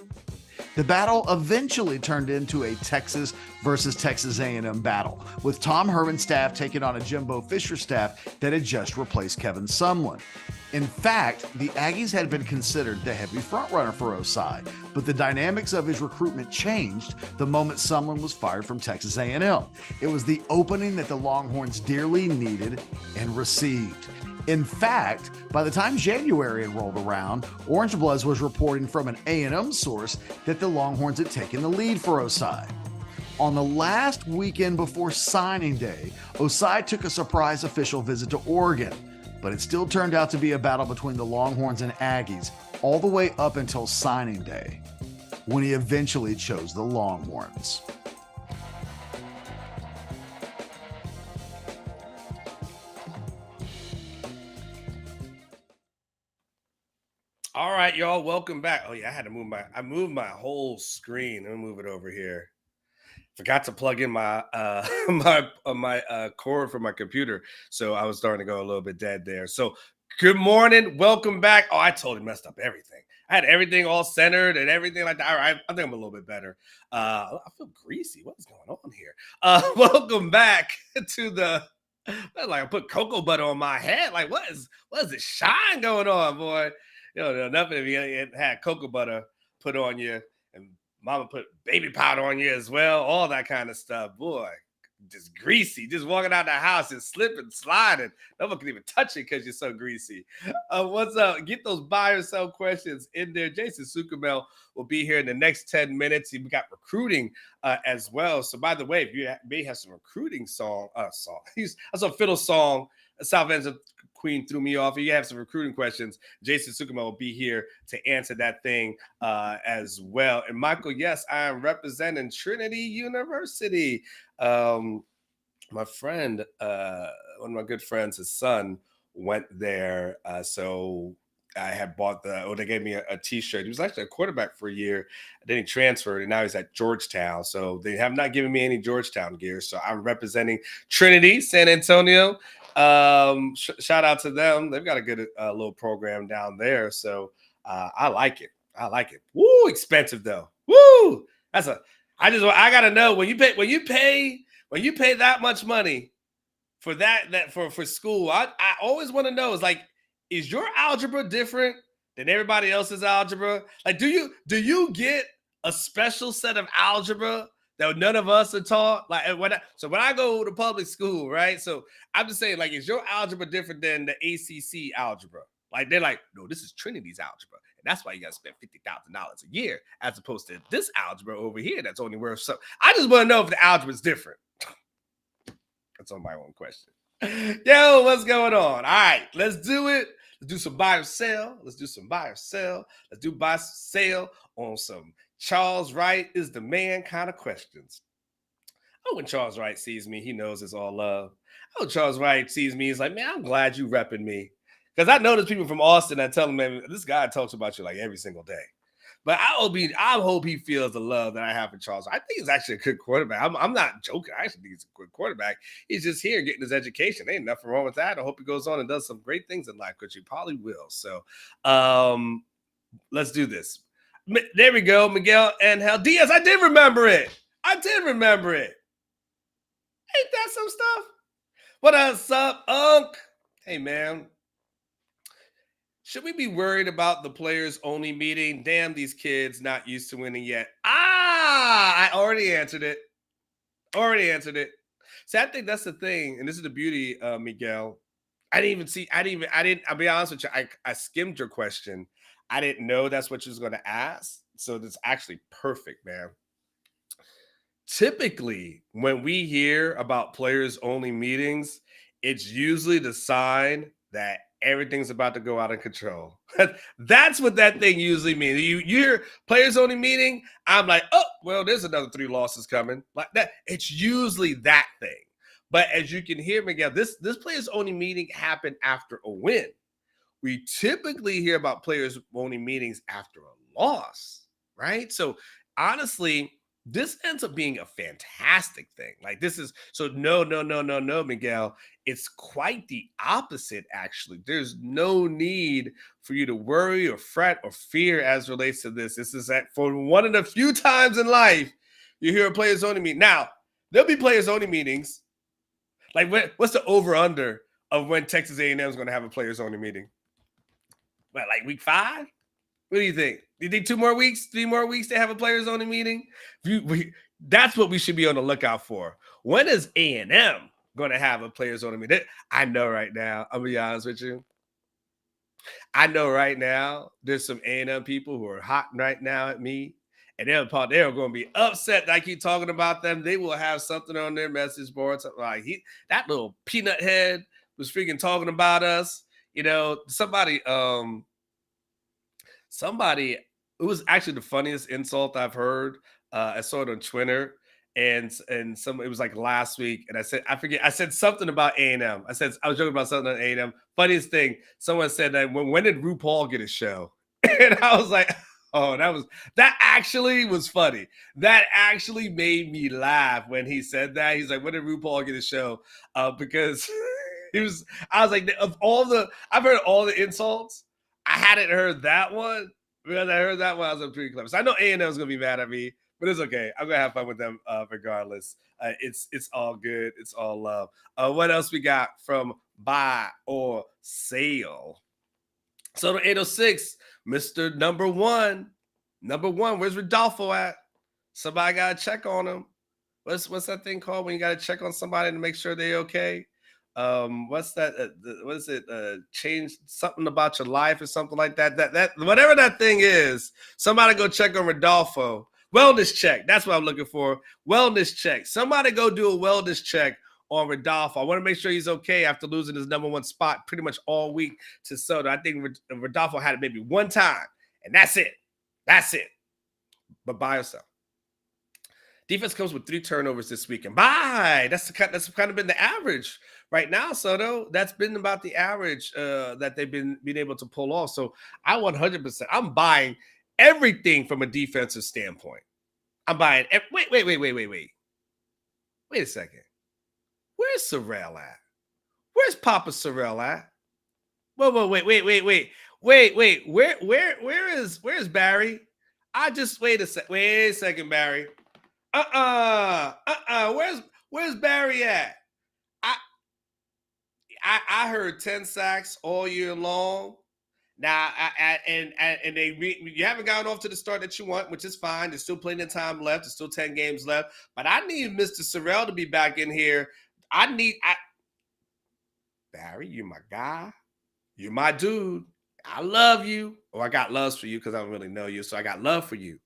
The battle eventually turned into a Texas versus Texas A&M battle, with Tom Herman's staff taking on a Jimbo Fisher staff that had just replaced Kevin Sumlin. In fact, the Aggies had been considered the heavy frontrunner for Ossai, but the dynamics of his recruitment changed the moment Sumlin was fired from Texas A&M. It was the opening that the Longhorns dearly needed and received. In fact, by the time January had rolled around, Orangebloods was reporting from an A&M source that the Longhorns had taken the lead for Ossai. On the last weekend before signing day, Ossai took a surprise official visit to Oregon, but it still turned out to be a battle between the Longhorns and Aggies all the way up until signing day, when he eventually chose the Longhorns. All right, y'all, welcome back. Oh yeah, I moved my whole screen. Let me move it over here. Forgot to plug in my my cord for my computer, so I was starting to go a little bit dead there. So good morning, welcome back. Oh, I totally messed up everything. I had everything all centered and everything like that. All right, I think I'm a little bit better. I feel greasy. What is going on here? Welcome back to the Like I put cocoa butter on my head. Like what is this shine going on, boy? Nothing if you had cocoa butter put on you, and mama put baby powder on you as well. All that kind of stuff, boy. Just greasy, just walking out the house and slipping, sliding. No one can even touch it because you're so greasy. What's up? Get those buy or sell questions in there. Jason Suchomel will be here in the next 10 minutes. We got recruiting as well. So, by the way, if you may have some recruiting that's a fiddle song. South Ends of Queen threw me off. If you have some recruiting questions, Jason Suchomel will be here to answer that thing as well. And Michael, yes, I am representing Trinity University. My friend, one of my good friends, his son went there. So I had bought they gave me a t-shirt. He was actually a quarterback for a year. Then he transferred and now he's at Georgetown. So they have not given me any Georgetown gear. So I'm representing Trinity, San Antonio. Shout out to them. They've got a good little program down there. So I like it. Woo, expensive though. Woo. I gotta know when you pay that much money for for school. I always want to know is your algebra different than everybody else's algebra? Like, do you get a special set of algebra that none of us are taught? Like when I go to public school, right? So I'm just saying, like, is your algebra different than the ACC algebra? Like they're like, no, this is Trinity's algebra. And that's why you got to spend $50,000 a year as opposed to this algebra over here that's only worth so. I just want to know if the algebra is different. That's on my own question. Yo, what's going on? All right, let's do it. Let's do some buy or sell. Let's do buy or sell on some Charles Wright is the man kind of questions. Oh, when Charles Wright sees me, he knows it's all love. Oh, Charles Wright sees me, he's like, man, I'm glad you repping me. Because I know there's people from Austin that tell him, man, this guy talks about you like every single day. But I hope he feels the love that I have for Charles. I think he's actually a good quarterback. I'm not joking. I actually think he's a good quarterback. He's just here getting his education. Ain't nothing wrong with that. I hope he goes on and does some great things in life, because he probably will. So let's do this. There we go. Miguel Angel Diaz. I did remember it. Ain't that some stuff? What's up, Unc? Hey, man. Should we be worried about the players only meeting? Damn, these kids not used to winning yet. I already answered it. So I think that's the thing. And this is the beauty, Miguel. I'll be honest with you. I skimmed your question. I didn't know that's what you was going to ask. So it's actually perfect, man. Typically, when we hear about players only meetings, it's usually the sign that everything's about to go out of control. That's what that thing usually means. You hear players only meeting, I'm like, oh, well, there's another 3 losses coming. Like that. It's usually that thing. But as you can hear, Miguel, this players only meeting happened after a win. We typically hear about players only meetings after a loss, right? So honestly, this ends up being a fantastic thing. Like this is no, Miguel. It's quite the opposite, actually. There's no need for you to worry or fret or fear as relates to this. This is that for one of the few times in life you hear a players only meeting. Now, there'll be players only meetings. Like what's the over-under of when Texas A&M is going to have a players only meeting? What, like week 5? What do you think? Do you think 2 more weeks, 3 more weeks to have a players only meeting? That's what we should be on the lookout for. When is A&M going to have a players only meeting? I know right now. I'm going to be honest with you. I know right now there's some A&M people who are hot right now at me. And they're going to be upset that I keep talking about them. They will have something on their message boards. Like that little peanut head was freaking talking about us. You know, somebody, it was actually the funniest insult I've heard. I saw it on Twitter, and it was like last week, and I said something about A&M. I was joking about something on A&M. Funniest thing, someone said that when did RuPaul get a show? And I was like, oh, that actually was funny. That actually made me laugh when he said that. He's like, when did RuPaul get a show? Because I was like, I've heard all the insults. I hadn't heard that one. Because I heard that one, I was pretty clever. So I know A&M is going to be mad at me, But it's okay. I'm gonna have fun with them regardless. It's all good. It's all love. What else we got from buy or sale? So the 806, Mr. Number One. Number one, where's Rodolfo at? Somebody gotta check on him. What's that thing called when you gotta check on somebody to make sure they're okay? What's that? What is it? Change something about your life or something like that. That whatever that thing is. Somebody go check on Rodolfo. Wellness check. That's what I'm looking for. Wellness check. Somebody go do a wellness check on Rodolfo. I want to make sure he's okay after losing his number one spot pretty much all week to Soto. I think Rodolfo had it maybe one time, and that's it. That's it. But buy or sell. Defense comes with 3 turnovers this week, and buy. That's kind of been the average right now, Soto. That's been about the average that they've been able to pull off. So I 100%. I'm buying everything from a defensive standpoint. I'm buying. Wait. Wait a second. Where's Sorrell at? Where's Papa Sorrell at? Whoa, wait. Where's Barry? I just wait a second, Barry. Where's Barry at? I heard 10 sacks all year long. Now, you haven't gotten off to the start that you want, which is fine. There's still plenty of time left. There's still 10 games left. But I need Mr. Sorrell to be back in here. Barry, you're my guy. You're my dude. I love you. I got love for you because I don't really know you. So I got love for you.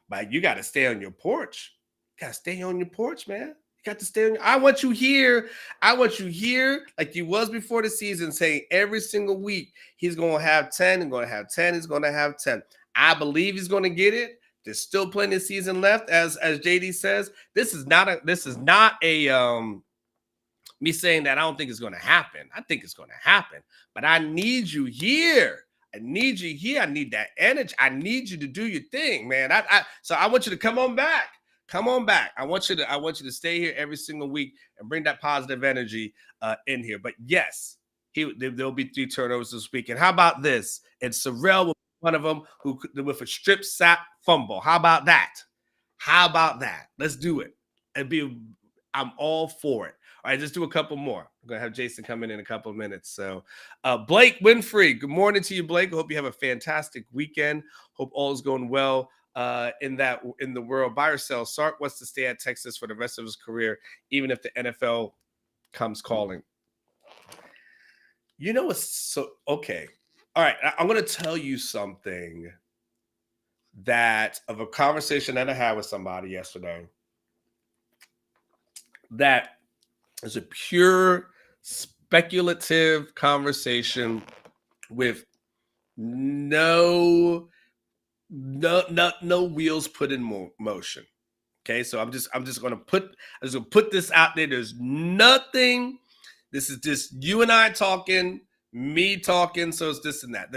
But you got to stay on your porch. You got to stay on your porch, man. You got to stay on I want you here. I want you here like you was before the season, saying every single week he's going to have 10 and going to have 10. He's going to have 10. I believe he's going to get it. There's still plenty of season left, as JD says. This is not a me saying that I don't think it's going to happen. I think it's going to happen. But I need you here. I need you here. I need that energy. I need you to do your thing, man. So I want you to come on back. Come on back. I want you to stay here every single week and bring that positive energy in here. But yes, there'll be 3 turnovers this week. And how about this? And Sorrell will be one of them who with a strip sack fumble. How about that? Let's do it. I'm all for it. All right, let's do a couple more. I'm going to have Jason come in a couple of minutes. So Blake Winfrey, good morning to you, Blake. I hope you have a fantastic weekend. Hope all is going well in the world. Buy or sell. Sark wants to stay at Texas for the rest of his career, even if the NFL comes calling. You know what's so okay. All right, I'm going to tell you something of a conversation that I had with somebody yesterday that is a pure speculative conversation with no wheels put in motion. Okay, so I'm just gonna put this out there. There's nothing. This is just you and I talking, me talking. So it's this and that.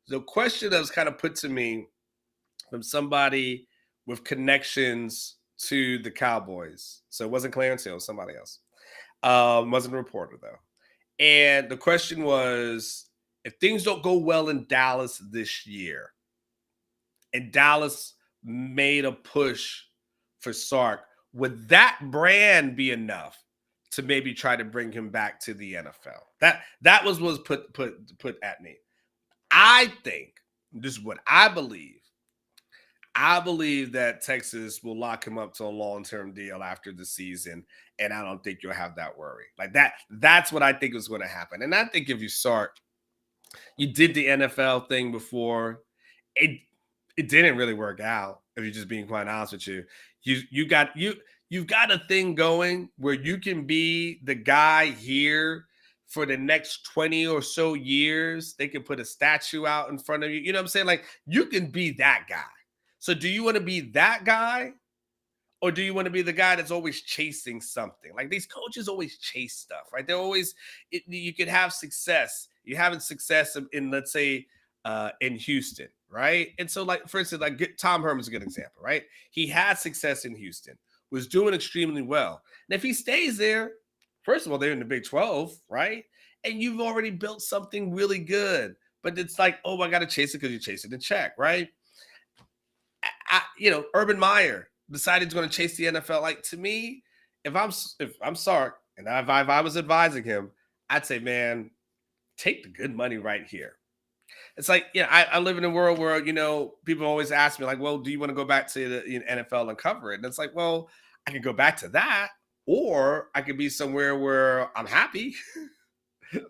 The question that was kind of put to me from somebody with connections to the Cowboys. So it wasn't Clarence Hill, somebody else. Wasn't a reporter though. And the question was, if things don't go well in Dallas this year, and Dallas made a push for Sark, would that brand be enough to maybe try to bring him back to the NFL? That was put at me. I think, this is what I believe. I believe that Texas will lock him up to a long-term deal after the season, and I don't think you'll have that worry. Like that. That's what I think is going to happen. And I think if you Sark, you did the NFL thing before. It didn't really work out. If you're just being quite honest with you, you've got a thing going where you can be the guy here for the next 20 or so years. They can put a statue out in front of you. You know what I'm saying? Like, you can be that guy. So do you want to be that guy, or do you want to be the guy that's always chasing something? Like, these coaches always chase stuff, right? They're always, you could have success. You're having success in let's say, in Houston, right? And so, like, for instance, like Tom Herman's a good example, right? He had success in Houston, was doing extremely well. And if he stays there, first of all, they're in the Big 12, right? And you've already built something really good. But it's like, oh, I got to chase it because you're chasing the check, right? Urban Meyer decided he's going to chase the NFL. Like, to me, if I'm Sark and if I was advising him, I'd say, man, take the good money right here. It's like, I live in a world where, people always ask me, like, well, do you want to go back to the NFL and cover it? And it's like, well, I can go back to that, or I could be somewhere where I'm happy.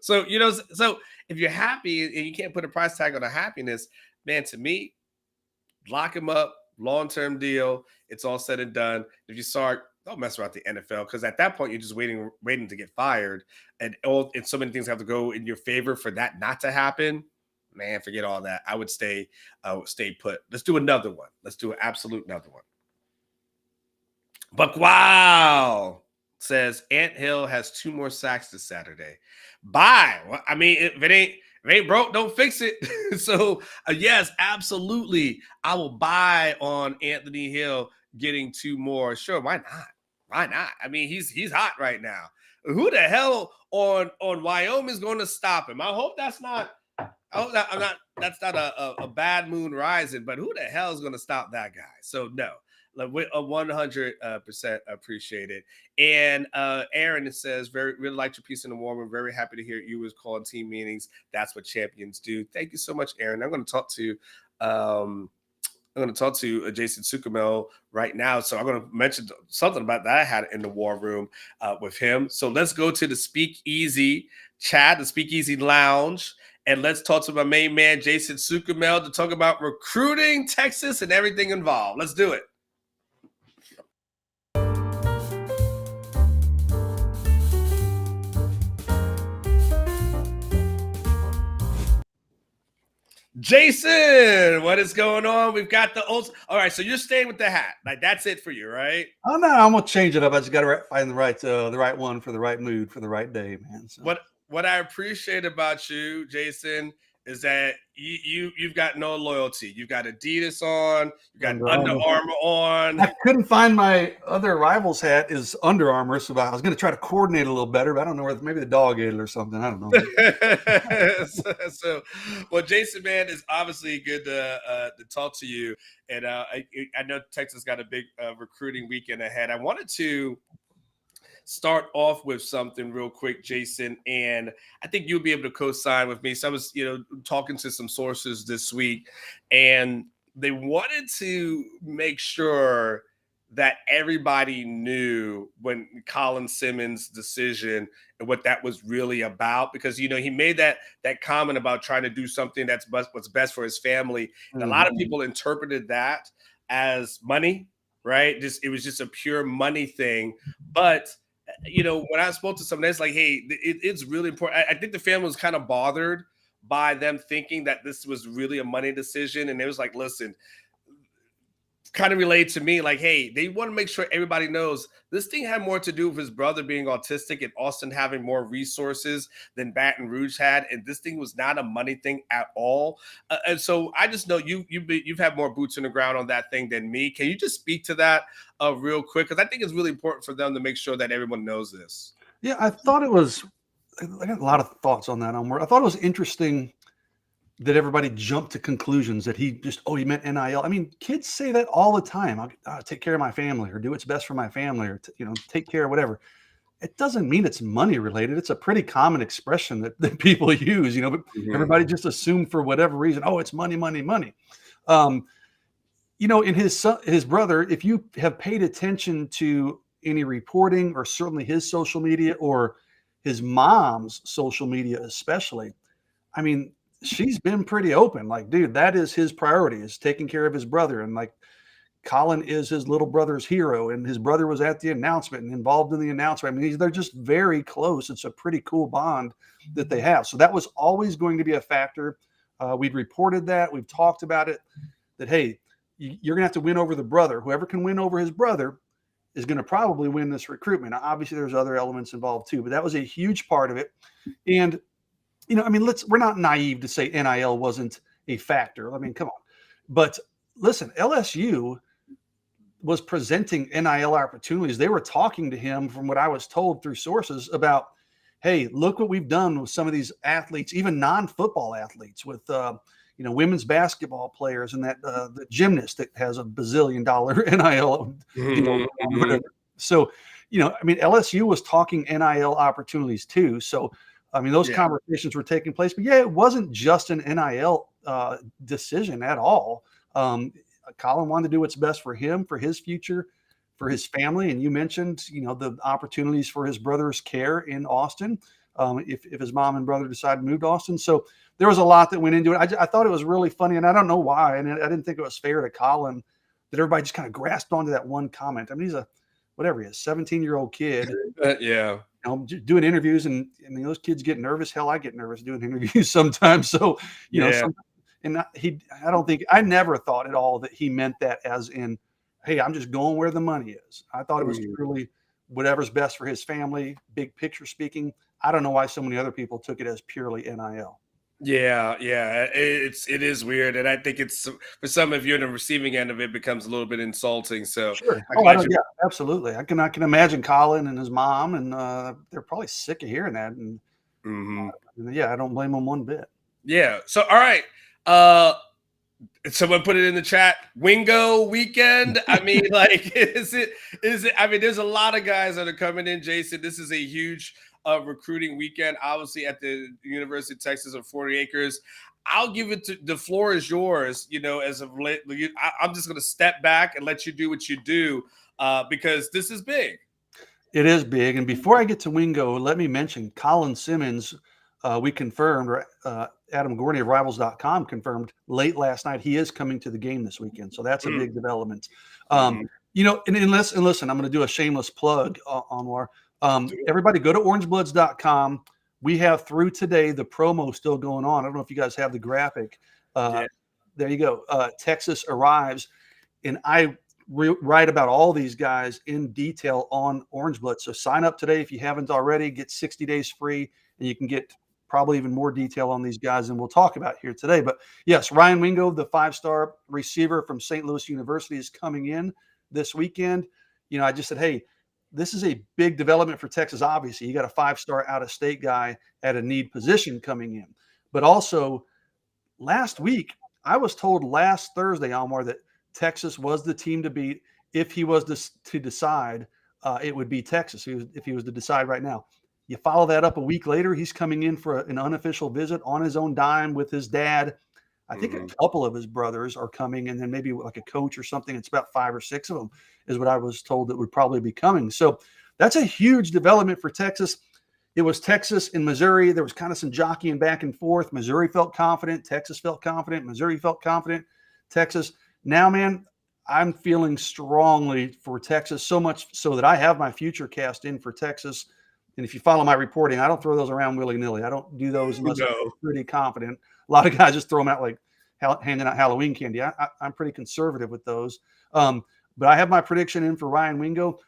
So, so if you're happy and you can't put a price tag on a happiness, man, to me, lock him up, long-term deal. It's all said and done. If you Sark, don't mess around the NFL, because at that point you're just waiting to get fired, and so many things have to go in your favor for that not to happen. Man, forget all that. I would stay put. Let's do another one. Let's do an absolute another one. But wow, says Ant Hill has 2 more sacks this Saturday. Bye. Well, I mean, if it ain't broke, don't fix it. So yes, absolutely, I will buy on Anthony Hill getting 2 more. Sure, why not? Why not? I mean, he's hot right now. Who the hell on Wyoming is going to stop him? I hope that's not. That's not a bad moon rising. But who the hell is going to stop that guy? So no. Like, 100% appreciate it. And Aaron, it says, really liked your piece in the war room. Very happy to hear you was calling team meetings. That's what champions do. Thank you so much, Aaron. I'm going to talk to Jason Suchomel right now. So I'm going to mention something about that I had in the war room with him. So let's go to the Speakeasy chat, the Speakeasy Lounge. And let's talk to my main man, Jason Suchomel, to talk about recruiting Texas and everything involved. Let's do it. Jason, what is going on? We've got the old. All right, so you're staying with the hat. Like, that's it for you, right? Oh no, I'm gonna change it up. I just got to find the right one for the right mood for the right day, man. So. What I appreciate about you, Jason, is that you've got no loyalty. You've got Adidas on, you've got Under Armour on. I couldn't find my other rival's hat is Under Armour, so I was going to try to coordinate a little better, but I don't know where. Maybe the dog ate it or something. I don't know. so, well, Jason, man, it's obviously good to talk to you, and I know Texas got a big recruiting weekend ahead. I wanted to start off with something real quick, Jason, and I think you'll be able to co-sign with me. So I was, talking to some sources this week, and they wanted to make sure that everybody knew when Colin Simmons' decision and what that was really about, because, he made that comment about trying to do something that's what's best for his family. And a lot of people interpreted that as money, right? It was just a pure money thing. But when I spoke to someone, it's like, hey, it's really important. I think the family was kind of bothered by them thinking that this was really a money decision. And it was like, listen, kind of relayed to me, like, hey, they want to make sure everybody knows this thing had more to do with his brother being autistic and Austin having more resources than Baton Rouge had. And this thing was not a money thing at all. And so I just know you've had more boots on the ground on that thing than me. Can you just speak to that real quick? Because I think it's really important for them to make sure that everyone knows this. Yeah, I thought it was, I got a lot of thoughts on that, Anwar. I thought it was interesting that everybody jumped to conclusions that he meant NIL. I mean, kids say that all the time. I'll take care of my family, or do what's best for my family, or take care of whatever. It doesn't mean it's money related. It's a pretty common expression that people use, but everybody just assumed for whatever reason, it's money, money, money. In his brother, if you have paid attention to any reporting, or certainly his social media or his mom's social media, especially, I mean, she's been pretty open. Like, dude, that is his priority, is taking care of his brother. And like, Colin is his little brother's hero, and his brother was at the announcement and involved in the announcement. I mean, they're just very close. It's a pretty cool bond that they have. So that was always going to be a factor. We've reported that. We've talked about it, that, hey, you're going to have to win over the brother. Whoever can win over his brother is going to probably win this recruitment. Now, obviously, there's other elements involved too, but that was a huge part of it. And we're not naive to say NIL wasn't a factor. I mean, come on. But listen, LSU was presenting NIL opportunities. They were talking to him, from what I was told through sources, about, hey, look what we've done with some of these athletes, even non-football athletes, with women's basketball players and that the gymnast that has a bazillion dollar NIL deal. So, LSU was talking NIL opportunities too. So, those conversations were taking place. But it wasn't just an NIL decision at all. Colin wanted to do what's best for him, for his future, for his family. And you mentioned, the opportunities for his brother's care in Austin, if his mom and brother decide to move to Austin. So there was a lot that went into it. I thought it was really funny, and I don't know why. And I didn't think it was fair to Colin that everybody just kind of grasped onto that one comment. He's a, whatever he is, 17-year-old kid. Doing interviews, and those kids get nervous. Hell, I get nervous doing interviews sometimes. So, I never thought at all that he meant that as in, hey, I'm just going where the money is. I thought it was truly whatever's best for his family, big picture speaking. I don't know why so many other people took it as purely NIL. Yeah, it is weird, and I think it's for some, if you're in the receiving end of it, becomes a little bit insulting. So, sure. Absolutely. I can imagine Colin and his mom, and they're probably sick of hearing that. And I don't blame them one bit. Yeah. So, all right. Someone put it in the chat. Wingo weekend. Is it? There's a lot of guys that are coming in, Jason. This is a huge recruiting weekend, obviously at the University of Texas on 40 acres. I'll give it to the floor is yours. I'm just going to step back and let you do what you do because this is big. It is big. And before I get to Wingo, let me mention Colin Simmons. We confirmed, Adam Gorney of Rivals.com confirmed late last night he is coming to the game this weekend. So that's a big development. And listen, I'm going to do a shameless plug, Anwar. Everybody go to Orangebloods.com. We have through today the promo still going on. I don't know if you guys have the graphic. There you go. Texas arrives, and I write about all these guys in detail on Orangebloods. So sign up today if you haven't already. Get 60 days free, and you can get probably even more detail on these guys than we'll talk about here today. But yes, Ryan Wingo, the 5-star receiver from St. Louis University, is coming in this weekend. I just said, hey, this is a big development for Texas. Obviously, you got a 5-star out-of-state guy at a need position coming in. But also, last week, I was told last Thursday, Anwar, that Texas was the team to beat. If he was to decide, it would be Texas. If he was to decide right now. You follow that up a week later, he's coming in for an unofficial visit on his own dime with his dad. I think a couple of his brothers are coming, and then maybe like a coach or something. It's about 5 or 6 of them is what I was told that would probably be coming. So that's a huge development for Texas. It was Texas and Missouri. There was kind of some jockeying back and forth. Missouri felt confident. Texas felt confident. Missouri felt confident. Texas. Now, man, I'm feeling strongly for Texas, so much so that I have my future cast in for Texas. And if you follow my reporting, I don't throw those around willy-nilly. I don't do those unless I'm pretty confident. A lot of guys just throw them out like handing out Halloween candy. I'm pretty conservative with those. But I have my prediction in for Ryan Wingo.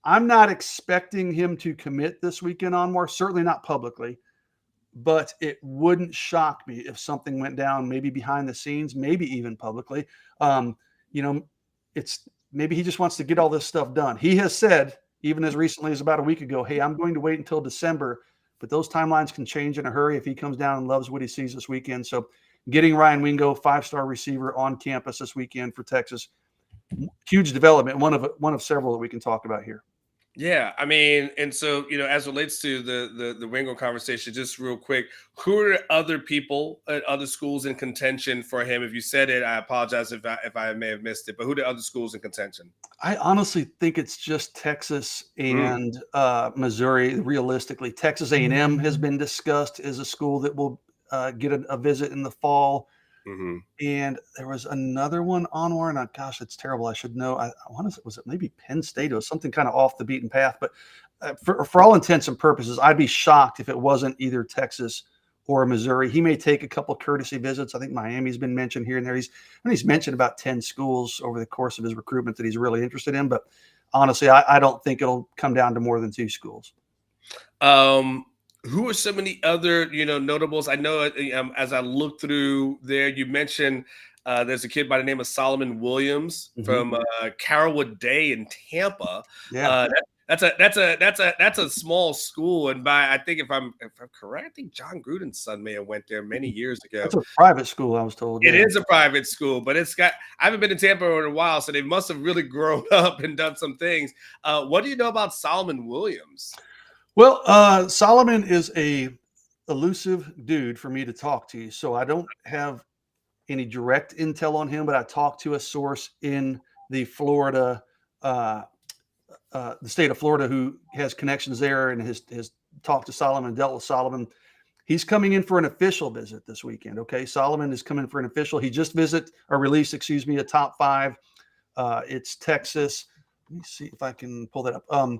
I'm not expecting him to commit this weekend, Anwar, certainly not publicly. But it wouldn't shock me if something went down, maybe behind the scenes, maybe even publicly. It's maybe he just wants to get all this stuff done. He has said, even as recently as about a week ago, hey, I'm going to wait until December, but those timelines can change in a hurry if he comes down and loves what he sees this weekend. So getting Ryan Wingo, 5-star receiver on campus this weekend for Texas, huge development, one of several that we can talk about here. Yeah, and so, as relates to the Wingo conversation, just real quick, who are other people at other schools in contention for him? If you said it, I apologize if I may have missed it, but who are the other schools in contention? I honestly think it's just Texas and Missouri. Realistically, Texas A&M has been discussed as a school that will get a visit in the fall. And there was another one, Anwar, and gosh, it's terrible. I should know. I want to. Was it maybe Penn State? It was something kind of off the beaten path. But for all intents and purposes, I'd be shocked if it wasn't either Texas or Missouri. He may take a couple courtesy visits. I think Miami's been mentioned here and there. He's mentioned about 10 schools over the course of his recruitment that he's really interested in. But honestly, I don't think it'll come down to more than 2 schools. Who are some of the other, notables? I know as I look through there, you mentioned there's a kid by the name of Solomon Williams from Carrollwood Day in Tampa. Yeah. That's a small school, and I think if I'm correct, I think John Gruden's son may have went there many years ago. That's a private school, I was told. It is a private school, but I haven't been to Tampa in a while, so they must have really grown up and done some things. What do you know about Solomon Williams? Well, Solomon is a elusive dude for me to talk to, so I don't have any direct intel on him, but I talked to a source in the state of Florida who has connections there and has talked to Solomon, dealt with Solomon. He's coming in for an official visit this weekend. Okay. Solomon is coming for an official. He just released a top 5. It's Texas. Let me see if I can pull that up.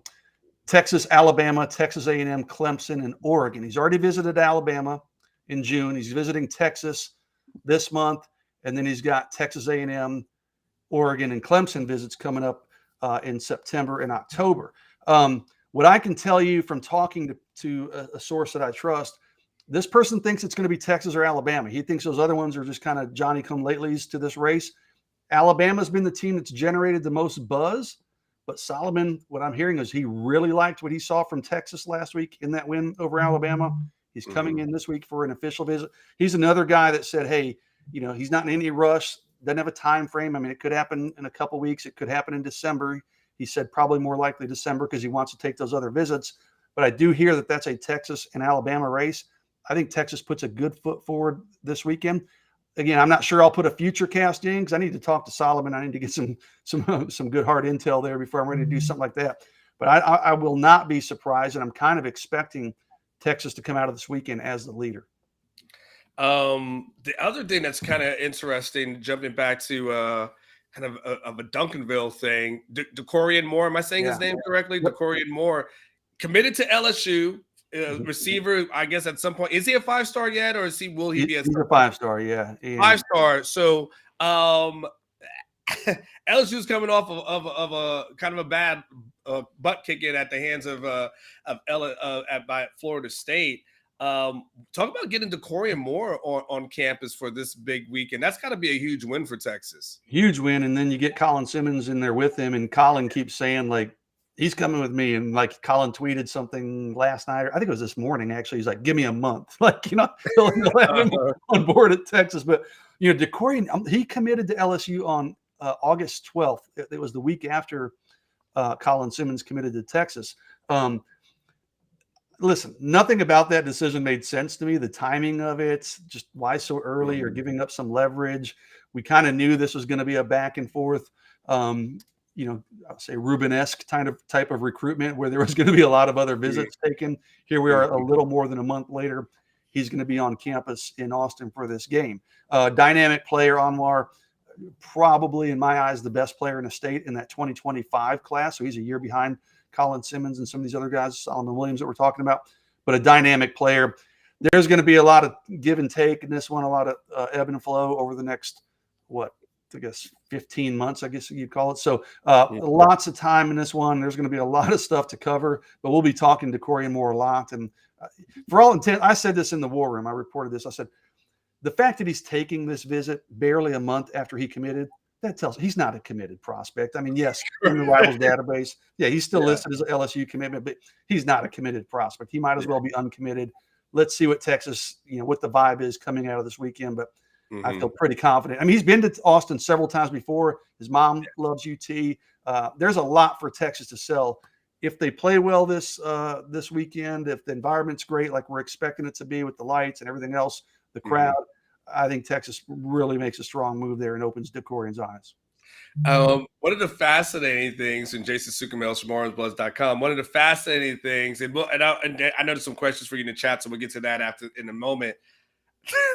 Texas, Alabama, Texas A&M, Clemson, and Oregon. He's already visited Alabama in June. He's visiting Texas this month. And then he's got Texas A&M, Oregon, and Clemson visits coming up in September and October. What I can tell you from talking to a source that I trust, this person thinks it's going to be Texas or Alabama. He thinks those other ones are just kind of Johnny-come-latelys to this race. Alabama's been the team that's generated the most buzz, but Solomon, what I'm hearing is he really liked what he saw from Texas last week in that win over Alabama. He's coming in this week for an official visit. He's another guy that said, hey, he's not in any rush, doesn't have a time frame. I mean, it could happen in a couple weeks. It could happen in December. He said probably more likely December because he wants to take those other visits. But I do hear that that's a Texas and Alabama race. I think Texas puts a good foot forward this weekend. Again, I'm not sure I'll put a future cast in because I need to talk to Solomon. I need to get some good hard intel there before I'm ready to do something like that. But I will not be surprised, and I'm kind of expecting Texas to come out of this weekend as the leader. The other thing that's kind of interesting, jumping back to kind of a Duncanville thing, DeCorian Moore, am I saying his name correctly? Yep. DeCorian Moore committed to LSU. Receiver, I guess at some point, is he a 5-star yet, or will he be? He's a 5-star, yeah. 5-star. So LSU's coming off of a kind of a bad butt kicking at the hands of by Florida State. Talk about getting DeCorian Moore on campus for this big weekend. That's got to be a huge win for Texas. Huge win, and then you get Colin Simmons in there with him, and Colin keeps saying like, he's coming with me. And like Colin tweeted something last night, or I think it was this morning, actually. He's like, give me a month. Like, he'll have him on board at Texas. But, DeCorian, he committed to LSU on August 12th. It was the week after Colin Simmons committed to Texas. Listen, nothing about that decision made sense to me. The timing of it, just why so early or giving up some leverage. We kind of knew this was going to be a back and forth, I'll say Ruben-esque type of recruitment where there was going to be a lot of other visits taken. Here we are a little more than a month later. He's going to be on campus in Austin for this game. Dynamic player, Anwar, probably in my eyes, the best player in the state in that 2025 class. So he's a year behind Colin Simmons and some of these other guys, Solomon Williams that we're talking about, but a dynamic player. There's going to be a lot of give and take in this one, a lot of ebb and flow over the next, 15 months, I guess you'd call it. So lots of time in this one. There's going to be a lot of stuff to cover, but we'll be talking to DeCorian Moore a lot. And for all intent, I said this in the War Room. I reported this. I said, the fact that he's taking this visit barely a month after he committed, that tells he's not a committed prospect. I mean, yes, in the Rivals database, he's still listed as an LSU commitment, but he's not a committed prospect. He might as well be uncommitted. Let's see what Texas, what the vibe is coming out of this weekend. But I feel pretty confident. I mean, he's been to Austin several times before. His mom loves UT. There's a lot for Texas to sell. If they play well this weekend, if the environment's great, like we're expecting it to be with the lights and everything else, the crowd, I think Texas really makes a strong move there and opens DeCorian's eyes. One of the fascinating things, and Jason Suchomel from Orangebloods.com, one of the fascinating things, and I know there's some questions for you in the chat, so we'll get to that in a moment.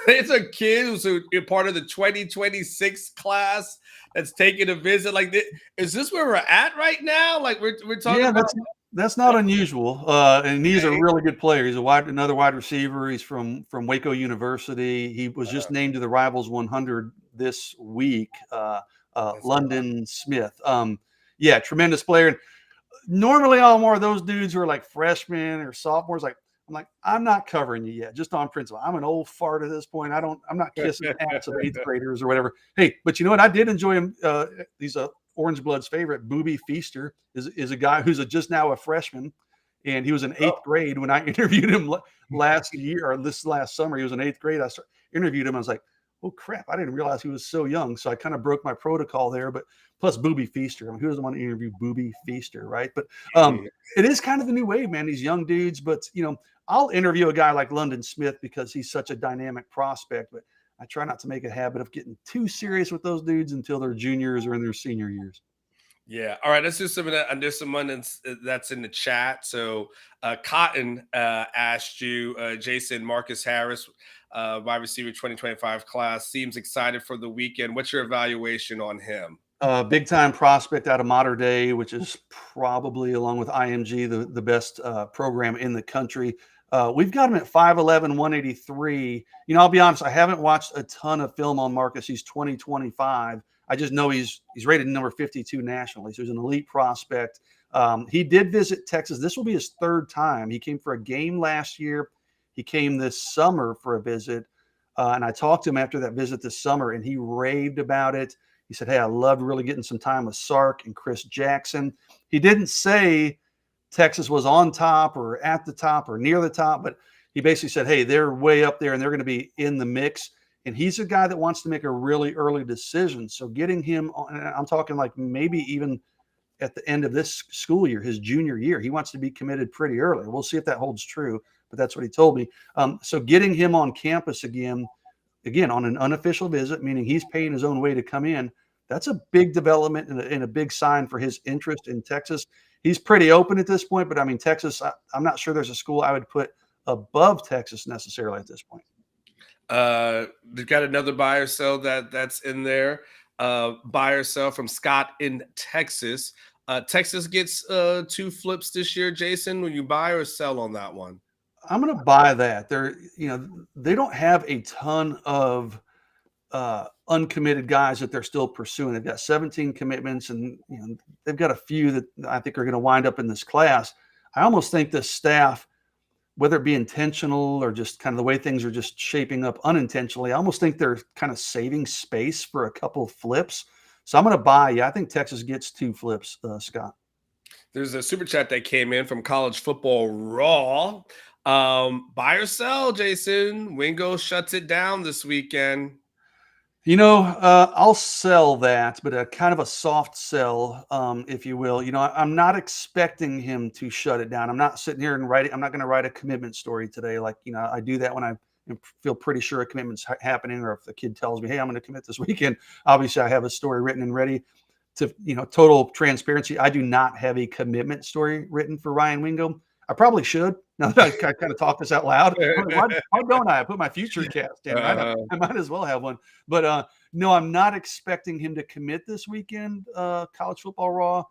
There's a kid who's a part of the 2026 class that's taking a visit. Like, is this where we're at right now? Like, we're talking about. That's not unusual. And he's a really good player. He's another wide receiver. He's from Waco University. He was just named to the Rivals 100 this week. London Smith. Tremendous player. And normally, all more of those dudes who are like freshmen or sophomores, I'm not covering you yet, just on principle. I'm an old fart at this point. I'm not kissing ass of 8th graders or whatever. Hey, but you know what? I did enjoy him. He's a Orangebloods' favorite, Booby Feaster, is a guy who's just now a freshman. And he was in 8th grade when I interviewed him last year, or this last summer. He was in 8th grade. I interviewed him. I was like, oh, crap. I didn't realize he was so young. So I kind of broke my protocol there. But plus Booby Feaster. I mean, who doesn't want to interview Booby Feaster, right? But it is kind of the new wave, man, these young dudes. But, I'll interview a guy like London Smith because he's such a dynamic prospect. But I try not to make a habit of getting too serious with those dudes until they're juniors or in their senior years. Yeah. All right. Let's do some of that. And there's someone that's in the chat. So Cotton asked you, Jason, Marcus Harris, wide receiver 2025 class, seems excited for the weekend. What's your evaluation on him? Big time prospect out of Mater Dei, which is probably, along with IMG, the best program in the country. We've got him at 5'11", 183. I'll be honest, I haven't watched a ton of film on Marcus. He's 2025. I just know he's rated number 52 nationally, so he's an elite prospect. He did visit Texas. This will be his 3rd time. He came for a game last year. He came this summer for a visit, and I talked to him after that visit this summer, and he raved about it. He said, hey, I loved really getting some time with Sark and Chris Jackson. He didn't say Texas was on top or at the top or near the top, but he basically said, hey, they're way up there, and they're going to be in the mix. And he's a guy that wants to make a really early decision. So getting him on, I'm talking like maybe even at the end of this school year, his junior year, he wants to be committed pretty early. We'll see if that holds true, but that's what he told me. So getting him on campus again on an unofficial visit, meaning he's paying his own way to come in, that's a big development and a big sign for his interest in Texas. He's pretty open at this point, but I mean, Texas, I'm not sure there's a school I would put above Texas necessarily at this point. They've got another buy or sell that's in there. Buy or sell from Scott in Texas. Texas gets 2 flips this year. Jason, will you buy or sell on that one? I'm going to buy that. They don't have a ton of uncommitted guys that they're still pursuing. They've got 17 commitments, and they've got a few that I think are going to wind up in this class. I almost think the staff, whether it be intentional or just kind of the way things are just shaping up unintentionally, I almost think they're kind of saving space for a couple of flips. So I'm going to buy. Yeah, I think Texas gets 2 flips, Scott. There's a super chat that came in from College Football Raw. Buy or sell, Jason? Wingo shuts it down this weekend. I'll sell that, but a kind of a soft sell, if you will. I'm not expecting him to shut it down. I'm not sitting here and I'm not going to write a commitment story today. Like, I do that when I feel pretty sure a commitment's happening, or if the kid tells me, hey, I'm going to commit this weekend. Obviously, I have a story written and ready to, total transparency. I do not have a commitment story written for Ryan Wingo. I probably should. Now that I kind of talk this out loud, why don't I put my future cast in? Right? I might as well have one. But no, I'm not expecting him to commit this weekend, College Football Raw.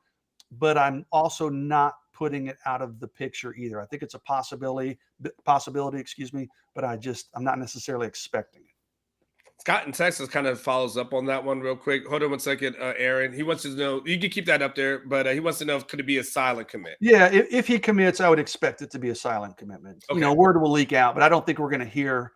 But I'm also not putting it out of the picture either. I think it's a possibility, but I'm not necessarily expecting it. Scott in Texas kind of follows up on that one real quick. Hold on 1 second, Aaron. He wants to know, you can keep that up there, but he wants to know, could it be a silent commit? Yeah, if he commits, I would expect it to be a silent commitment. Okay. Word will leak out, but I don't think we're going to hear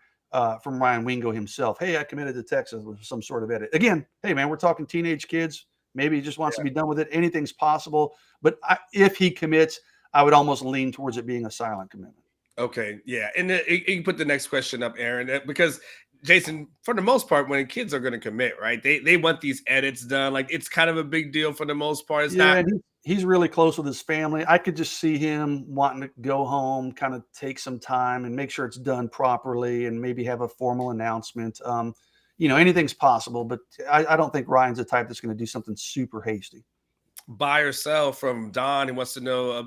from Ryan Wingo himself, hey, I committed to Texas with some sort of edit. Again, hey, man, we're talking teenage kids. Maybe he just wants to be done with it. Anything's possible. But if he commits, I would almost lean towards it being a silent commitment. Okay, yeah. And you can put the next question up, Aaron, because Jason, for the most part, when kids are going to commit, right, they want these edits done. Like, it's kind of a big deal for the most part. It's not. He's really close with his family. I could just see him wanting to go home, kind of take some time and make sure it's done properly, and maybe have a formal announcement. Anything's possible, but I don't think Ryan's the type that's going to do something super hasty. Buy or sell from Don. He wants to know,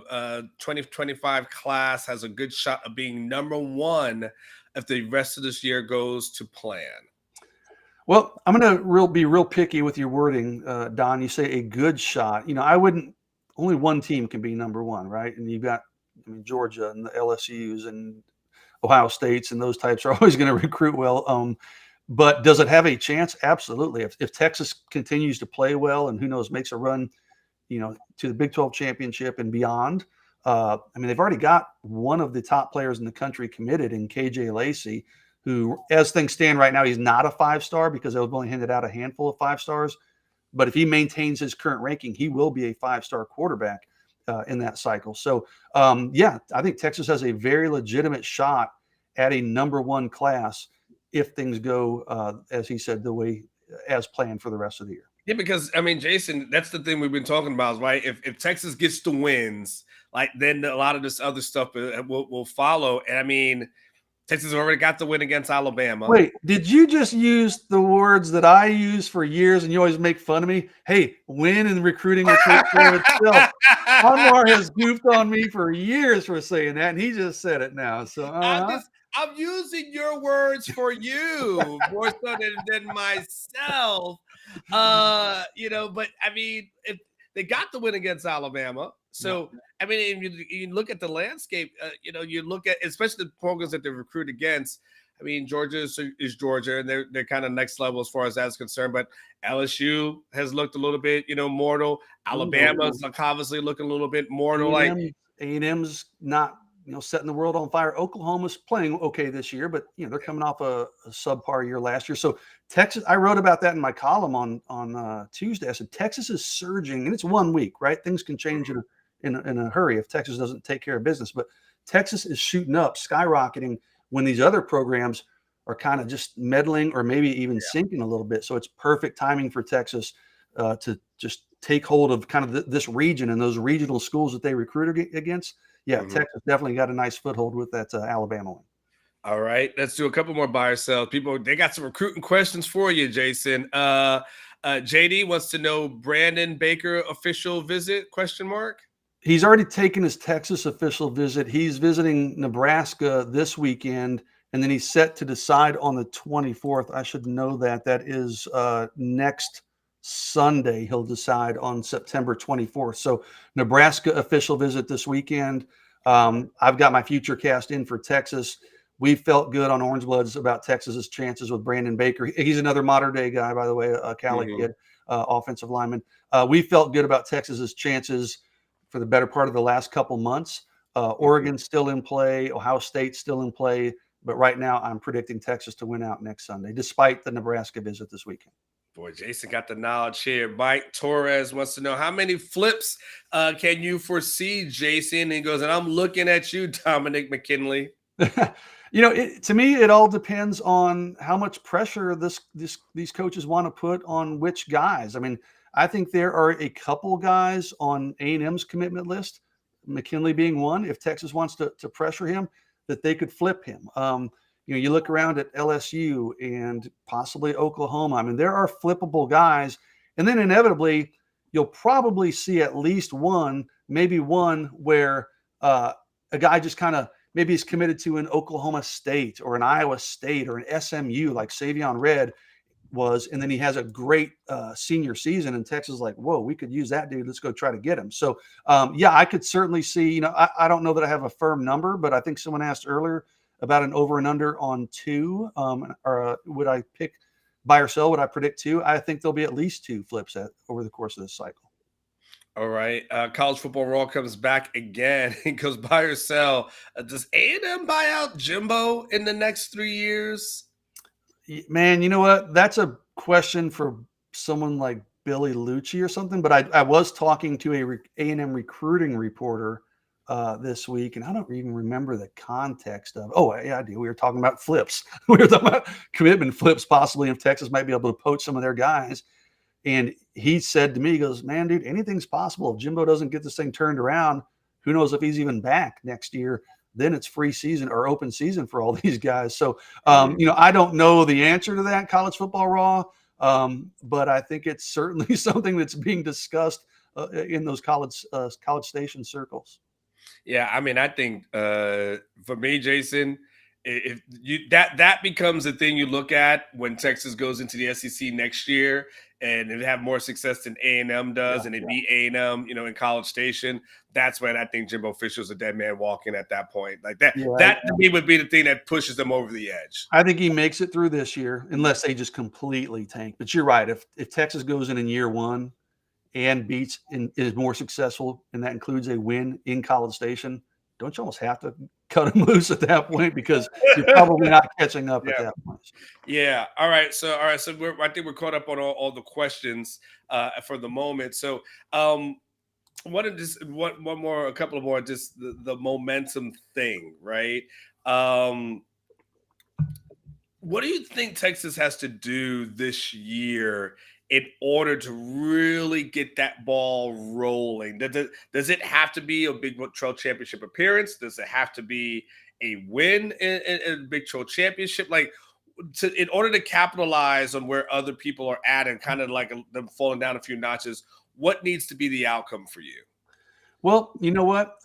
2025 class has a good shot of being number 1 if the rest of this year goes to plan. Well, I'm going to be real picky with your wording, Don. You say a good shot. Only one team can be number 1, right? And you've got Georgia and the LSUs and Ohio States, and those types are always going to recruit well. But does it have a chance? Absolutely. If Texas continues to play well and who knows, makes a run, to the Big 12 championship and beyond. They've already got one of the top players in the country committed in KJ Lacey, who, as things stand right now, he's not a 5-star because they've only handed out a handful of 5 stars. But if he maintains his current ranking, he will be a 5-star quarterback in that cycle. So, yeah, I think Texas has a very legitimate shot at a number 1 class if things go, as he said, the way as planned for the rest of the year. Yeah, because I mean, Jason, that's the thing we've been talking about, right? If Texas gets the wins, like then a lot of this other stuff will follow. And I mean, Texas already got the win against Alabama. Wait, did you just use the words that I use for years and you always make fun of me? Hey, win and recruiting will take care of itself. Anwar has goofed on me for years for saying that, and he just said it now. So I'm using your words for you more so than myself. But I mean, if they got the win against Alabama, so I mean, you look at the landscape. You look at especially the programs that they recruit against. I mean, Georgia is Georgia, and they're kind of next level as far as that's concerned. But LSU has looked a little bit, mortal. Alabama's obviously looking a little bit mortal. A&M's not, setting the world on fire. Oklahoma's playing okay this year, but they're coming off a subpar year last year. So Texas, I wrote about that in my column on Tuesday. I said Texas is surging, and it's 1 week, right? Things can change in a hurry if Texas doesn't take care of business. But Texas is shooting up, skyrocketing when these other programs are kind of just meddling or maybe even sinking a little bit. So it's perfect timing for Texas to just take hold of kind of this region and those regional schools that they recruit against. Yeah, Texas definitely got a nice foothold with that Alabama one. All right, let's do a couple more buy or sell. People, they got some recruiting questions for you, Jason. JD wants to know Brandon Baker official visit, ? He's already taken his Texas official visit. He's visiting Nebraska this weekend, and then he's set to decide on the 24th. I should know that. That is next Sunday. He'll decide on September 24th. So Nebraska official visit this weekend. I've got my future cast in for Texas. We felt good on Orangebloods about Texas's chances with Brandon Baker. He's another modern day guy, by the way, a Cali kid, offensive lineman. We felt good about Texas's chances for the better part of the last couple months. Oregon's still in play. Ohio State's still in play. But right now, I'm predicting Texas to win out next Sunday, despite the Nebraska visit this weekend. Boy, Jason got the knowledge here. Mike Torres wants to know how many flips can you foresee, Jason? And he goes, and I'm looking at you, Dominic McKinley. To me, it all depends on how much pressure these coaches want to put on which guys. I mean, I think there are a couple guys on A&M's commitment list, McKinley being one, if Texas wants to pressure him, that they could flip him. You look around at LSU and possibly Oklahoma. I mean, there are flippable guys. And then inevitably, you'll probably see at least one, maybe one where a guy just kind of maybe he's committed to an Oklahoma State or an Iowa State or an SMU like Savion Red was, and then he has a great senior season, and Texas is like, whoa, we could use that dude. Let's go try to get him. So, I could certainly see, I don't know that I have a firm number, but I think someone asked earlier about an over and under on 2. Would I pick buy or sell? Would I predict 2? I think there'll be at least 2 flips over the course of this cycle. All right. College Football Raw comes back again. He goes buy or sell. Does A&M buy out Jimbo in the next 3 years? Man, you know what? That's a question for someone like Billy Lucci or something. But I was talking to a A&M recruiting reporter this week, and I don't even remember the context of. Oh, yeah, I do. We were talking about flips. We were talking about commitment flips, possibly if Texas might be able to poach some of their guys. And he said to me, he goes, man, dude, anything's possible. If Jimbo doesn't get this thing turned around, who knows if he's even back next year. Then it's free season or open season for all these guys. So, I don't know the answer to that, College Football Raw, but I think it's certainly something that's being discussed in those college station circles. Yeah, I mean, I think for me, Jason, if that becomes the thing you look at when Texas goes into the SEC next year, and they have more success than A&M does, and they beat A&M, in College Station. That's when I think Jimbo Fisher's a dead man walking at that point. Like that, that to me would be the thing that pushes them over the edge. I think he makes it through this year, unless they just completely tank. But you're right. If Texas goes in year 1 and beats and is more successful, and that includes a win in College Station, don't you almost have to cut him loose at that point because you're probably not catching up at that point. Yeah. All right. So I think we're caught up on all the questions for the moment. So a couple of more, just the momentum thing, right? What do you think Texas has to do this year in order to really get that ball rolling? Does it have to be a Big 12 championship appearance? Does it have to be a win in Big 12 championship? Like, in order to capitalize on where other people are at and kind of like them falling down a few notches, what needs to be the outcome for you? Well, you know what?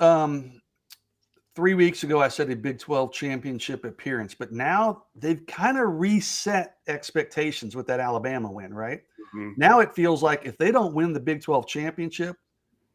3 weeks ago, I said a Big 12 championship appearance, but now they've kind of reset expectations with that Alabama win, right? Mm-hmm. Now it feels like if they don't win the Big 12 championship,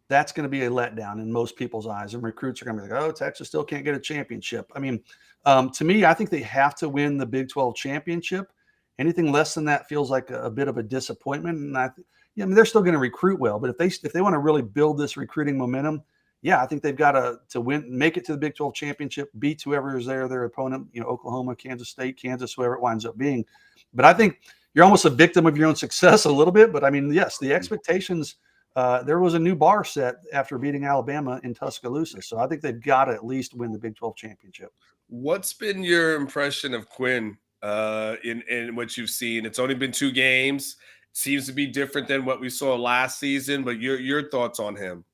that's going to be a letdown in most people's eyes. And recruits are going to be like, oh, Texas still can't get a championship. I mean, to me, I think they have to win the Big 12 championship. Anything less than that feels like a bit of a disappointment. And I mean, they're still going to recruit well, but if they want to really build this recruiting momentum, yeah, I think they've got to win, make it to the Big 12 championship, beat whoever is there, their opponent, Oklahoma, Kansas State, Kansas, whoever it winds up being. But I think you're almost a victim of your own success a little bit. But I mean, yes, the expectations, there was a new bar set after beating Alabama in Tuscaloosa. So I think they've got to at least win the Big 12 championship. What's been your impression of Quinn in what you've seen? It's only been 2 games. Seems to be different than what we saw last season, but your thoughts on him?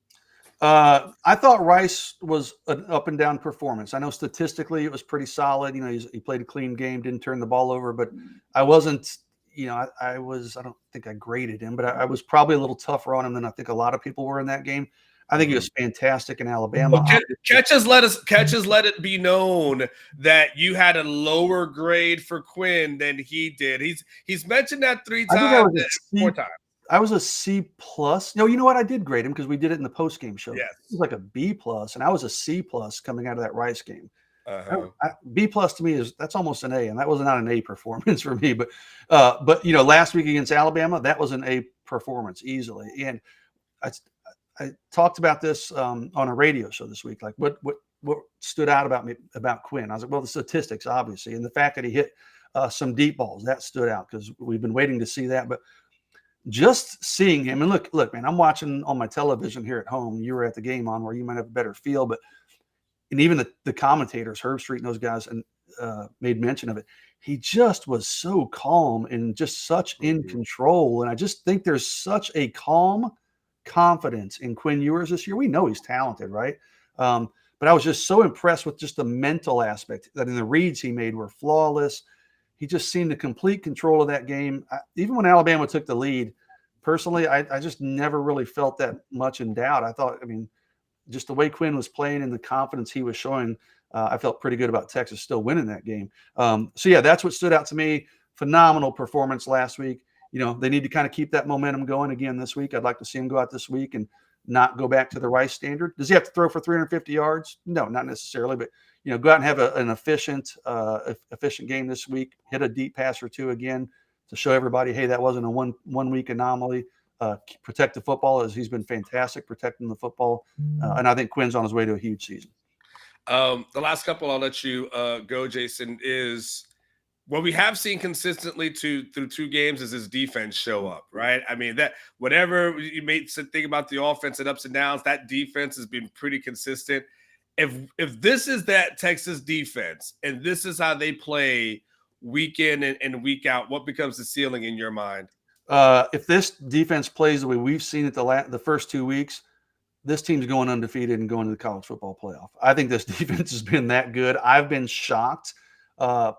I thought Rice was an up and down performance. I know statistically it was pretty solid. He played a clean game, didn't turn the ball over, but I wasn't, I don't think I graded him, but I was probably a little tougher on him than I think a lot of people were in that game. I think he was fantastic in Alabama. Well, catches let it be known that you had a lower grade for Quinn than he did. He's mentioned that 3 times, 4 times. I was a C plus. No, you know what? I did grade him because we did it in the post game show. Yes. It was like a B plus, and I was a C plus coming out of that Rice game. Uh-huh. B plus to me that's almost an A, and that was not an A performance for me. But last week against Alabama, that was an A performance easily. And I talked about this on a radio show this week. Like what stood out about Quinn? I was like, well, the statistics obviously, and the fact that he hit some deep balls, that stood out because we've been waiting to see that, but. Just seeing him, and look, man, I'm watching on my television here at home. You were at the game on where you might have a better feel, and even the commentators, Herb Street and those guys, and made mention of it. He just was so calm and just such in control. And I just think there's such a calm confidence in Quinn Ewers this year. We know he's talented, right? But I was just so impressed with just the mental aspect that in the reads he made were flawless. He just seemed to complete control of that game. Even when Alabama took the lead, personally, I just never really felt that much in doubt. Just the way Quinn was playing and the confidence he was showing, I felt pretty good about Texas still winning that game. That's what stood out to me. Phenomenal performance last week. They need to kind of keep that momentum going again this week. I'd like to see him go out this week and not go back to the Rice standard. Does he have to throw for 350 yards? No, not necessarily, but go out and have an efficient game this week. Hit a deep pass or 2 again to show everybody, hey, that wasn't a one week anomaly. Protect the football, as he's been fantastic protecting the football, and I think Quinn's on his way to a huge season. The last couple I'll let you go, Jason, is what we have seen consistently through 2 games is his defense show up, right? I mean, that whatever you may think about the offense and ups and downs, that defense has been pretty consistent. If this is that Texas defense and this is how they play week in and week out, what becomes the ceiling in your mind? If this defense plays the way we've seen it the first 2 weeks, this team's going undefeated and going to the college football playoff. I think this defense has been that good. I've been shocked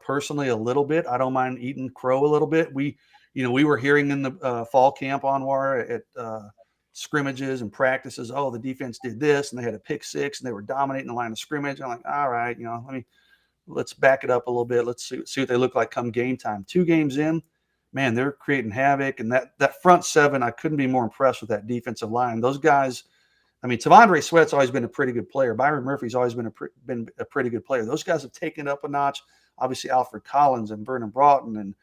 personally a little bit. I don't mind eating crow a little bit. We were hearing in the fall camp, Anwar, at scrimmages and practices, oh, the defense did this and they had a pick 6 and they were dominating the line of scrimmage. I'm like, all right, let's back it up a little bit. Let's see what they look like come game time. 2 games in, man, they're creating havoc. And that front 7, I couldn't be more impressed with that defensive line. Those guys, Tavondre Sweat's always been a pretty good player. Byron Murphy's always been a pretty good player. Those guys have taken up a notch. Obviously, Alfred Collins and Vernon Broughton. And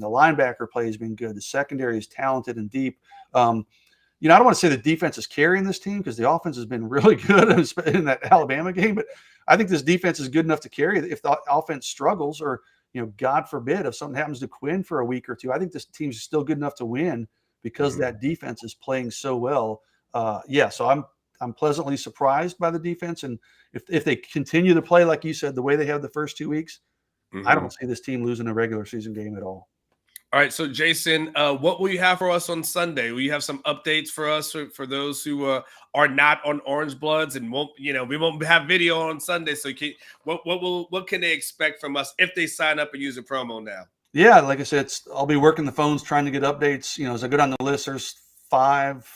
the linebacker play has been good. The secondary is talented and deep. I don't want to say the defense is carrying this team because the offense has been really good in that Alabama game, but I think this defense is good enough to carry it. If the offense struggles or, God forbid, if something happens to Quinn for a week or two, I think this team's still good enough to win because that defense is playing so well. So I'm pleasantly surprised by the defense. And if they continue to play, like you said, the way they have the first 2 weeks, I don't see this team losing a regular season game at all. All right, so Jason, what will you have for us on Sunday? Will you have some updates for us for those who are not on Orangebloods and we won't have video on Sunday? So what can they expect from us if they sign up and use a promo now? Yeah, like I said, I'll be working the phones trying to get updates. As I go down the list, there's five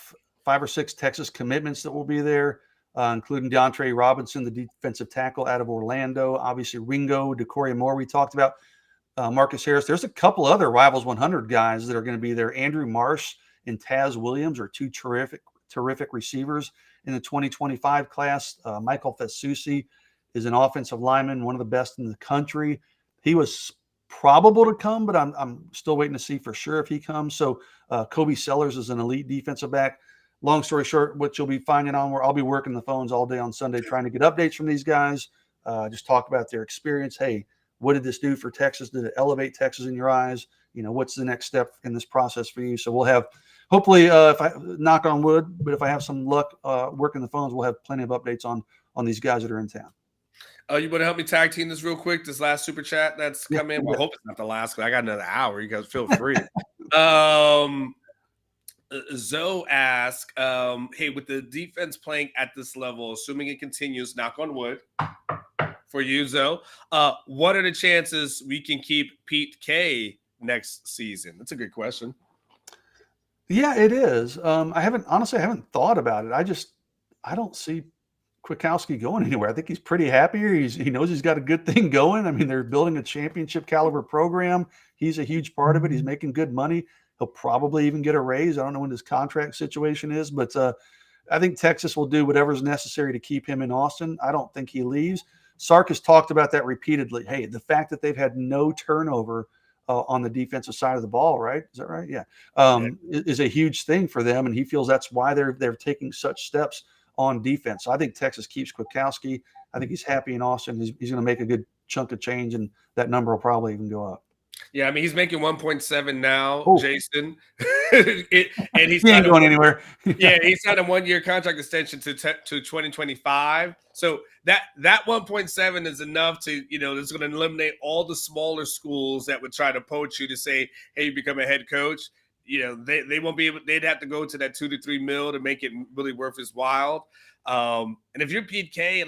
or six Texas commitments that will be there, including DeAndre Robinson, the defensive tackle out of Orlando. Obviously, Ringo, Decoria Moore, we talked about. Marcus Harris. There's a couple other Rivals 100 guys that are going to be there. Andrew Marsh and Taz Williams are two terrific receivers in the 2025 class. Michael Fesusi is an offensive lineman, one of the best in the country. He was probable to come, but I'm still waiting to see for sure if he comes. So Kobe Sellers is an elite defensive back. Long story short, what you'll be finding on where I'll be working the phones all day on Sunday trying to get updates from these guys, just talk about their experience. Hey, what did this do for Texas? Did it elevate Texas in your eyes? What's the next step in this process for you? So we'll have, hopefully, if I knock on wood, but if I have some luck working the phones, we'll have plenty of updates on these guys that are in town. You want to help me tag team this real quick? This last super chat that's come in. Well, I hope it's not the last, but I got another hour. You guys feel free. Zoe asked, hey, with the defense playing at this level, assuming it continues, knock on wood, for you, Zoe, what are the chances we can keep Pete K next season? That's a good question. Yeah, it is. I haven't thought about it. I don't see Kwiatkowski going anywhere. I think he's pretty happy here. He knows he's got a good thing going. I mean, they're building a championship caliber program. He's a huge part of it. He's making good money. He'll probably even get a raise. I don't know when his contract situation is, but I think Texas will do whatever's necessary to keep him in Austin. I don't think he leaves. Sark has talked about that repeatedly. Hey, the fact that they've had no turnover on the defensive side of the ball, right? Is that right? Yeah. Is a huge thing for them, and he feels that's why they're taking such steps on defense. So I think Texas keeps Kwiatkowski. I think he's happy in Austin. He's going to make a good chunk of change, and that number will probably even go up. Yeah, I mean, he's making 1.7 now, Jason. And he's not going anywhere. Yeah, he signed a 1-year contract extension to 2025. So that 1.7 is enough to, it's going to eliminate all the smaller schools that would try to poach you to say, hey, you become a head coach. They won't be able, they'd have to go to that 2 to 3 mil to make it really worth his while. And if you're Pete K,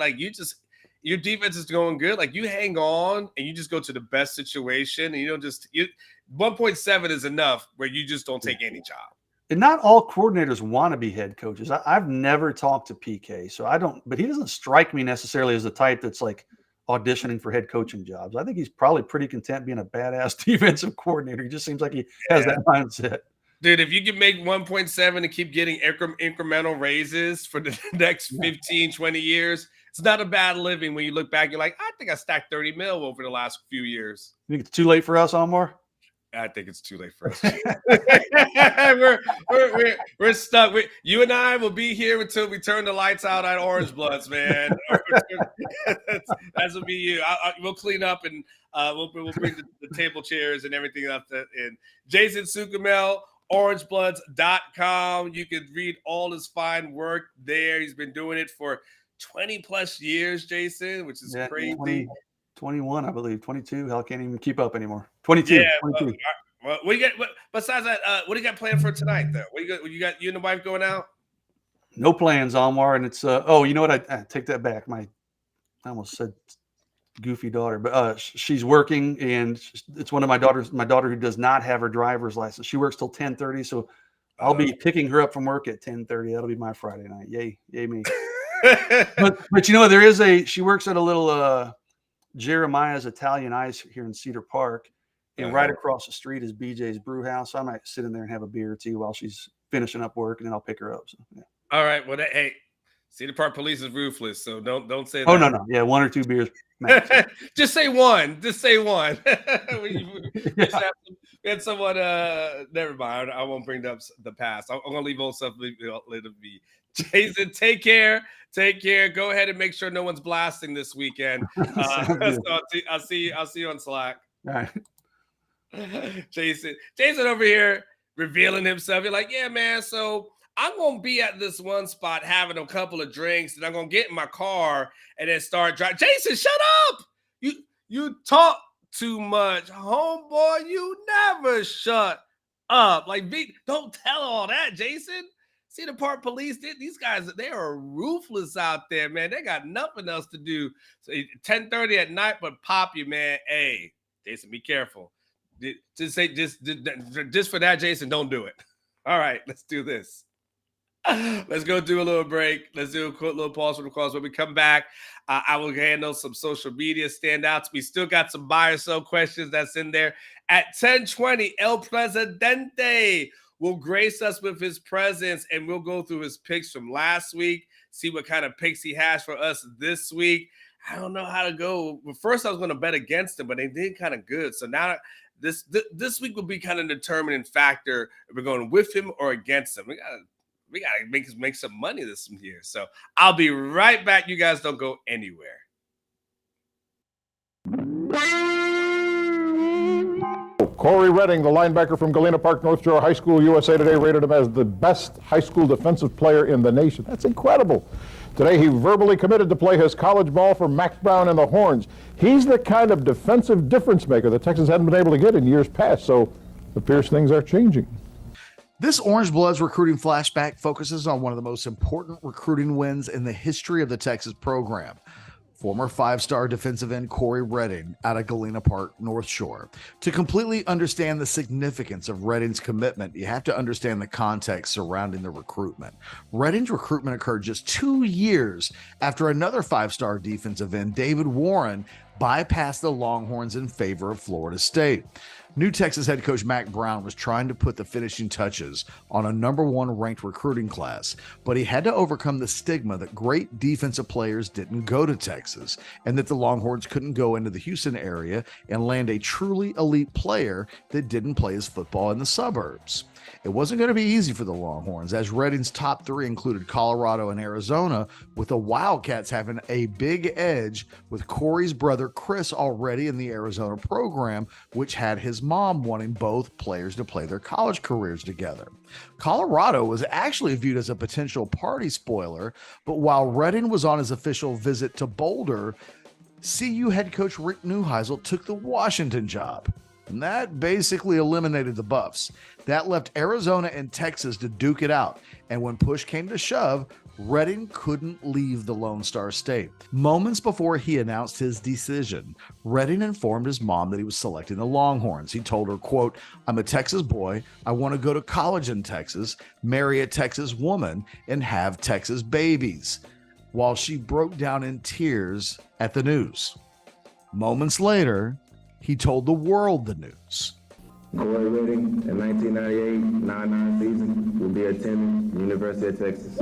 your defense is going good. Like, you hang on and you just go to the best situation, and you don't 1.7 is enough where you just don't take any job. And not all coordinators want to be head coaches. I've never talked to PK, so I don't, but he doesn't strike me necessarily as the type that's like auditioning for head coaching jobs. I think he's probably pretty content being a badass defensive coordinator. He just seems like he has that mindset. Dude, if you can make 1.7 and keep getting incremental raises for the next 15, 20 years, it's not a bad living when you look back. You're like, I think I stacked 30 mil over the last few years. You think it's too late for us, Anwar? I think it's too late for us. we're stuck. You and I will be here until we turn the lights out at Orangebloods, man. That's will be you. We'll clean up and we'll bring the table chairs and everything else in. Jason Suchomel, Orangebloods.com. You can read all his fine work there. He's been doing it for 20 plus years, Jason, which is crazy. 21, I believe. 22. Hell, I can't even keep up anymore. 22. Yeah, 22. What do you got? Besides that, what do you got planned for tonight, though? What you got? You and the wife going out? No plans, Anwar. And it's you know what? I take that back. I almost said goofy daughter, but she's working, and it's one of my daughters. My daughter who does not have her driver's license. She works till 10:30, so I'll be picking her up from work at 10:30. That'll be my Friday night. Yay me. but there is she works at a little Jeremiah's Italian Ice here in Cedar Park, and right across the street is BJ's Brew House. I might sit in there and have a beer or two while she's finishing up work, and then I'll pick her up. So, yeah. All right. Well, hey, Cedar Park police is ruthless, so don't say that. Oh no. Yeah, 1 or 2 beers max. Just say one. Just say one. we had someone. Never mind. I won't bring up the past. I'm gonna leave old stuff. Let it be. Jason, take care. Take care. Go ahead and make sure no one's blasting this weekend. So I'll see you on Slack. All right. Jason over here revealing himself. You're like, yeah, man. So I'm gonna be at this one spot having a couple of drinks, and I'm gonna get in my car and then start driving. Jason, shut up! You talk too much, homeboy. You never shut up. Like, don't tell all that, Jason. Cedar Park police, these guys, they are ruthless out there, man. They got nothing else to do. So 10:30 at night, but pop you, man. Hey, Jason, be careful. Just for that, Jason, don't do it. All right, let's do this. Let's go do a little break. Let's do a quick little pause for the calls. When we come back, I will handle some social media standouts. We still got some buy or sell questions that's in there. At 10:20, El Presidente will grace us with his presence, and we'll go through his picks from last week, see what kind of picks he has for us this week. I don't know how to go. Well, first, I was going to bet against him, but they did kind of good. So now this week will be kind of determining factor if we're going with him or against him. We gotta make some money this year. So I'll be right back. You guys don't go anywhere. Corey Redding, the linebacker from Galena Park, North Shore High School, USA Today rated him as the best high school defensive player in the nation. That's incredible. Today he verbally committed to play his college ball for Max Brown and the Horns. He's the kind of defensive difference maker the Texans hadn't been able to get in years past, so it appears things are changing. This Orangebloods recruiting flashback focuses on one of the most important recruiting wins in the history of the Texas program. Former 5-star defensive end Corey Redding out of Galena Park, North Shore. To completely understand the significance of Redding's commitment, you have to understand the context surrounding the recruitment. Redding's recruitment occurred just 2 years after another 5-star defensive end, David Warren, bypassed the Longhorns in favor of Florida State. New Texas head coach Mack Brown was trying to put the finishing touches on a #1 ranked recruiting class, but he had to overcome the stigma that great defensive players didn't go to Texas and that the Longhorns couldn't go into the Houston area and land a truly elite player that didn't play his football in the suburbs. It wasn't going to be easy for the Longhorns, as Redding's top 3 included Colorado and Arizona, with the Wildcats having a big edge with Corey's brother Chris already in the Arizona program, which had his mom wanting both players to play their college careers together. Colorado was actually viewed as a potential party spoiler, but while Redding was on his official visit to Boulder, CU head coach Rick Neuheisel took the Washington job. And that basically eliminated the Buffs. That left Arizona and Texas to duke it out. And when push came to shove, Redding couldn't leave the Lone Star State. Moments before he announced his decision, Redding informed his mom that he was selecting the Longhorns. He told her, quote, "I'm a Texas boy. I want to go to college in Texas, marry a Texas woman, and have Texas babies," while she broke down in tears at the news. Moments later, he told the world the news. Corey Redding, in 1998-99 season, will be attending the University of Texas.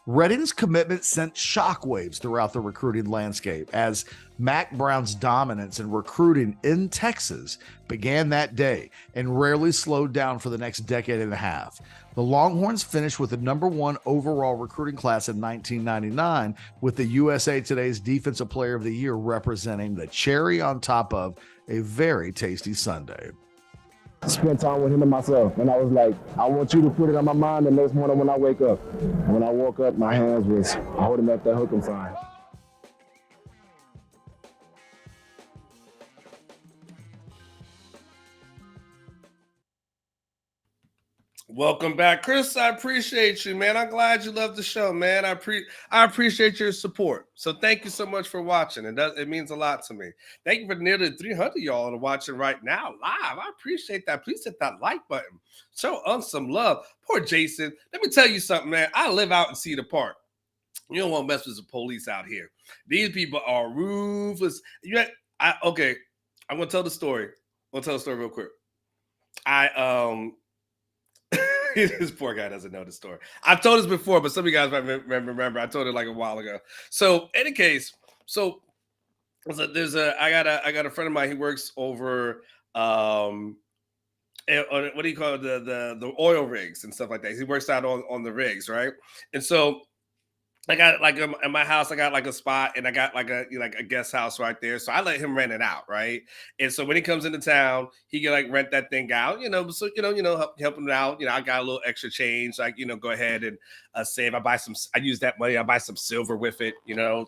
Redding's commitment sent shockwaves throughout the recruiting landscape as Mack Brown's dominance in recruiting in Texas began that day and rarely slowed down for the next decade and a half. The Longhorns finished with the #1 overall recruiting class in 1999, with the USA Today's Defensive Player of the Year representing the cherry on top of a very tasty sundae. Spent time with him and myself, and I was like, I want you to put it on my mind the next morning when I wake up. When I woke up, my hands was holding up that hook sign. Welcome back, Chris. I appreciate you, man. I'm glad you love the show, man. I appreciate your support. So thank you so much for watching. It means a lot to me. Thank you for nearly 300 y'all that are watching right now live. I appreciate that. Please hit that like button. Show us some love. Poor Jason. Let me tell you something, man. I live out in Cedar Park. You don't want to mess with the police out here. These people are ruthless. Okay, I'm gonna tell the story. I'm gonna tell the story real quick. This poor guy doesn't know the story. I've told this before, but some of you guys might remember. I told it like a while ago. So, in any case, I got a friend of mine. He works over what do you call it? The oil rigs and stuff like that. He works out on the rigs, right? And so I got like in my house, I got like a spot, and I got like a guest house right there. So I let him rent it out, right? And so when he comes into town, he can like rent that thing out, So help him out. I got a little extra change, like go ahead and save. I use that money. I buy some silver with it,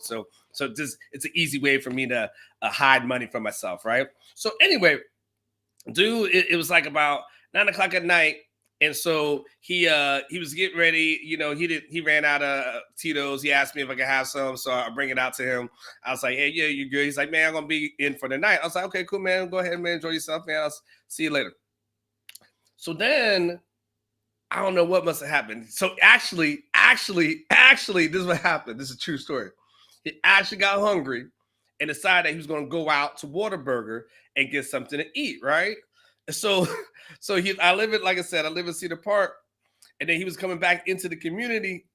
So it's an easy way for me to hide money from myself, right? So anyway, dude, it was like about 9:00 at night. And so he was getting ready, he ran out of Tito's. He asked me if I could have some. So I bring it out to him. I was like, hey, yeah, you good? He's like, man, I'm going to be in for the night. I was like, okay, cool, man. Go ahead, man. Enjoy yourself, man. I'll see you later. So then I don't know what must have happened. So actually, this is what happened. This is a true story. He actually got hungry and decided that he was going to go out to Whataburger and get something to eat, right? So I live in Cedar Park, and then he was coming back into the community,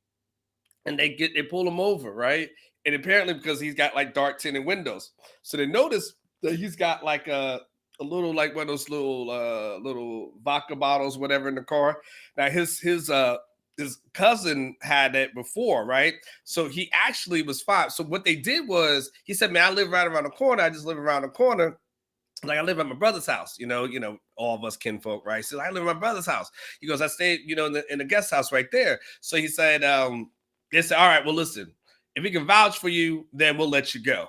and they pull him over, right? And apparently because he's got like dark tinted windows, so they notice that he's got like a little, like one of those little vodka bottles, whatever, in the car. Now his cousin had it before, right? So he actually was fine. So what they did was, he said, man, I live right around the corner. I just live around the corner. Like, I live at my brother's house, all of us kinfolk, right? So I live at my brother's house. He goes, I stay, in the guest house right there. So he said, they said, all right, well, listen, if we can vouch for you, then we'll let you go.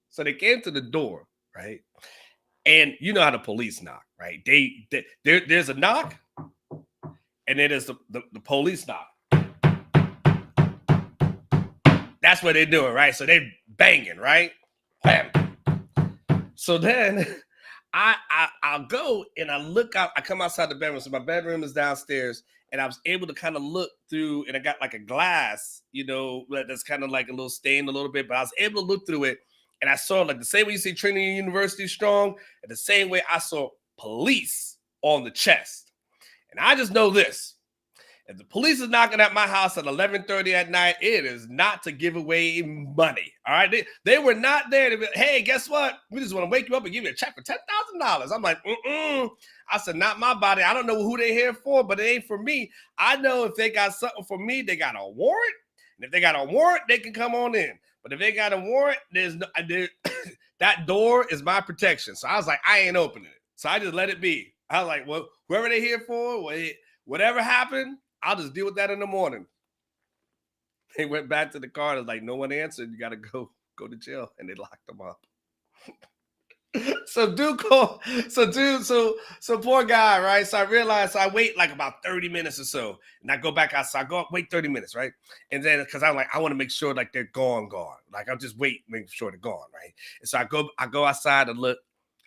So they came to the door, right? And you know how the police knock, right? There's a knock, and then there's the police knock. That's what they're doing, right? So they're banging, right? Bam. So then I'll go and I look out. I come outside the bedroom. So my bedroom is downstairs, and I was able to kind of look through, and I got like a glass, that's kind of like a little stained a little bit, but I was able to look through it, and I saw, like, the same way you see Trinity University strong, and the same way I saw police on the chest. And I just know this. If the police is knocking at my house at 11:30 at night, it is not to give away money. All right. They were not there to be, hey, guess what? We just want to wake you up and give you a check for $10,000. I'm like, I said, not my body. I don't know who they're here for, but it ain't for me. I know if they got something for me, they got a warrant. And if they got a warrant, they can come on in. But if they got a warrant, that door is my protection. So I was like, I ain't opening it. So I just let it be. I was like, well, whoever they're here for, whatever happened, I'll just deal with that in the morning. They went back to the car. And it was like, no one answered. You got to go to jail. And they locked them up. So poor guy, right? So I realized, I wait like about 30 minutes or so. And I go back outside. Wait 30 minutes, right? And then, because I'm like, I want to make sure like they're gone. Like, I'll just wait, make sure they're gone, right? And so I go outside and look.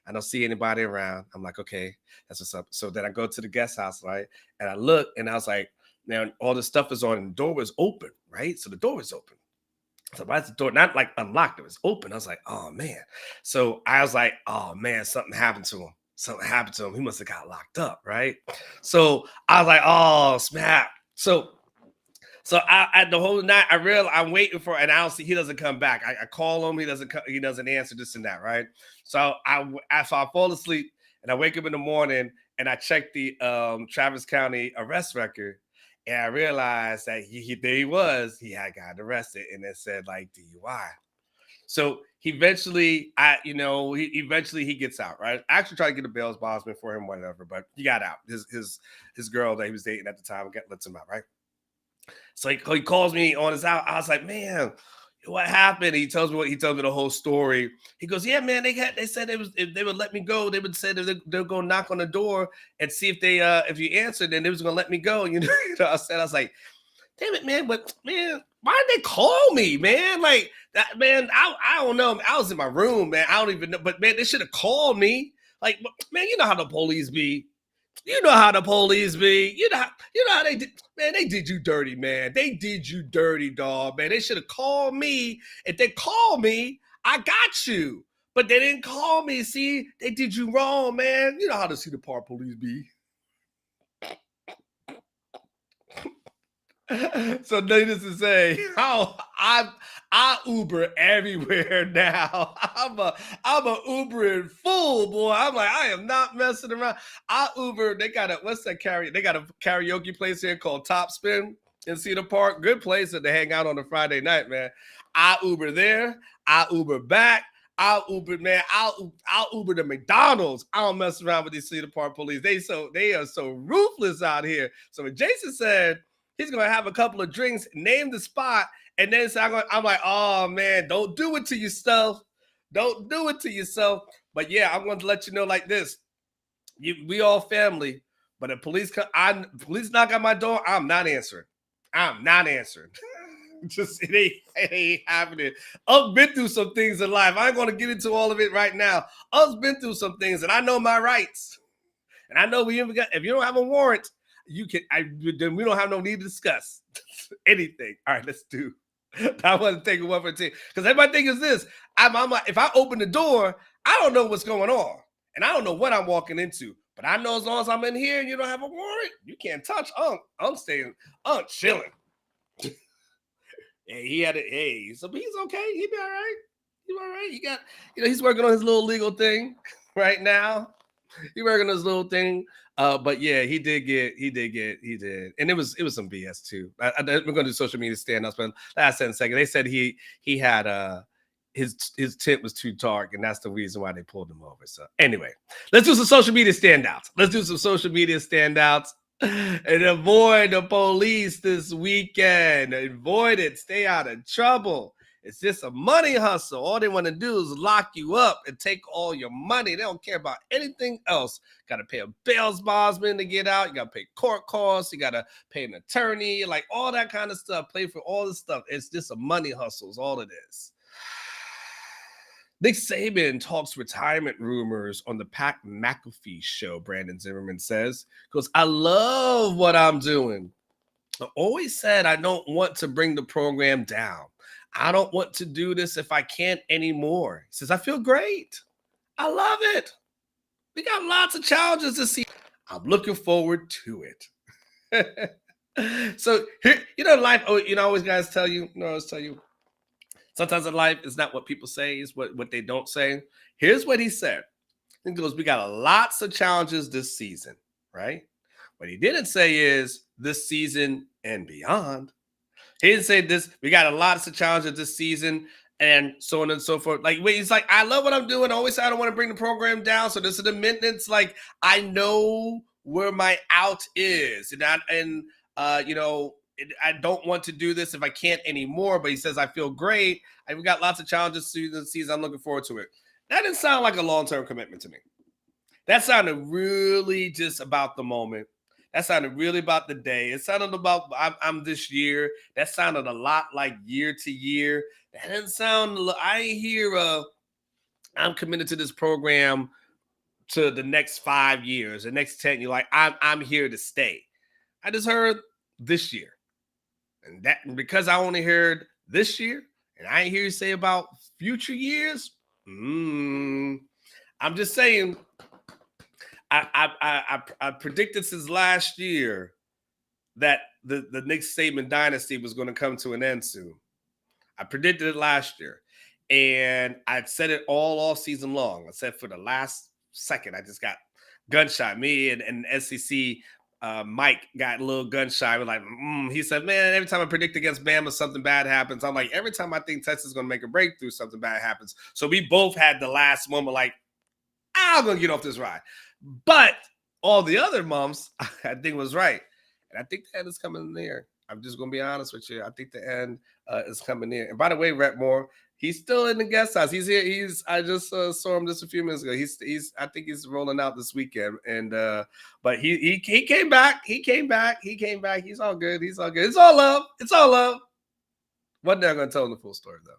I don't see anybody around. I'm like, okay, that's what's up. So then I go to the guest house, right? And I look, and I was like, now all the stuff is on, and the door was open, right? So the door was open. So why is the door not like unlocked? It was open. I was like, oh man. So I was like, oh man, something happened to him. Something happened to him. He must have got locked up, right? So I was like, oh snap. So I the whole night I'm waiting for, and I don't see, he doesn't come back. I call him, he doesn't answer, this and that, right? So I fall asleep, and I wake up in the morning, and I check the Travis County arrest record. And I realized that he had gotten arrested, and it said like DUI. So he eventually gets out, right? I actually tried to get a bail bondsman for him, whatever, but he got out. His girl that he was dating at the time lets him out, right? So he calls me on his out. I was like, man, what happened? He tells me the whole story. He goes, yeah, man, they said if they would let me go, they would say that they're gonna knock on the door and see if you answered, then they was gonna let me go. I was like, damn it, man, but man, why did they call me, man? Like that, man, I don't know. I was in my room, man. I don't even know, but man, they should have called me. Like, man, you know how the police be. You know how the police be. You know how they did. Man, they did you dirty, man. They did you dirty, dog, man. They should have called me. If they called me, I got you. But they didn't call me. See, they did you wrong, man. You know how the Cedar Park police be. So needless to say, I Uber everywhere now. I'm a Ubering fool, boy. I'm like, I am not messing around. I Uber. They got They got a karaoke place here called Top Spin in Cedar Park. Good place to hang out on a Friday night, man. I Uber there. I Uber back. I'll Uber, man. I'll Uber to McDonald's. I don't mess around with these Cedar Park police. They are so ruthless out here. So when Jason said he's gonna have a couple of drinks, name the spot, and then so I'm like, oh man, don't do it to yourself. Don't do it to yourself. But yeah, I'm going to let you know like this: we all family. But if police knock on my door, I'm not answering. I'm not answering. Just it ain't happening. I've been through some things in life. I ain't going to get into all of it right now. I've been through some things, and I know my rights. And I know if you don't have a warrant, then we don't have no need to discuss anything. All right, let's do. I want to take it one for 10 because my thing is this: I'm like, if I open the door, I don't know what's going on, and I don't know what I'm walking into. But I know as long as I'm in here and you don't have a warrant, you can't touch Unc. I'm staying, chilling. Hey, he had it. Hey, so he's okay. He'll be all right. He's all right. He got, he's working on his little legal thing right now. He's working on his little thing. But yeah, he did. And it was some BS too. We're gonna do social media standouts, but last second, they said he had his tint was too dark, and that's the reason why they pulled him over. So anyway, let's do some social media standouts. And avoid the police this weekend. Avoid it. Stay out of trouble. It's just a money hustle. All they want to do is lock you up and take all your money. They don't care about anything else. Got to pay a bail bondsman to get out. You got to pay court costs. You got to pay an attorney, like all that kind of stuff. Pay for all this stuff. It's just a money hustle is all it is. Nick Saban talks retirement rumors on the Pat McAfee show, Brandon Zimmerman says, because I love what I'm doing. I always said I don't want to bring the program down. I don't want to do this if I can't anymore. He says, I feel great. I love it. We got lots of challenges this season. I'm looking forward to it. So here, life, I always guys tell you, sometimes in life, it's not what people say, it's what they don't say. Here's what he said. He goes, we got lots of challenges this season, right? What he didn't say is this season and beyond. He didn't say this, we got lots of challenges this season and so on and so forth. Like, he's like, I love what I'm doing. I always say I don't want to bring the program down. So this is the maintenance. Like, I know where my out is. I don't want to do this if I can't anymore, but he says, I feel great. We've got lots of challenges this season. I'm looking forward to it. That didn't sound like a long-term commitment to me. That sounded really just about the moment. That sounded really about the day. It sounded about I'm this year. That sounded a lot like year to year. That didn't sound, I hear I'm committed to this program to the next 5 years, the next 10. You're like, I'm here to stay. I just heard this year. And because I only heard this year, and I ain't hear you say about future years, I'm just saying, I predicted since last year that the Nick Saban dynasty was going to come to an end soon. I predicted it last year, and I said it all off season long. I said for the last second, I just got gunshot. Me and SEC Mike got a little gun shy. We're like, he said, man, every time I predict against Bama, something bad happens. I'm like, every time I think Texas is going to make a breakthrough, something bad happens. So we both had the last moment like, I'm going to get off this ride. But all the other months, I think was right. And I think the end is coming near. I'm just going to be honest with you. I think the end is coming near. And by the way, Rhett Moore, he's still in the guest house. He's here. I just saw him just a few minutes ago. I think he's rolling out this weekend. And but he came back. He came back. He's all good. It's all love. Wasn't there going to tell him the full story though.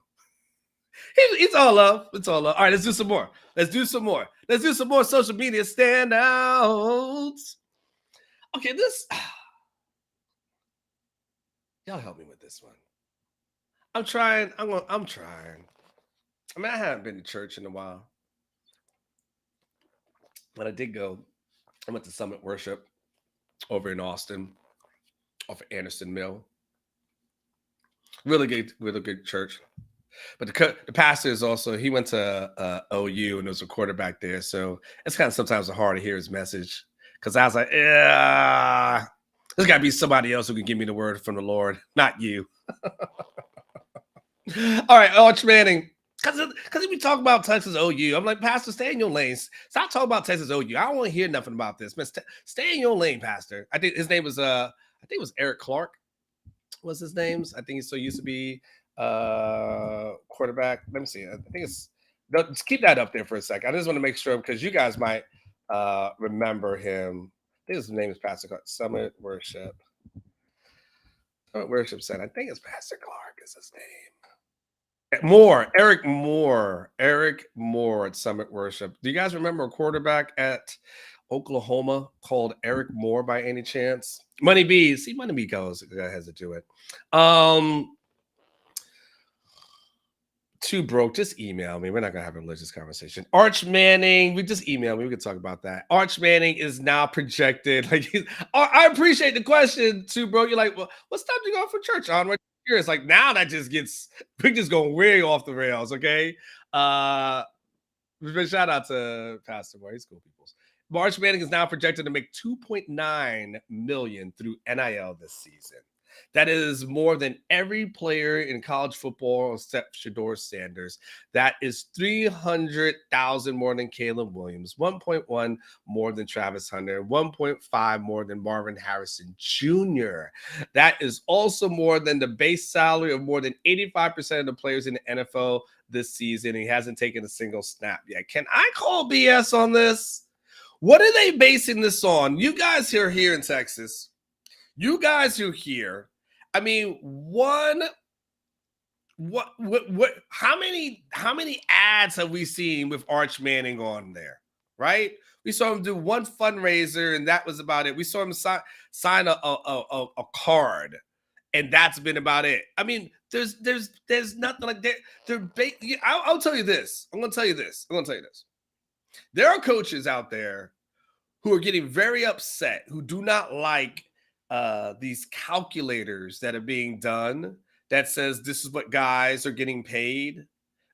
It's all love. All right, let's do some more. Let's do some more social media standouts. Okay, y'all help me with this one. I'm trying. I'm trying. I mean, I haven't been to church in a while. But I did go. I went to Summit Worship over in Austin, off of Anderson Mill. Really good church. But the pastor is also, he went to OU and there was a quarterback there. So it's kind of sometimes hard to hear his message. Because I was like, yeah, there's got to be somebody else who can give me the word from the Lord, not you. All right, Arch Manning. Because we talk about Texas OU, I'm like, Pastor, stay in your lanes. Stop talking about Texas OU. I don't want to hear nothing about this. Man, stay in your lane, Pastor. I think his name was I think it was Eric Clark. Was his name? I think he still used to be quarterback. Let me see. I think it's just keep that up there for a second. I just want to make sure because you guys might remember him. I think his name is Pastor Clark. Summit Worship. Summit Worship Center. I think it's Pastor Clark is his name. Eric Moore at Summit Worship. Do you guys remember a quarterback at Oklahoma called Eric Moore by any chance? Money B. See, Money B goes has to do it. Too broke. Just email me. We're not gonna have a religious conversation. Arch Manning. We just email me. We can talk about that. Arch Manning is now projected. Like, I appreciate the question, too broke. You're like, well, what stopped you going for church, Anwar? It's like now that just gets we just going way off the rails. Okay. Shout out to Pastor Moore. He's cool people. Arch Manning is now projected to make $2.9 million through NIL this season. That is more than every player in college football except Shedeur Sanders. That is $300,000 more than Caleb Williams, 1.1 more than Travis Hunter, 1.5 more than Marvin Harrison Jr. That is also more than the base salary of more than 85% of the players in the NFL this season. He hasn't taken a single snap yet. Can I call BS on this? What are they basing this on? You guys who are here in Texas, you guys who are here, I mean, how many ads have we seen with Arch Manning on there, right? We saw him do one fundraiser and that was about it. We saw him sign a card and that's been about it. I mean, there's nothing like that. I'll tell you this. I'm going to tell you this. There are coaches out there who are getting very upset, who do not like these calculators that are being done that says this is what guys are getting paid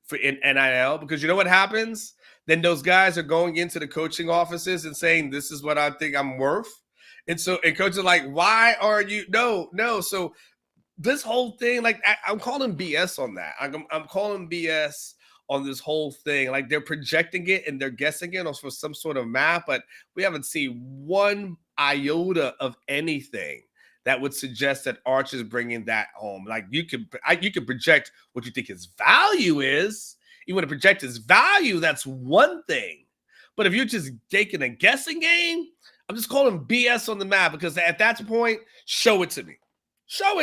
for in NIL, because you know what happens? Then those guys are going into the coaching offices and saying, this is what I think I'm worth. And coaches are like, why are you? No. So this whole thing, like I'm calling BS on that. I'm calling BS on this whole thing. Like they're projecting it and they're guessing it for some sort of math, but we haven't seen one iota of anything that would suggest that Arch is bringing that home. Like you can project what you think his value is. You want to project his value, that's one thing. But if you're just taking a guessing game, I'm just calling BS on the math, because at that point, show it to me. Show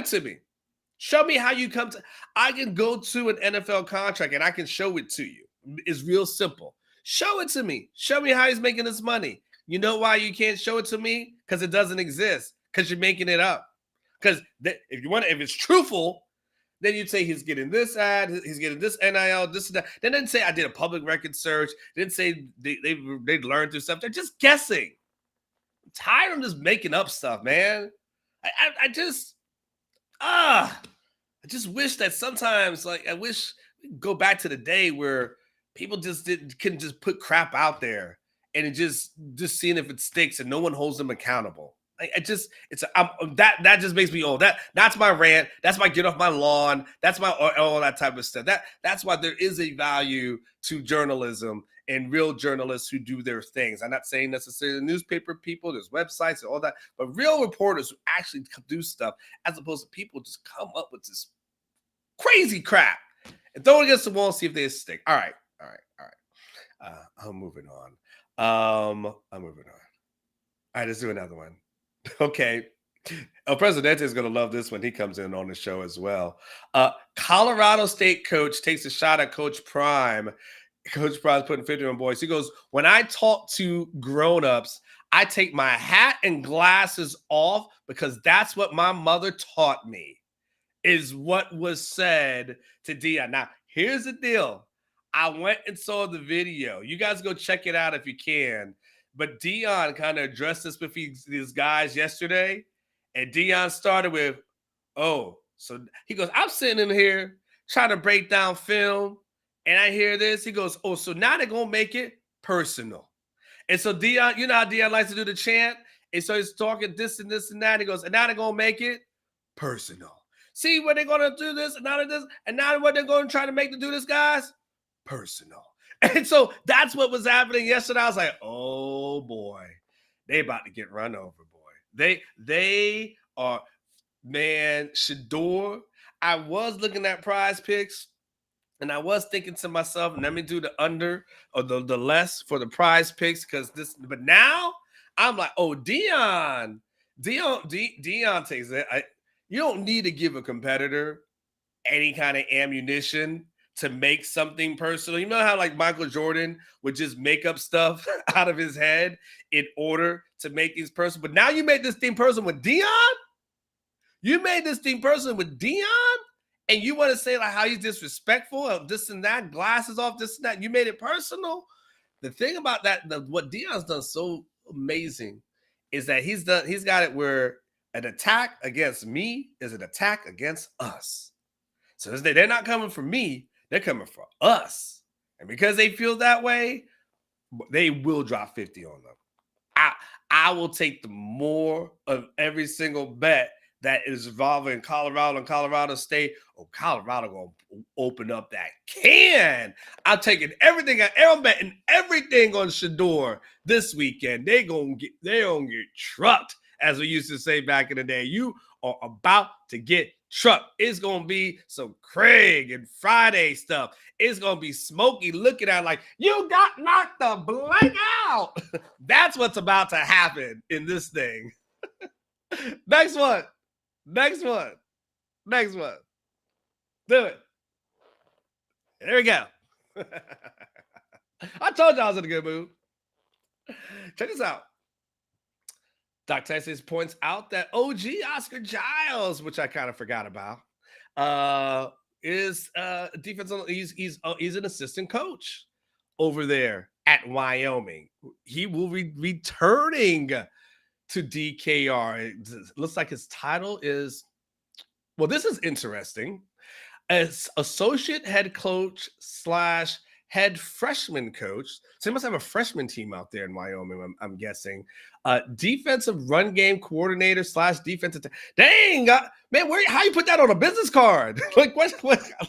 me how you come to. I can go to an NFL contract and I can show it to you. It's real simple. Show it to me. Show me how he's making this money. You know why you can't show it to me? Because it doesn't exist. Because you're making it up. Because if it's truthful, then you'd say he's getting this ad, he's getting this NIL, this and that. They didn't say I did a public record search. They didn't say they learned through stuff. They're just guessing. I'm tired of just making up stuff, man. I just wish that sometimes, like, I wish we could go back to the day where people just couldn't just put crap out there and it just seeing if it sticks and no one holds them accountable. That just makes me old. That's my rant. That's my get off my lawn. That's my all that type of stuff. That's why there is a value to journalism and real journalists who do their things. I'm not saying necessarily newspaper people, there's websites and all that, but real reporters who actually do stuff, as opposed to people just come up with this crazy crap and throw it against the wall and see if they stick. All right. I'm moving on. All right, let's do another one. Okay. El Presidente is going to love this when he comes in on the show as well. Colorado State coach takes a shot at Coach Prime. Coach Prime's putting 50 on boys. He goes, when I talk to grown-ups, I take my hat and glasses off because that's what my mother taught me, is what was said to Dion. Now, here's the deal. I went and saw the video. You guys go check it out if you can. But Dion kind of addressed this with these guys yesterday. And Dion started with, oh, So he goes, I'm sitting in here trying to break down film, and I hear this. He goes, oh, so now they're going to make it personal. And so Dion, you know how Dion likes to do the chant? And so he's talking this and this and that. He goes, and now they're going to make it personal. See what they're going to do this, and now this, and now what they're going to try to make to do this, guys? Personal. And so that's what was happening yesterday. I was like, oh, boy. They about to get run over, boy. They are, man, Shador. I was looking at Prize Picks, and I was thinking to myself, let me do the under or the less for the Prize Picks, because this. But now I'm like, oh, Dion takes it. You don't need to give a competitor any kind of ammunition to make something personal. You know how like Michael Jordan would just make up stuff out of his head in order to make these personal. But now you made this thing personal with Dion. You made this thing personal with Dion, and you want to say like how he's disrespectful of this and that, glasses off, this and that. You made it personal. The thing about that, what Dion's done so amazing is that he's got it where an attack against me is an attack against us. So they're not coming for me, they're coming for us. And because they feel that way, they will drop 50 on them. I will take the more of every single bet that is involving Colorado and Colorado State. Oh, Colorado gonna open up that can. I'm taking everything. I'm betting everything on Shador this weekend. They gonna get trucked, as we used to say back in the day. You are about to get trucked. It's gonna be some Craig and Friday stuff. It's gonna be Smokey looking at like, you got knocked the blank out. That's what's about to happen in this thing. Next one. Do it. There we go. I told you I was in a good mood. Check this out. Doc Texas points out that OG Oscar Giles, which I kind of forgot about, is defensive. He's an assistant coach over there at Wyoming. He will be returning to DKR. It looks like his title is, well, this is interesting, as associate head coach / head freshman coach. So he must have a freshman team out there in Wyoming, I'm guessing. Defensive run game coordinator / defensive. Dang, man, how you put that on a business card? Like what?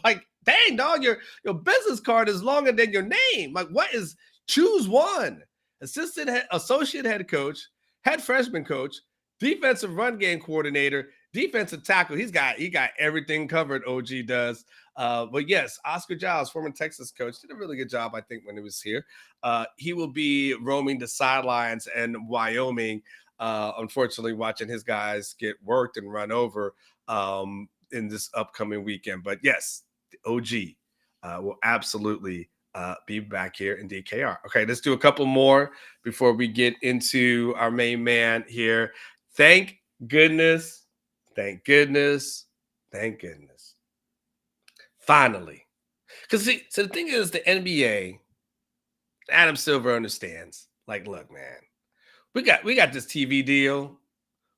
Like, dang, dog, your business card is longer than your name. Like, what is? Choose one. Associate head coach, head freshman coach, defensive run game coordinator, defensive tackle. He got everything covered. OG does. But yes, Oscar Giles, former Texas coach, did a really good job, I think, when he was here. He will be roaming the sidelines in Wyoming, unfortunately, watching his guys get worked and run over in this upcoming weekend. But yes, OG will absolutely be back here in DKR. Okay, let's do a couple more before we get into our main man here. Thank goodness. Finally. Because so the thing is, the NBA, Adam Silver understands. Like, look, man, we got this TV deal.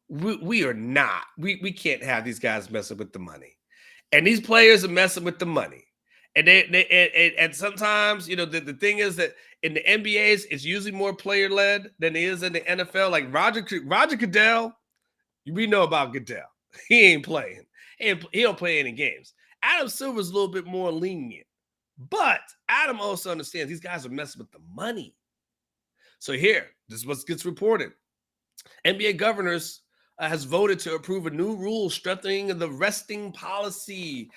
We are not. We can't have these guys messing with the money. And these players are messing with the money. And and sometimes, you know, the thing is that in the NBAs, it's usually more player-led than it is in the NFL. Like Roger Goodell, we know about Goodell. He ain't playing. He don't play any games. Adam Silver's a little bit more lenient. But Adam also understands these guys are messing with the money. So here, this is what gets reported. NBA governors has voted to approve a new rule strengthening the resting policy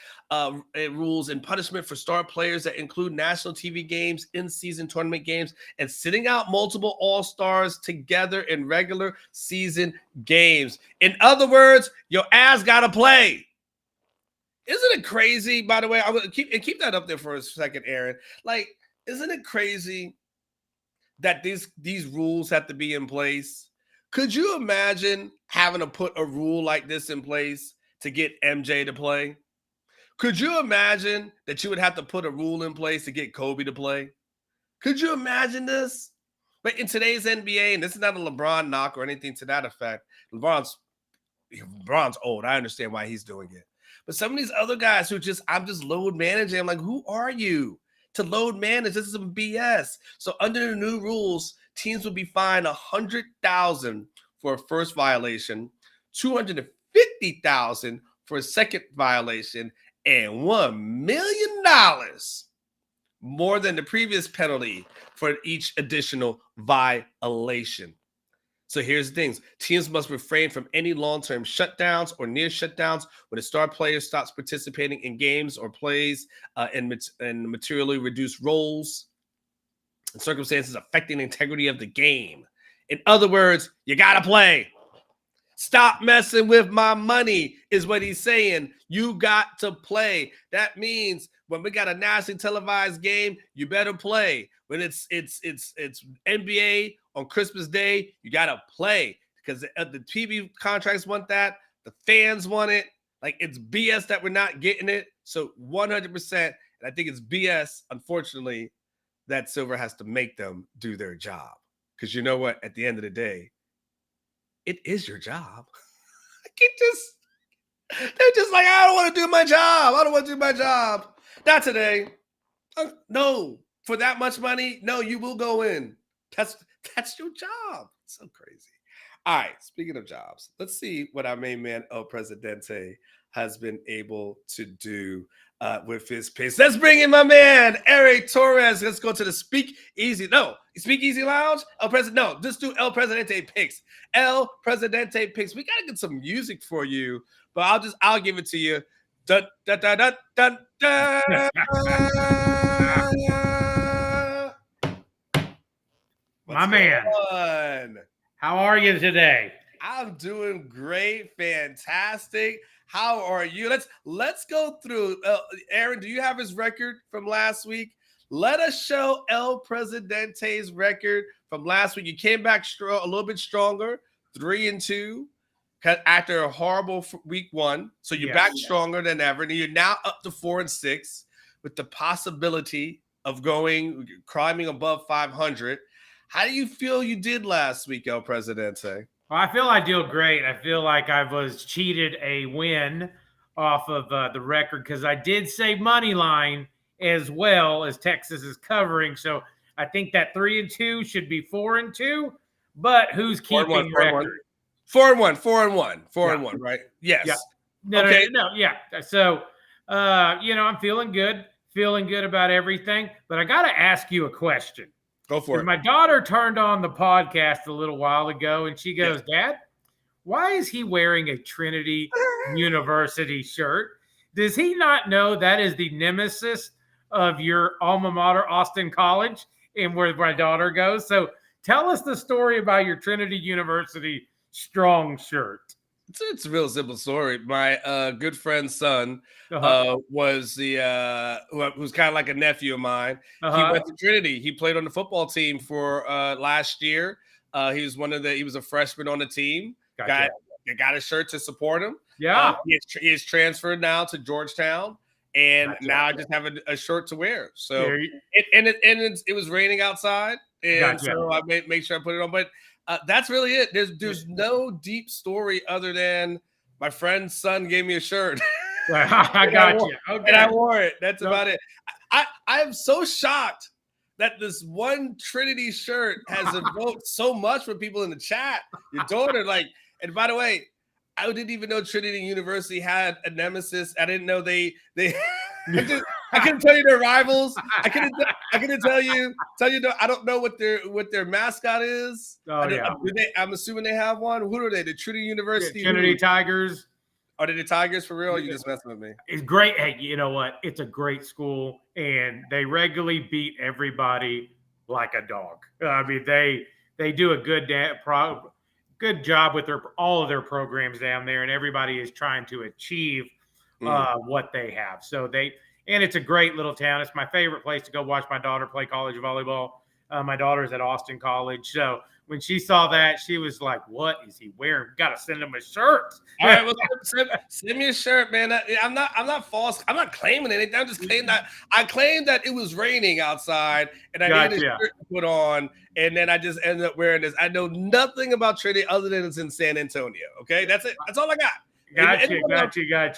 rules and punishment for star players that include national TV games, in-season tournament games, and sitting out multiple all-stars together in regular season games. In other words, your ass got to play. Isn't it crazy, by the way? I'm going to keep that up there for a second, Aaron. Like, isn't it crazy that these rules have to be in place? Could you imagine having to put a rule like this in place to get MJ to play? Could you imagine that you would have to put a rule in place to get Kobe to play? Could you imagine this? But in today's NBA, and this is not a LeBron knock or anything to that effect, LeBron's old. I understand why he's doing it. But some of these other guys who I'm just load managing. I'm like, who are you to load manage? This is some BS. So under the new rules, teams will be fined $100,000 for a first violation, $250,000 for a second violation, and $1 million more than the previous penalty for each additional violation. So here's the things. Teams must refrain from any long-term shutdowns or near shutdowns when a star player stops participating in games or plays in materially reduced roles and circumstances affecting the integrity of the game. In other words, you got to play. Stop messing with my money is what he's saying. You got to play. That means when we got a nationally televised game, you better play. When it's NBA on Christmas Day, you got to play because the TV contracts want that. The fans want it. Like, it's BS that we're not getting it. So 100%. And I think it's BS, unfortunately, that Silver has to make them do their job. Because you know what? At the end of the day, it is your job. They're just like, I don't want to do my job. I don't want to do my job. Not today. No, for that much money, no, you will go in. That's your job. It's so crazy. All right, speaking of jobs, let's see what our main man, El Presidente, has been able to do with his picks. Let's bring in my man, Eric Torres. Let's go to the Speak Easy Lounge. No, just do El Presidente picks. El Presidente picks. We got to get some music for you, but I'll give it to you. Dun, dun, dun, dun, dun, dun. My man, how are you today? I'm doing great, fantastic. How are you? Let's go through. Aaron, do you have his record from last week? Let us show El Presidente's record from last week. You came back a little bit stronger, 3-2, after a horrible week one. So you're back stronger than ever, and you're now up to 4-6 with the possibility of climbing above 500. How do you feel you did last week, El Presidente? Well, I feel I did great. I feel like I was cheated a win off of the record because I did say money line as well as Texas is covering. So I think that 3-2 should be 4-2. But who's keeping record? 4-1, right? Yes. Yeah. No, yeah. So, I'm feeling good about everything. But I got to ask you a question. Go for it. My daughter turned on the podcast a little while ago, and she goes, Dad, why is he wearing a Trinity University shirt? Does he not know that is the nemesis of your alma mater, Austin College, and where my daughter goes? So tell us the story about your Trinity University strong shirt. It's a real simple story. My good friend's son was who's kind of like a nephew of mine. He went to Trinity. He played on the football team for last year. He was a freshman on the team. Gotcha. Got a shirt to support him. Yeah. He is transferred now to Georgetown, and now I just have a shirt to wear. So it was raining outside, and so I make sure I put it on. But that's really it. There's no deep story other than my friend's son gave me a shirt. I got you. Okay. And I wore it. That's about it. I am so shocked that this one Trinity shirt has evoked so much from people in the chat. Your daughter, and by the way, I didn't even know Trinity University had a nemesis. I didn't know they I couldn't tell you their rivals. I couldn't tell you. I don't know what their mascot is. I'm assuming they have one. Who are they? The Trinity University. Trinity Tigers. Are they the Tigers for real? Or are you just messing with me? It's great. Hey, you know what? It's a great school, and they regularly beat everybody like a dog. I mean, they do a good job with all of their programs down there, and everybody is trying to achieve what they have. So and it's a great little town. It's my favorite place to go watch my daughter play college volleyball. My daughter's at Austin College. So when she saw that, she was like, what is he wearing? Got to send him a shirt. All right, well, send me a shirt, man. I'm not false. I'm not claiming anything. I'm just claiming that I claimed that it was raining outside and I needed a shirt to put on. And then I just ended up wearing this. I know nothing about Trinity other than it's in San Antonio. Okay, that's it. That's all I got. Got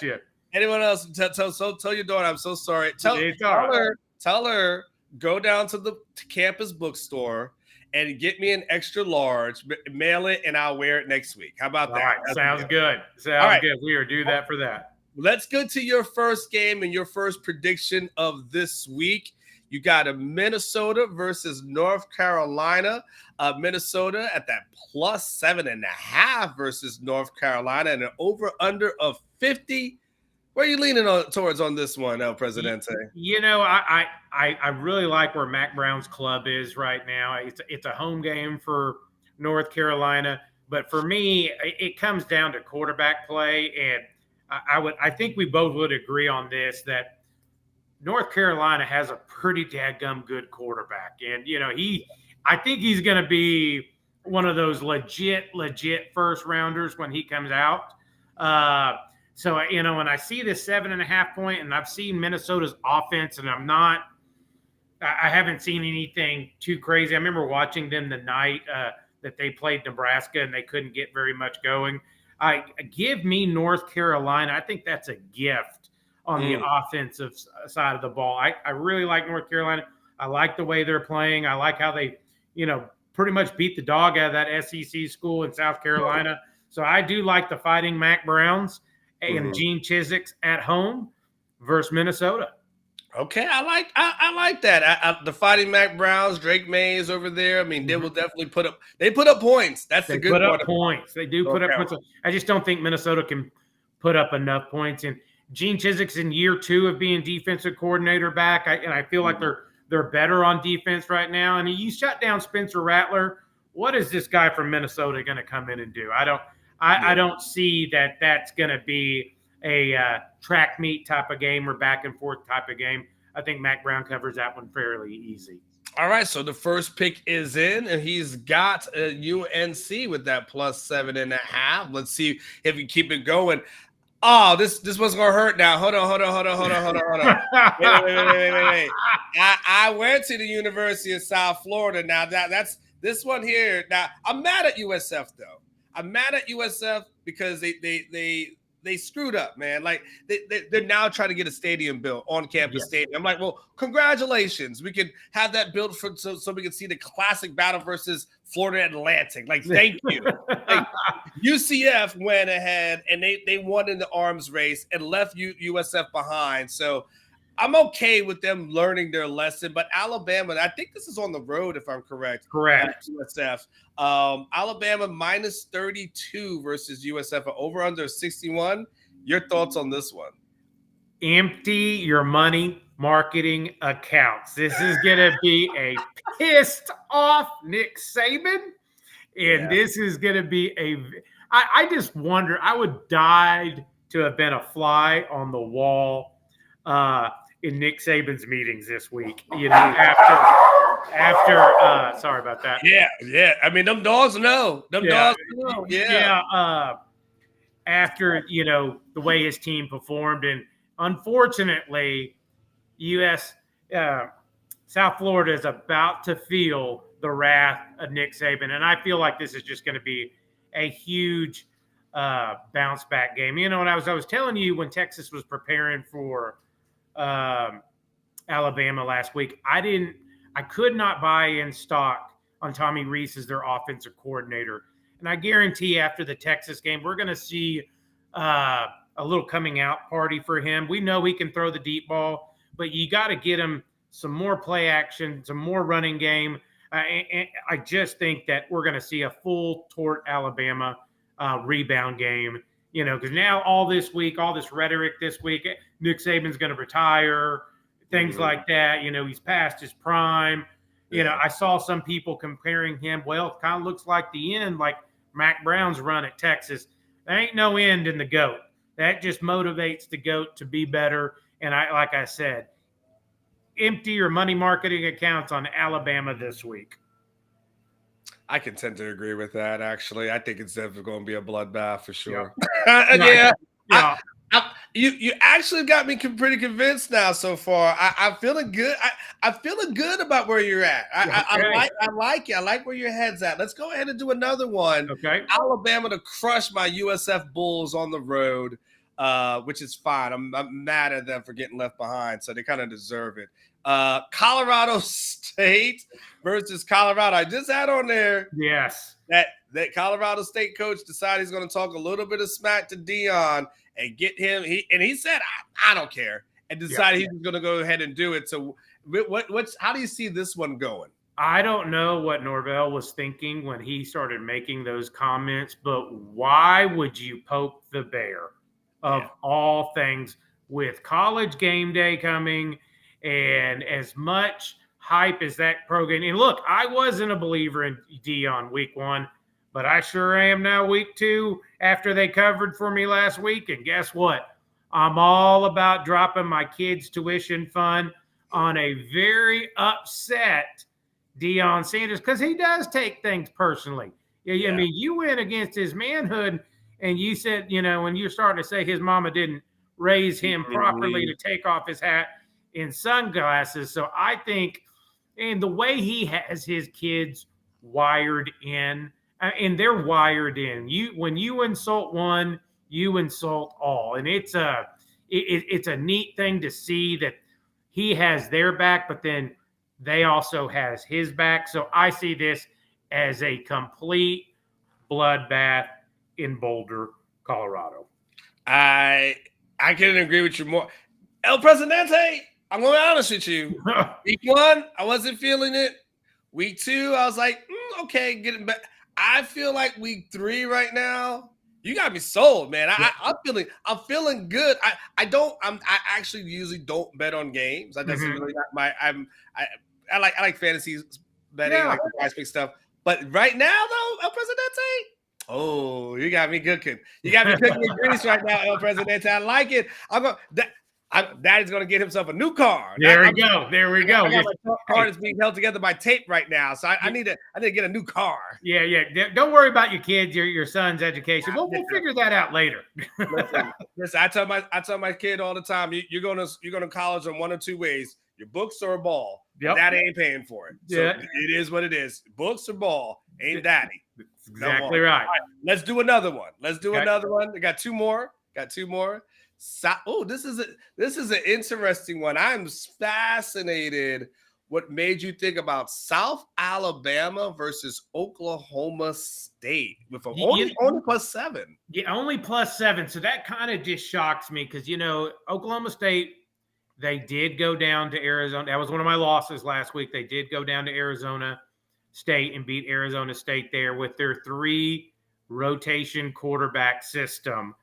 you. Anyone else? Tell your daughter I'm so sorry. It's all right. Tell her go down to the campus bookstore and get me an extra large, mail it, and I'll wear it next week. How about All that? right. Sounds good. Sounds good. We are do that for that. Let's go to your first game and your first prediction of this week. You got a Minnesota versus North Carolina. Minnesota at that +7.5 versus North Carolina, and an over/under of 50. Where are you leaning towards on this one, El Presidente? I really like where Mac Brown's club is right now. It's a home game for North Carolina, but for me, it comes down to quarterback play, and I think we both would agree on this that North Carolina has a pretty dadgum good quarterback, and I think he's going to be one of those legit first rounders when he comes out. So, when I see this 7.5 point, and I've seen Minnesota's offense, and I haven't seen anything too crazy. I remember watching them the night that they played Nebraska, and they couldn't get very much going. Give me North Carolina. I think that's a gift on the offensive side of the ball. I really like North Carolina. I like the way they're playing. I like how they, pretty much beat the dog out of that SEC school in South Carolina. So I do like the Fighting Mac Browns and Gene Chiswick's at home versus Minnesota. Okay, I like that. The Fighting Mac Browns, Drake Mays over there. I mean, they will definitely put up points. That's the good part. They put up points. They do put up points. I just don't think Minnesota can put up enough points. And Gene Chiswick's in year 2 of being defensive coordinator back, and I feel like they're better on defense right now. And you shut down Spencer Rattler. What is this guy from Minnesota going to come in and do? I don't see that's going to be a track meet type of game or back and forth type of game. I think Mac Brown covers that one fairly easy. All right, so the first pick is in, and he's got UNC with that +7.5. Let's see if we keep it going. Oh, this one's gonna hurt now. Hold on. Wait. I went to the University of South Florida. Now that's this one here. Now I'm mad at USF though. I'm mad at USF because they screwed up, man. Like they're now trying to get a stadium built, on campus stadium. I'm like, well, congratulations. We can have that built so we can see the classic battle versus Florida Atlantic. Like, thank you. Like, UCF went ahead and they won in the arms race and left USF behind. So I'm okay with them learning their lesson, but Alabama, I think this is on the road, if I'm correct. Correct. USF. Alabama -32 versus USF, over/under 61. Your thoughts on this one? Empty your money marketing accounts. This is going to be a pissed off Nick Saban, and this is going to be I just wonder, I would die to have been a fly on the wall in Nick Saban's meetings this week, after sorry about that. Yeah. I mean, them dogs know. Dogs know. Yeah. After, the way his team performed. And unfortunately, South Florida is about to feel the wrath of Nick Saban. And I feel like this is just going to be a huge bounce back game. And I was telling you when Texas was preparing for Alabama last week, I could not buy in stock on Tommy Rees as their offensive coordinator. And I guarantee after the Texas game, we're going to see a little coming out party for him. We know he can throw the deep ball, but you got to get him some more play action, some more running game. And I just think that we're going to see a full tort Alabama rebound game, because now all this rhetoric this week, Nick Saban's going to retire, things like that. He's past his prime. I saw some people comparing him. Well, it kind of looks like the end, like Mac Brown's run at Texas. There ain't no end in the GOAT. That just motivates the GOAT to be better. And like I said, empty your money marketing accounts on Alabama this week. I can tend to agree with that, actually. I think it's definitely going to be a bloodbath for sure. You actually got me pretty convinced now so far. I'm feeling good. I'm feeling good about where you're at. I like it. I like where your head's at. Let's go ahead and do another one. Okay. Alabama to crush my USF Bulls on the road. which is fine. I'm mad at them for getting left behind, so they kind of deserve it. Colorado State versus Colorado. I just had on there Yes. that Colorado State coach decided he's going to talk a little bit of smack to Dion and get him. He said, I don't care, and decided he was going to go ahead and do it. So how do you see this one going? I don't know what Norvell was thinking when he started making those comments, but why would you poke the bear of all things with college game day coming and as much hype as that program? And look, I wasn't a believer in Dion week 1, but I sure am now week 2 after they covered for me last week. And guess what? I'm all about dropping my kids' tuition fund on a very upset Deion Sanders, because he does take things personally. I mean, you went against his manhood, and you said, when you're starting to say his mama didn't raise him properly to take off his hat and sunglasses. So I think, and the way he has his kids wired in, and they're wired in. When you insult one, you insult all, and it's a neat thing to see that he has their back, but then they also has his back. So I see this as a complete bloodbath in Boulder, Colorado. I couldn't agree with you more. El Presidente, I'm going to be honest with you. Week 1, I wasn't feeling it. Week 2, I was like, okay, getting back. I feel like week 3 right now, you got me sold, man. I'm feeling good. I actually usually don't bet on games. That's really not my. I like fantasy betting, like the prize pick stuff. But right now, though, El Presidente, you got me cooking. You got me cooking in grease right now, El Presidente. I like it. Daddy's going to get himself a new car. There we go. My car is being held together by tape right now, so I need to get a new car. Yeah. Don't worry about your kids, your son's education. We'll figure that out later. Listen, I tell my kid all the time, you're going to college in one or two ways: your books or a ball. Yep. Daddy ain't paying for it. So it is what it is. Books or ball, ain't daddy. That's exactly right. All right. Let's do another one. Another one. I got two more. This is an interesting one. I'm fascinated. What made you think about South Alabama versus Oklahoma State with only +7? Yeah, only +7. So that kind of just shocks me because, Oklahoma State, they did go down to Arizona. That was one of my losses last week. They did go down to Arizona State and beat Arizona State there with their 3 rotation quarterback system.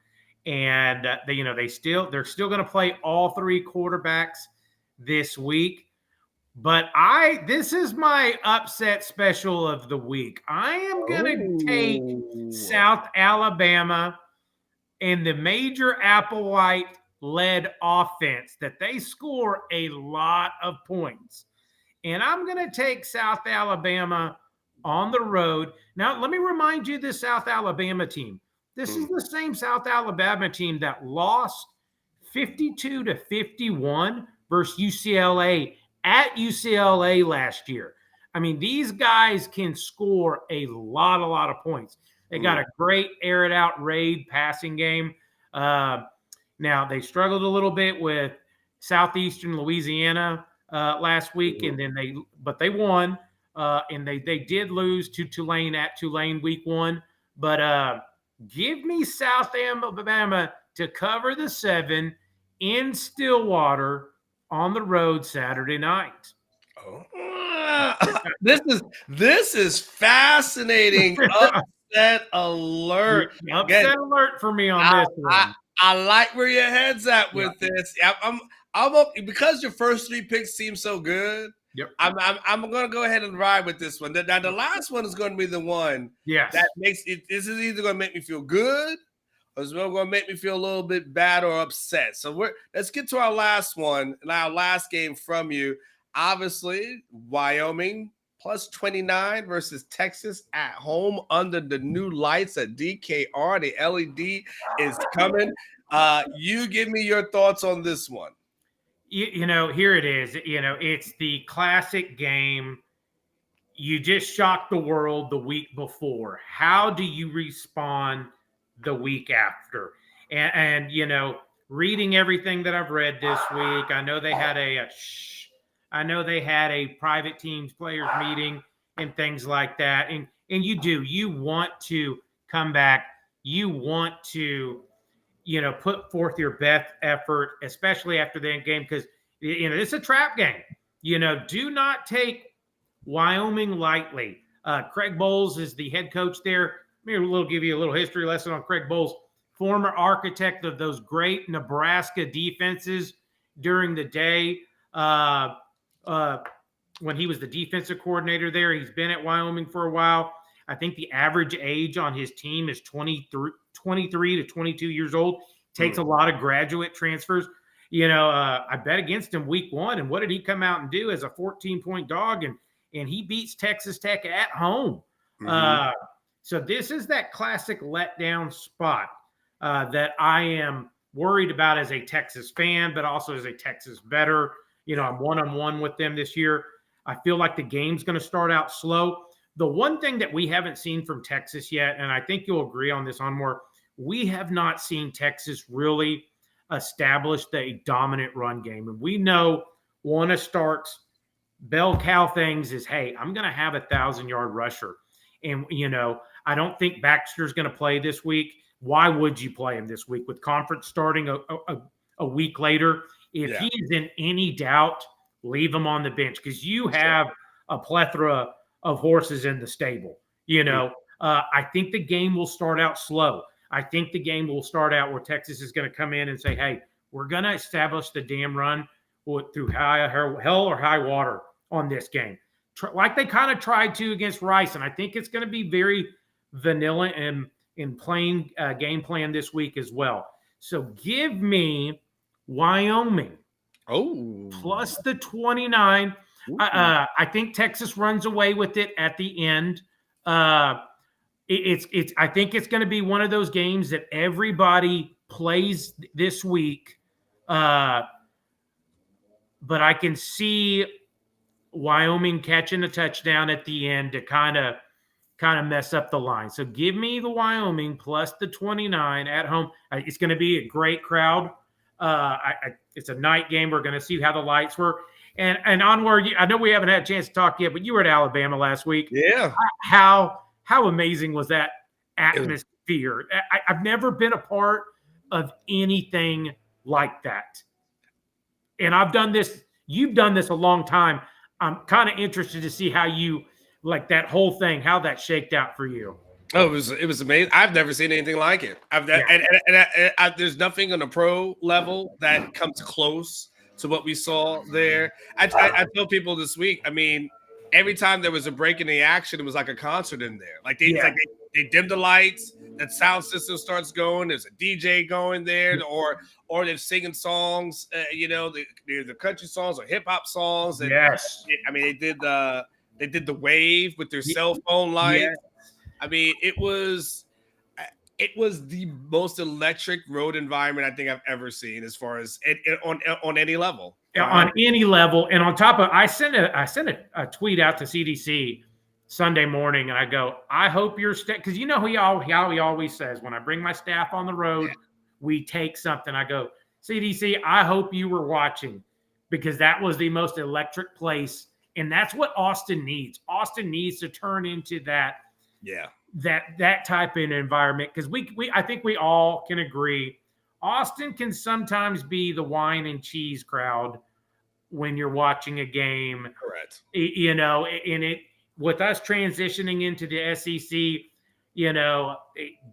And they're still going to play all 3 quarterbacks this week. But this is my upset special of the week. I am going to take South Alabama and the Major Applewhite-led offense that they score a lot of points. And I'm going to take South Alabama on the road. Now, let me remind you this South Alabama team. This is the same South Alabama team that lost 52-51 versus UCLA at UCLA last year. I mean, these guys can score a lot of points. They got a great air-it-out raid passing game. Now, they struggled a little bit with Southeastern Louisiana last week, but they won. And they did lose to Tulane at Tulane week 1. But give me South Alabama to cover the 7 in Stillwater on the road Saturday night. This is fascinating. Upset alert. Upset alert for me on this one. I like where your head's at with this. I'm because your first 3 picks seem so good. Yep. I'm going to go ahead and ride with this one. Now, the last one is going to be the one that makes it. This is either going to make me feel good or it's going to make me feel a little bit bad or upset. So let's get to our last one and our last game from you. Obviously, Wyoming +29 versus Texas at home under the new lights at DKR. The LED is coming. You give me your thoughts on this one. Here it is. It's the classic game. You just shocked the world the week before. How do you respond the week after? And reading everything that I've read this week, I know they had a private teams players meeting and things like that. And you want to come back. You want to, put forth your best effort, especially after the game, because, it's a trap game. Do not take Wyoming lightly. Craig Bowles is the head coach there. Give you a little history lesson on Craig Bowles, former architect of those great Nebraska defenses during the day. When he was the defensive coordinator there, he's been at Wyoming for a while. I think the average age on his team is 23 to 22 years old. Takes a lot of graduate transfers. I bet against him week 1. And what did he come out and do as a 14-point dog? And he beats Texas Tech at home. So this is that classic letdown spot that I am worried about as a Texas fan, but also as a Texas bettor. I'm one-on-one with them this year. I feel like the game's going to start out slow. The one thing that we haven't seen from Texas yet, and I think you'll agree on this, Anwar, we have not seen Texas really establish the dominant run game. And we know one of Stark's bell cow things is, hey, I'm going to have a 1,000-yard rusher. And, I don't think Baxter's going to play this week. Why would you play him this week with conference starting a week later? If he is in any doubt, leave him on the bench because you have a plethora of horses in the stable. I think the game will start out slow. I think the game will start out where Texas is going to come in and say, hey, we're going to establish the damn run through hell or high water on this game. Like they kind of tried to against Rice. And I think it's going to be very vanilla in playing game plan this week as well. So give me Wyoming plus the 29. I think Texas runs away with it at the end. I think it's going to be one of those games that everybody plays this week. But I can see Wyoming catching a touchdown at the end to kind of mess up the line. So give me the Wyoming plus the 29 at home. It's going to be a great crowd. It's a night game. We're going to see how the lights work. And Anwar, I know we haven't had a chance to talk yet, but you were at Alabama last week. Yeah. How amazing was that atmosphere? I've never been a part of anything like that. And I've done this. You've done this a long time. I'm kind of interested to see how you like that whole thing, how that shaked out for you. Oh, it was amazing. I've never seen anything like it. There's nothing on a pro level that comes close to what we saw there. I told people this week, I mean, every time there was a break in the action, it was like a concert in there. Like they dim the lights, that sound system starts going. There's a DJ going there, or they're singing songs. The country songs or hip hop songs. And, yes, I mean they did the wave with their cell phone lights. Yes. I mean it was the most electric road environment I think I've ever seen, as far as on any level. On any level, and on top of, I sent a tweet out to CDC Sunday morning, and I go, I hope your staff, because how he always says, when I bring my staff on the road, we take something. I go, CDC, I hope you were watching, because that was the most electric place, and that's what Austin needs. Austin needs to turn into that. Yeah. That type of environment, because I think we all can agree Austin can sometimes be the wine and cheese crowd when you're watching a game. Correct. And it with us transitioning into the SEC,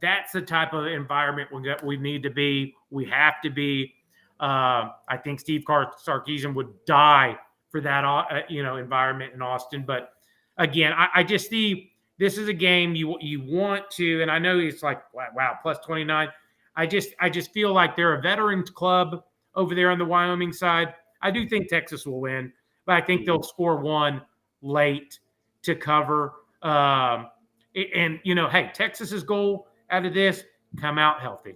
that's the type of environment we need to be. We have to be. I think Steve Sarkisian would die for that environment in Austin. But again, I just see. This is a game you want to, and I know it's like, wow, plus 29. I just feel like they're a veterans club over there on the Wyoming side. I do think Texas will win, but I think they'll score one late to cover. Hey, Texas's goal out of this, come out healthy.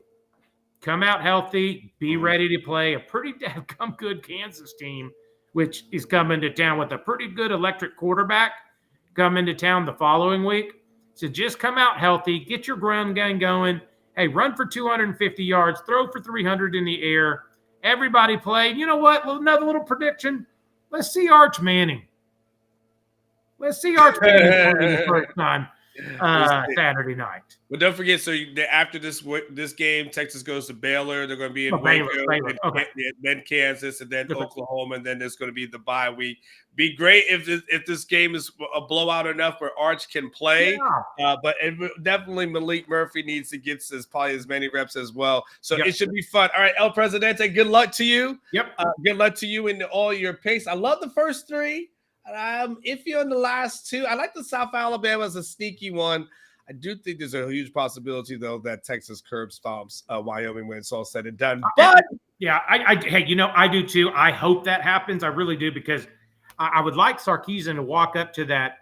Come out healthy, be ready to play a pretty damn good Kansas team, which is coming to town with a pretty good electric quarterback. Come into town the following week. So just come out healthy, get your ground game going, Hey, run for 250 yards, throw for 300 in the air. Everybody play. You know what? Another little prediction. Let's see Arch Manning. Let's see Arch Manning for the first time Saturday night. But don't forget, so after this game, Texas goes to Baylor. They're going to be in Waco, then Kansas, and then Oklahoma, and then there's going to be the bye week. Be great if this game is a blowout enough where Arch can play. Yeah. But definitely Malik Murphy needs to get probably as many reps as well. So it should be fun. All right, El Presidente, good luck to you. Yep. Good luck to you in all your picks. I love the first three. If you're in the last two, I like the South Alabama as a sneaky one. I do think there's a huge possibility, though, that Texas curb stomps Wyoming when it's all said and done. But yeah, hey, I do too. I hope that happens. I really do, because I would like Sarkisian to walk up to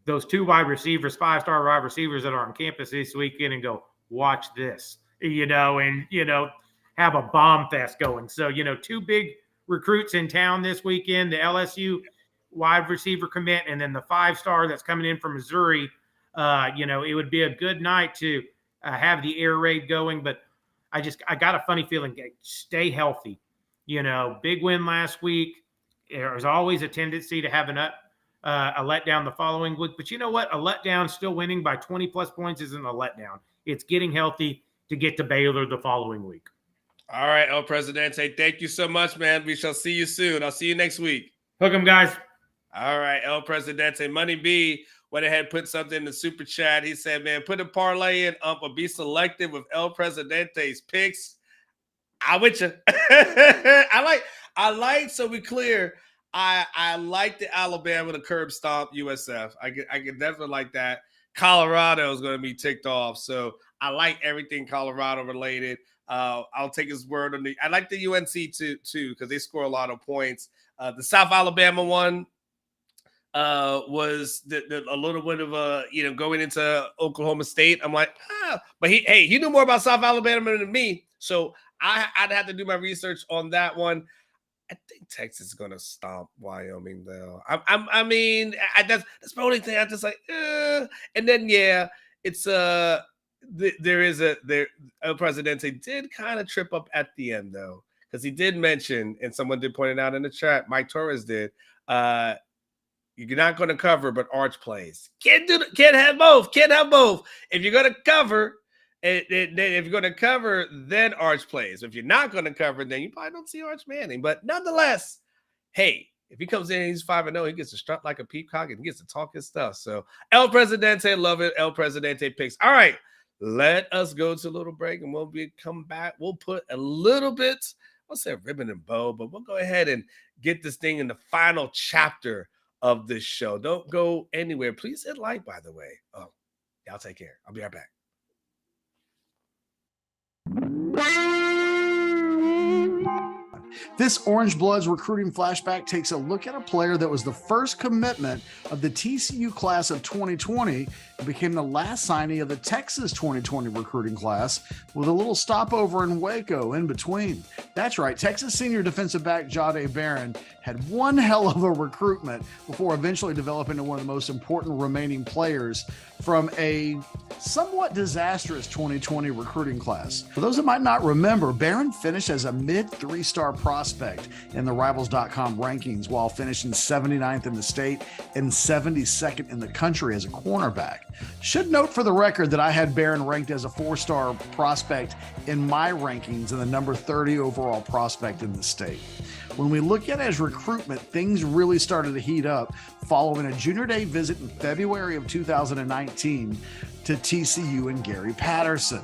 those two wide receivers, 5-star wide receivers that are on campus this weekend and go, watch this, and have a bomb fest going. So, two big recruits in town this weekend, the LSU wide receiver commit, and then the 5-star that's coming in from Missouri. It would be a good night to have the air raid going, but I got a funny feeling. Stay healthy. Big win last week. There's always a tendency to have a letdown the following week, but you know what? A letdown, still winning by 20 plus points, isn't a letdown. It's getting healthy to get to Baylor the following week. All right, El Presidente, thank you so much, man. We shall see you soon. I'll see you next week. Hook 'em, guys. All right, El Presidente. Money B went ahead, put something in the super chat. He said, man, put a parlay in, but be selective with El Presidente's picks. I with you. I like, so we clear. I like the Alabama to curb stomp USF. I can definitely like that. Colorado is going to be ticked off. So I like everything Colorado related. I'll take his word on I like the UNC too, because they score a lot of points. The South Alabama one was a little bit of going into Oklahoma State. I'm like, but he knew more about South Alabama than me, so I'd have to do my research on that one. I think Texas is gonna stomp Wyoming though. I mean, that's the only thing. I just like, and then it's El Presidente did kind of trip up at the end though, because he did mention, and someone did point it out in the chat. Mike Torres did. You're not going to cover, but Arch plays. Can't have both. Can't have both. If you're going to cover, then Arch plays. If you're not going to cover, then you probably don't see Arch Manning. But nonetheless, hey, if he comes in and he's 5-0, he gets to strut like a peacock and he gets to talk his stuff. So El Presidente, love it. El Presidente picks. All right, let us go to a little break, and we'll come back. We'll put a little bit, I'll say ribbon and bow, but we'll go ahead and get this thing in the final chapter of this show. Don't go anywhere. Please hit like, by the way. Oh, y'all take care. I'll be right back. This Orangebloods recruiting flashback takes a look at a player that was the first commitment of the TCU class of 2020 and became the last signee of the Texas 2020 recruiting class, with a little stopover in Waco in between. That's right, Texas senior defensive back Jahdae Barron had one hell of a recruitment before eventually developing into one of the most important remaining players from a somewhat disastrous 2020 recruiting class. For those that might not remember, Barron finished as a mid 3-star prospect in the Rivals.com rankings, while finishing 79th in the state and 72nd in the country as a cornerback. Should note for the record that I had Barron ranked as a 4-star prospect in my rankings and the number 30 overall prospect in the state. When we look at his recruitment, things really started to heat up following a junior day visit in February of 2019 to TCU and Gary Patterson.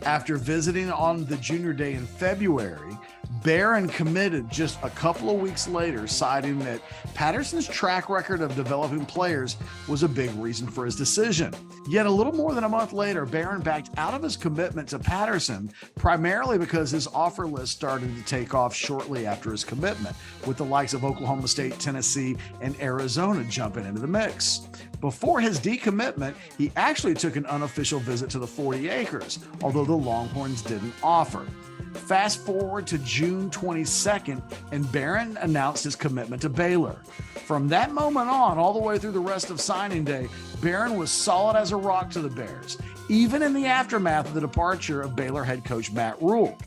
After visiting on the junior day in February, Barron committed just a couple of weeks later, citing that Patterson's track record of developing players was a big reason for his decision. Yet a little more than a month later, Barron backed out of his commitment to Patterson, primarily because his offer list started to take off shortly after his commitment, with the likes of Oklahoma State, Tennessee, and Arizona jumping into the mix. Before his decommitment, he actually took an unofficial visit to the 40 acres, although the Longhorns didn't offer. Fast forward to June 22nd, and Barron announced his commitment to Baylor. From that moment on, all the way through the rest of signing day, Barron was solid as a rock to the Bears, even in the aftermath of the departure of Baylor head coach Matt Rule.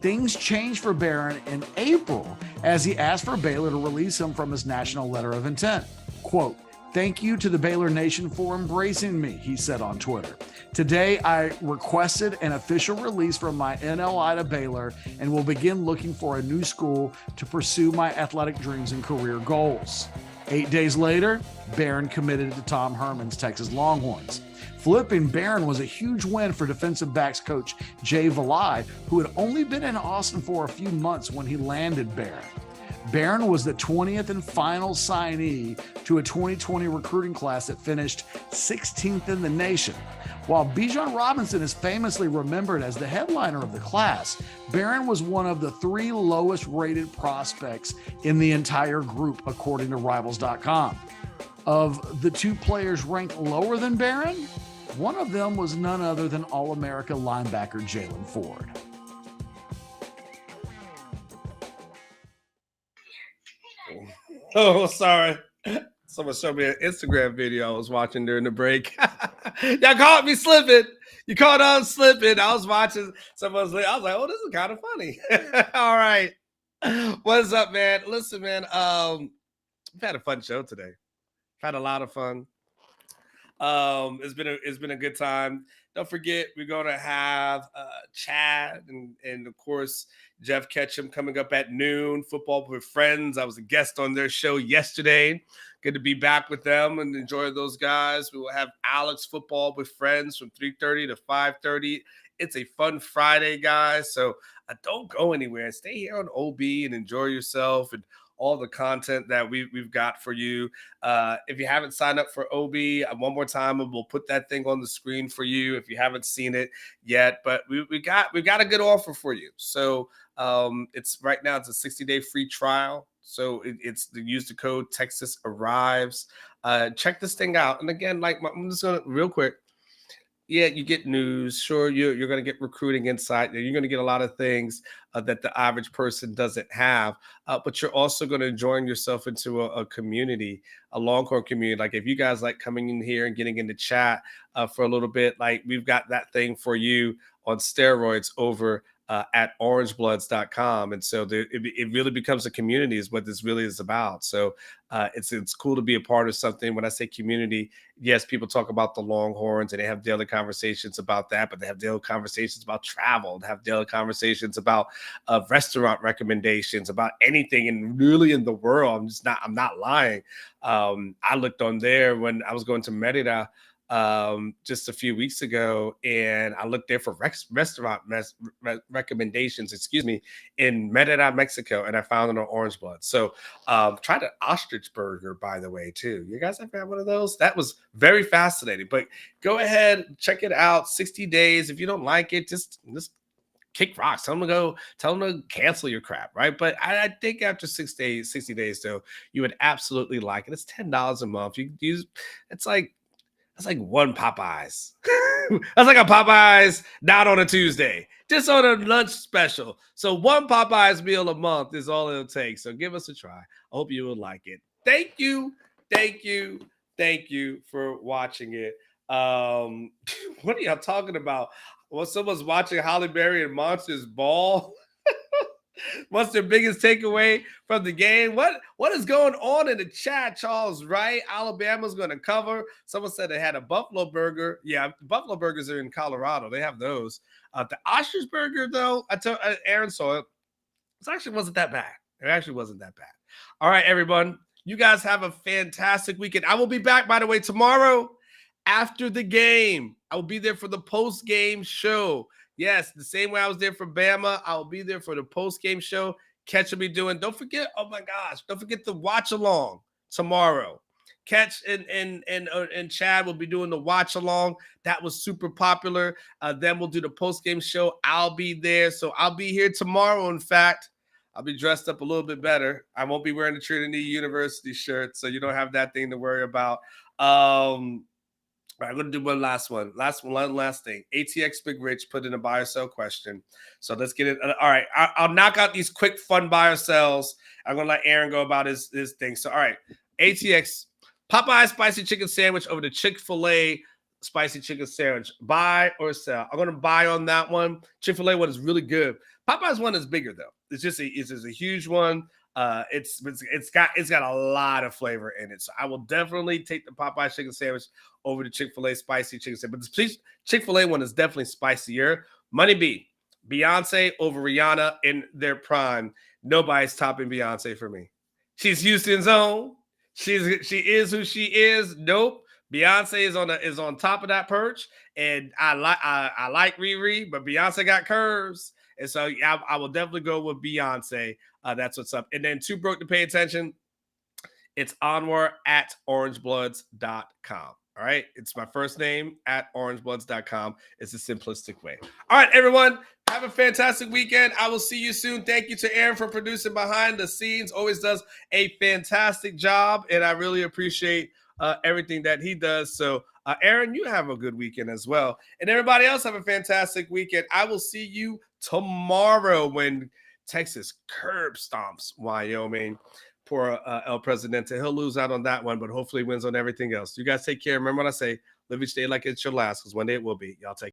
Things changed for Barron in April as he asked for Baylor to release him from his national letter of intent. Quote, "Thank you to the Baylor Nation for embracing me," he said on Twitter. "Today, I requested an official release from my NLI to Baylor and will begin looking for a new school to pursue my athletic dreams and career goals." 8 days later, Barron committed to Tom Herman's Texas Longhorns. Flipping Barron was a huge win for defensive backs coach Jay Valai, who had only been in Austin for a few months when he landed Barron. Barron was the 20th and final signee to a 2020 recruiting class that finished 16th in the nation. While Bijan Robinson is famously remembered as the headliner of the class, Barron was one of the 3 lowest rated prospects in the entire group, according to Rivals.com. Of the 2 players ranked lower than Barron, one of them was none other than All-America linebacker Jalen Ford. Oh, sorry. Someone showed me an Instagram video I was watching during the break. Y'all caught me slipping. You caught on slipping. I was watching someone's. I was like, "Oh, this is kind of funny." All right, what's up, man? Listen, man. We've had a fun show today. Had a lot of fun. It's been a good time. Don't forget, we're gonna have Chad and of course Jeff Ketchum coming up at noon. Football with Friends. I was a guest on their show yesterday. Good to be back with them and enjoy those guys. We will have Alex Football with Friends from 3:30 to 5:30. It's a fun Friday, guys. So don't go anywhere. Stay here on OB and enjoy yourself and all the content that we've got for you. If you haven't signed up for OB, one more time, we'll put that thing on the screen for you if you haven't seen it yet. But we got a good offer for you. So it's right now it's a 60-day free trial. So it's use the code Texas Arrives. Check this thing out. And again, I'm just gonna real quick. Yeah, you get news. Sure, you're going to get recruiting insight. You're going to get a lot of things that the average person doesn't have. But you're also going to join yourself into a community, a Longhorn community. Like if you guys like coming in here and getting into chat for a little bit, like we've got that thing for you on steroids over at Orangebloods.com. And so it really becomes a community is what this really is about. So it's cool to be a part of something. When I say community, yes, people talk about the Longhorns and they have daily conversations about that, but they have daily conversations about travel, they have daily conversations about restaurant recommendations, about anything and really in the world. I'm not lying. I looked on there when I was going to Merida just a few weeks ago, and I looked there for restaurant recommendations, in Merida, Mexico, and I found it on Orangebloods. So tried an ostrich burger, by the way, too. You guys ever had one of those? That was very fascinating. But go ahead, check it out. 60 days. If you don't like it, just kick rocks. Tell them to cancel your crap, right? But I think after 60 days, though, you would absolutely like it. It's $10 a month. You use that's like one Popeyes. That's like a Popeyes not on a Tuesday, just on a lunch special. So one Popeyes meal a month is all it'll take. So give us a try. I hope you will like it. Thank you for watching it. What are y'all talking about? Well, someone's watching Holly Berry and Monsters Ball. What's their biggest takeaway from the game? What is going on in the chat, Charles? Right? Alabama's going to cover. Someone said they had a Buffalo burger. Yeah, Buffalo burgers are in Colorado. They have those. The ostrich burger, though, Aaron saw it. It actually wasn't that bad. All right, everyone. You guys have a fantastic weekend. I will be back, by the way, tomorrow after the game. I will be there for the post-game show. Yes, the same way I was there for Bama, I'll be there for the post-game show. Catch will be doing. Don't forget, oh my gosh, don't forget the watch along tomorrow. Catch and Chad will be doing the watch along. That was super popular. Then we'll do the post-game show. I'll be there. So I'll be here tomorrow. In fact, I'll be dressed up a little bit better. I won't be wearing the Trinity University shirt, so you don't have that thing to worry about. All right, I'm going to do one last thing. ATX Big Rich put in a buy or sell question. So let's get it. All right, I'll knock out these quick, fun buy or sells. I'm going to let Aaron go about his thing. So, all right, ATX Popeye spicy chicken sandwich over the Chick-fil-A spicy chicken sandwich. Buy or sell? I'm gonna buy on that one. Chick-fil-A one is really good. Popeye's one is bigger though. It's just a huge one. It's got a lot of flavor in it. So I will definitely take the Popeye chicken sandwich over the Chick-fil-A spicy chicken sandwich. But the Chick-fil-A one is definitely spicier. Money B, Beyonce over Rihanna in their prime. Nobody's topping Beyonce for me. She's Houston's own. She is who she is. Nope. Beyonce is on top of that perch, and I like Riri, but Beyonce got curves, and so I will definitely go with Beyonce. That's what's up. And then Too Broke to Pay Attention. It's Anwar at Orangebloods.com. All right, it's my first name at Orangebloods.com. It's a simplistic way. All right, everyone, have a fantastic weekend. I will see you soon. Thank you to Aaron for producing behind the scenes. Always does a fantastic job, and I really appreciate everything that he does. So, Aaron, you have a good weekend as well. And everybody else have a fantastic weekend. I will see you tomorrow when Texas curb stomps Wyoming. Poor El Presidente. He'll lose out on that one, but hopefully wins on everything else. You guys take care. Remember what I say, live each day like it's your last, because one day it will be. Y'all take care.